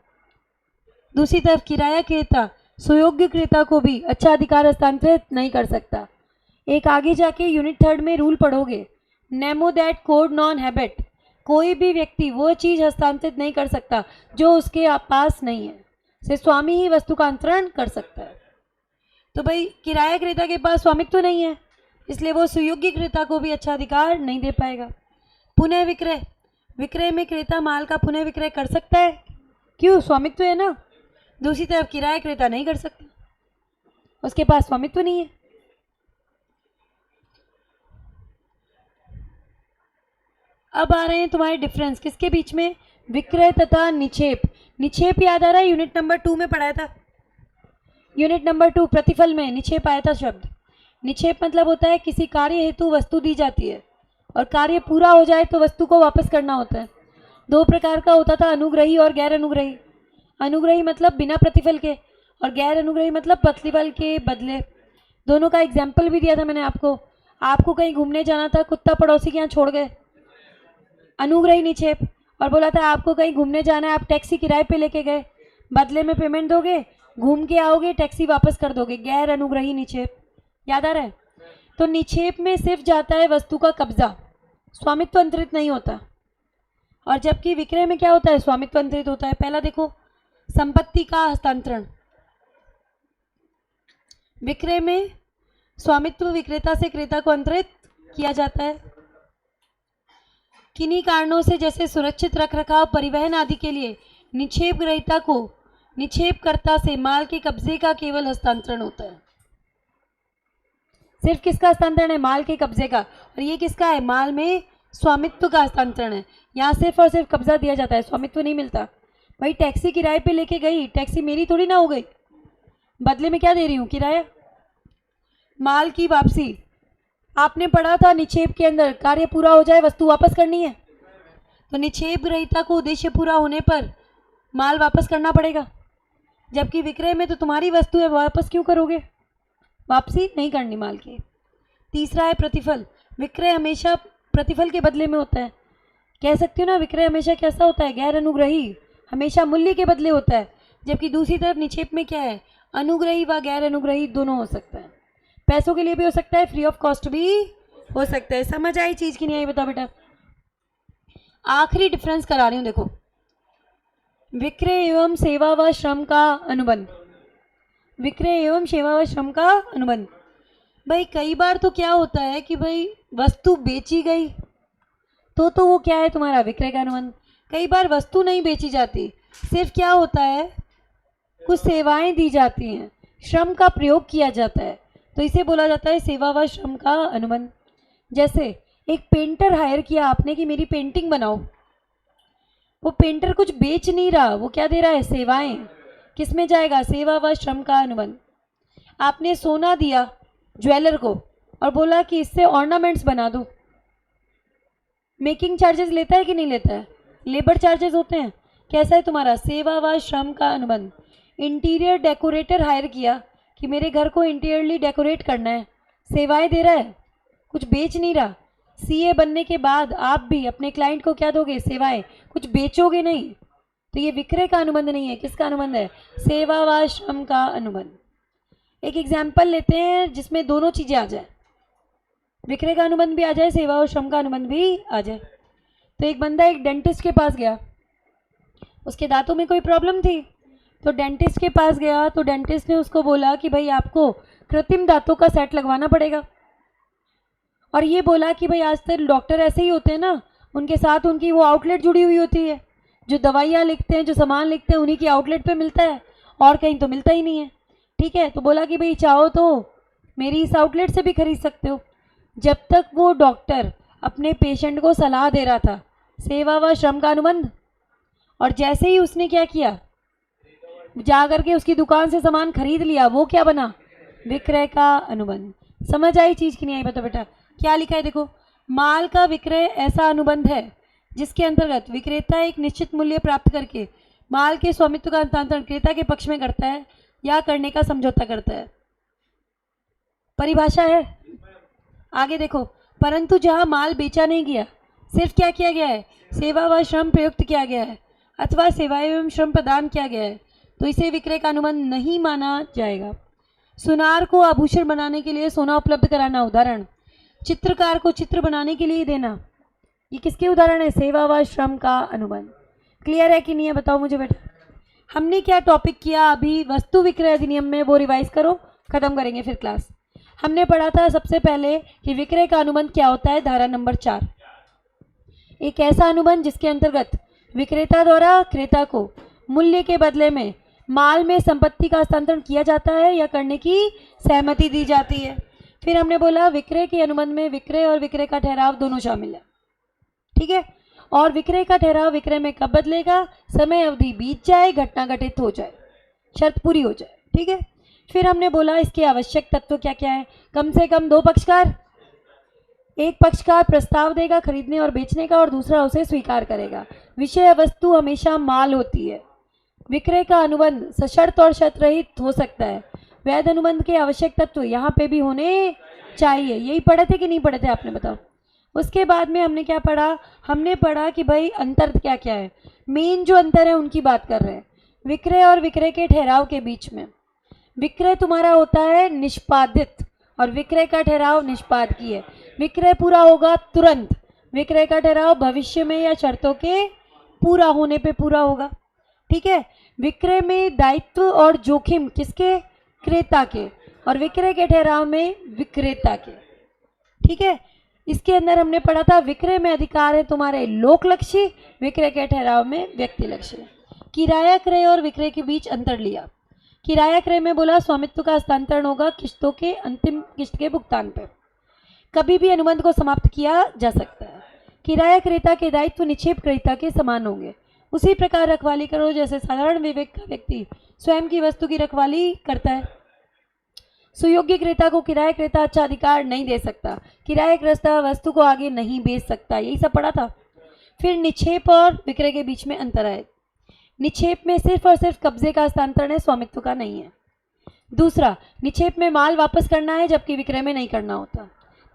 दूसरी तरफ किराया क्रेता सुयोग्य क्रेता को भी अच्छा अधिकार हस्तांतरित नहीं कर सकता। एक आगे जाके यूनिट 3 में रूल पढ़ोगे, Nemo that code non habit. कोई भी व्यक्ति वो चीज़ हस्तांतरित नहीं कर सकता जो उसके पास नहीं है, सिर्फ स्वामी ही वस्तु का अंतरण कर सकता है। तो भाई किराया क्रेता के पास स्वामित्व तो नहीं है, इसलिए वो सुयोग्य क्रेता को भी अच्छा अधिकार नहीं दे पाएगा। पुनः विक्रय। विक्रय में क्रेता माल का पुनः विक्रय कर सकता है, क्यों? स्वामित्व है ना। दूसरी तरफ किराया क्रेता नहीं कर सकता, उसके पास स्वामित्व नहीं है। अब आ रहे हैं तुम्हारे डिफरेंस किसके बीच में? विक्रय तथा निक्षेप। निक्षेप याद आ रहा है, यूनिट नंबर 2 में पढ़ाया था। यूनिट नंबर 2 प्रतिफल में निक्षेप आया था शब्द। निक्षेप मतलब होता है किसी कार्य हेतु वस्तु दी जाती है और कार्य पूरा हो जाए तो वस्तु को वापस करना होता है। 2 प्रकार का होता था, अनुग्रही और गैर अनुग्रही। अनुग्रही मतलब बिना प्रतिफल के, और गैर अनुग्रही मतलब प्रतिफल के बदले। दोनों का एग्जाम्पल भी दिया था मैंने आपको। आपको कहीं घूमने जाना था, कुत्ता पड़ोसी के यहाँ छोड़ गए, अनुग्रही निक्षेप। और बोला था आपको कहीं घूमने जाना है, आप टैक्सी किराए पे लेके गए, बदले में पेमेंट दोगे, घूम के आओगे, टैक्सी वापस कर दोगे, गैर अनुग्रही निक्षेप। याद आ रहा है? तो निक्षेप में सिर्फ जाता है वस्तु का कब्जा, स्वामित्व अंतरित नहीं होता। और जबकि विक्रय में क्या होता है? स्वामित्व अंतरित होता है। पहला देखो, संपत्ति का हस्तांतरण। विक्रय में स्वामित्व विक्रेता से क्रेता को अंतरित किया जाता है। किन्हीं कारणों से, जैसे सुरक्षित रखरखाव, परिवहन आदि के लिए निक्षेप ग्रहीता को निक्षेपकर्ता से माल के कब्जे का केवल हस्तांतरण होता है। सिर्फ किसका हस्तांतरण है? माल के कब्जे का। और ये किसका है? माल में स्वामित्व का हस्तांतरण है। यहाँ सिर्फ और सिर्फ कब्जा दिया जाता है, स्वामित्व नहीं मिलता। भाई टैक्सी किराए पे लेके गई, टैक्सी मेरी थोड़ी ना हो गई, बदले में क्या दे रही हूँ? किराया। माल की वापसी, आपने पढ़ा था निक्षेप के अंदर कार्य पूरा हो जाए वस्तु वापस करनी है, तो निक्षेप ग्रहीता को उद्देश्य पूरा होने पर माल वापस करना पड़ेगा। जबकि विक्रय में तो तुम्हारी वस्तु है, वापस क्यों करोगे? वापसी नहीं करनी माल की। तीसरा है प्रतिफल। विक्रय हमेशा प्रतिफल के बदले में होता है। कह सकते हो ना, विक्रय हमेशा कैसा होता है? गैर अनुग्रही, हमेशा मूल्य के बदले होता है। जबकि दूसरी तरफ निक्षेप में क्या है? अनुग्रही व गैर अनुग्रही दोनों हो सकता है। पैसों के लिए भी हो सकता है, फ्री ऑफ कॉस्ट भी हो सकता है। समझ आई चीज़ की नहीं आई? बताओ बेटा। आखिरी डिफरेंस करा रही हूँ, देखो। विक्रय एवं सेवा व श्रम का अनुबंध। विक्रय एवं सेवा व श्रम का अनुबंध। भाई कई बार तो क्या होता है कि भाई वस्तु बेची गई तो वो क्या है? तुम्हारा विक्रय का अनुबंध। कई बार वस्तु नहीं बेची जाती, सिर्फ क्या होता है? कुछ सेवाएं दी जाती हैं, श्रम का प्रयोग किया जाता है, तो इसे बोला जाता है सेवा व श्रम का अनुबंध। जैसे एक पेंटर हायर किया आपने कि मेरी पेंटिंग बनाओ, वो पेंटर कुछ बेच नहीं रहा, वो क्या दे रहा है? सेवाएं। किस में जाएगा? सेवा व श्रम का अनुबंध। आपने सोना दिया ज्वेलर को और बोला कि इससे ऑर्नामेंट्स बना दो, मेकिंग चार्जेस लेता है कि नहीं लेता है? लेबर चार्जेस होते हैं। कैसा है तुम्हारा? सेवा व श्रम का अनुबंध। इंटीरियर डेकोरेटर हायर किया कि मेरे घर को इंटीरियरली डेकोरेट करना है, सेवाएं दे रहा है, कुछ बेच नहीं रहा। सीए बनने के बाद आप भी अपने क्लाइंट को क्या दोगे? सेवाएं, कुछ बेचोगे नहीं। तो ये विक्रय का अनुबंध नहीं है, किसका अनुबंध है? सेवा व श्रम का अनुबंध। एक एग्जाम्पल लेते हैं जिसमें दोनों चीज़ें आ जाए, विक्रय का अनुबंध भी आ जाए, सेवा और श्रम का अनुबंध भी आ जाए। तो एक बंदा एक डेंटिस्ट के पास गया, उसके दांतों में कोई प्रॉब्लम थी, तो डेंटिस्ट के पास गया तो डेंटिस्ट ने उसको बोला कि भाई आपको कृत्रिम दांतों का सेट लगवाना पड़ेगा। और ये बोला कि भाई आज तक डॉक्टर ऐसे ही होते हैं ना, उनके साथ उनकी वो आउटलेट जुड़ी हुई होती है, जो दवाइयाँ लिखते हैं, जो सामान लिखते हैं, उन्हीं की आउटलेट पे मिलता है और कहीं तो मिलता ही नहीं है। ठीक है, तो बोला कि भाई चाहो तो मेरी इस आउटलेट से भी खरीद सकते हो। जब तक वो डॉक्टर अपने पेशेंट को सलाह दे रहा था, सेवा व श्रम का अनुबंध और जैसे ही उसने क्या किया, जा करके उसकी दुकान से सामान खरीद लिया, वो क्या बना, विक्रय का अनुबंध। समझ आई चीज की नहीं आई बताओ बेटा। क्या लिखा है देखो, माल का विक्रय ऐसा अनुबंध है जिसके अंतर्गत विक्रेता एक निश्चित मूल्य प्राप्त करके माल के स्वामित्व का हस्तांतरण क्रेता के पक्ष में करता है या करने का समझौता करता है। परिभाषा है, आगे देखो, परंतु जहां माल बेचा नहीं गया, सिर्फ क्या किया गया है, सेवा व श्रम प्रयुक्त किया गया है अथवा सेवा एवं श्रम प्रदान किया गया है, तो इसे विक्रय का अनुबंध नहीं माना जाएगा। सुनार को आभूषण बनाने के लिए सोना उपलब्ध कराना, उदाहरण। चित्रकार को चित्र बनाने के लिए देना, ये किसके उदाहरण है, सेवा व श्रम का अनुबंध। क्लियर है कि नहीं है बताओ मुझे बेटा। हमने क्या टॉपिक किया अभी, वस्तु विक्रय अधिनियम में, वो रिवाइज करो, खत्म करेंगे फिर क्लास। हमने पढ़ा था सबसे पहले कि विक्रय का अनुबंध क्या होता है, धारा नंबर 4, एक ऐसा अनुबंध जिसके अंतर्गत विक्रेता द्वारा क्रेता को मूल्य के बदले में माल में संपत्ति का हस्तांतरण किया जाता है या करने की सहमति दी जाती है। फिर हमने बोला विक्रय के अनुबंध में विक्रय और विक्रय का ठहराव दोनों शामिल है, ठीक है। और विक्रय का ठहराव विक्रय में कब बदलेगा, समय अवधि बीत जाए, घटना घटित हो जाए, शर्त पूरी हो जाए, ठीक है। फिर हमने बोला इसके आवश्यक तत्व क्या क्या है, कम से कम 2 पक्षकार, एक पक्षकार प्रस्ताव देगा खरीदने और बेचने का और दूसरा उसे स्वीकार करेगा। विषय वस्तु हमेशा माल होती है। विक्रय का अनुबंध सशर्त और शर्त रहित हो सकता है। वैध अनुबंध के आवश्यक तत्व यहाँ पे भी होने चाहिए। यही पढ़े थे कि नहीं पढ़े थे आपने बताओ। उसके बाद में हमने क्या पढ़ा, हमने पढ़ा कि भाई अंतर क्या क्या है, मेन जो अंतर है उनकी बात कर रहे हैं। विक्रय और विक्रय के ठहराव के बीच में, विक्रय तुम्हारा होता है निष्पादित और विक्रय का ठहराव निष्पादकीय है। विक्रय पूरा होगा तुरंत, विक्रय का ठहराव भविष्य में या शर्तों के पूरा होने पे पूरा होगा, ठीक है। विक्रय में दायित्व और जोखिम किसके, क्रेता के, और विक्रय के ठहराव में विक्रेता के, ठीक है। इसके अंदर हमने पढ़ा था विक्रय में अधिकार है तुम्हारे लोकलक्षी, विक्रय के ठहराव में व्यक्ति लक्ष्य। किराया क्रय और विक्रय के बीच अंतर लिया। किराया क्रय में बोला स्वामित्व का हस्तांतरण होगा किस्तों के अंतिम किस्त के भुगतान पर, कभी भी अनुबंध को समाप्त किया जा सकता है। किराया क्रेता के दायित्व निक्षेप क्रेता के समान होंगे। उसी प्रकार रखवाली करो जैसे साधारण विवेक का व्यक्ति स्वयं की वस्तु की रखवाली करता है। सुयोग्य क्रेता को किराया क्रेता अच्छा अधिकार नहीं दे सकता, किराया क्रेता वस्तु को आगे नहीं बेच सकता, यही सब पढ़ा था। फिर निक्षेप और विक्रय के बीच में अंतर है। निक्षेप में सिर्फ और सिर्फ कब्जे का हस्तांतरण है, स्वामित्व का नहीं है। दूसरा, निक्षेप में माल वापस करना है जबकि विक्रय में नहीं करना होता।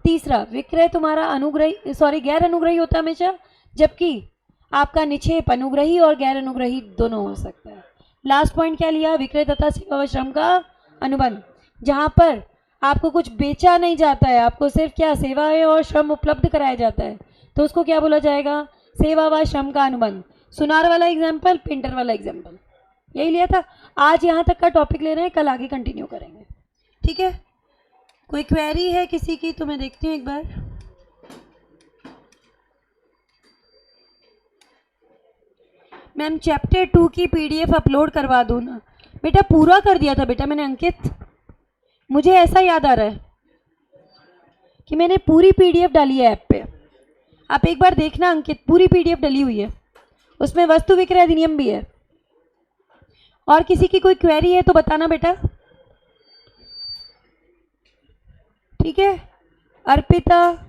तीसरा, विक्रय तुम्हारा गैर अनुग्रही होता है हमेशा, जबकि आपका निक्षेप अनुग्रही और गैर अनुग्रही दोनों हो सकता है। लास्ट पॉइंट क्या लिया, विक्रय तथा सेवा व श्रम का अनुबंध, जहां पर आपको कुछ बेचा नहीं जाता है, आपको सिर्फ क्या, सेवाएं और श्रम उपलब्ध कराया जाता है, तो उसको क्या बोला जाएगा, सेवा व श्रम का अनुबंध। सुनार वाला एग्जाम्पल, पेंटर वाला एग्जाम्पल, यही लिया था। आज यहाँ तक का टॉपिक ले रहे हैं, कल आगे कंटिन्यू करेंगे, ठीक है। कोई क्वेरी है किसी की तो मैं देखती हूँ एक बार। मैम चैप्टर 2 की पीडीएफ अपलोड करवा दूँ ना बेटा, पूरा कर दिया था बेटा मैंने अंकित, मुझे ऐसा याद आ रहा है कि मैंने पूरी पीडीएफ डाली है ऐप पे, आप एक बार देखना अंकित, पूरी पीडीएफ डली हुई है, उसमें वस्तु विक्रय अधिनियम भी है। और किसी की कोई क्वेरी है तो बताना बेटा, ठीक है। अर्पिता,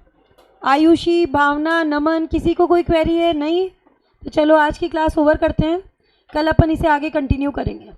आयुषी, भावना, नमन, किसी को कोई क्वेरी है नहीं तो चलो आज की क्लास ओवर करते हैं, कल अपन इसे आगे कंटिन्यू करेंगे।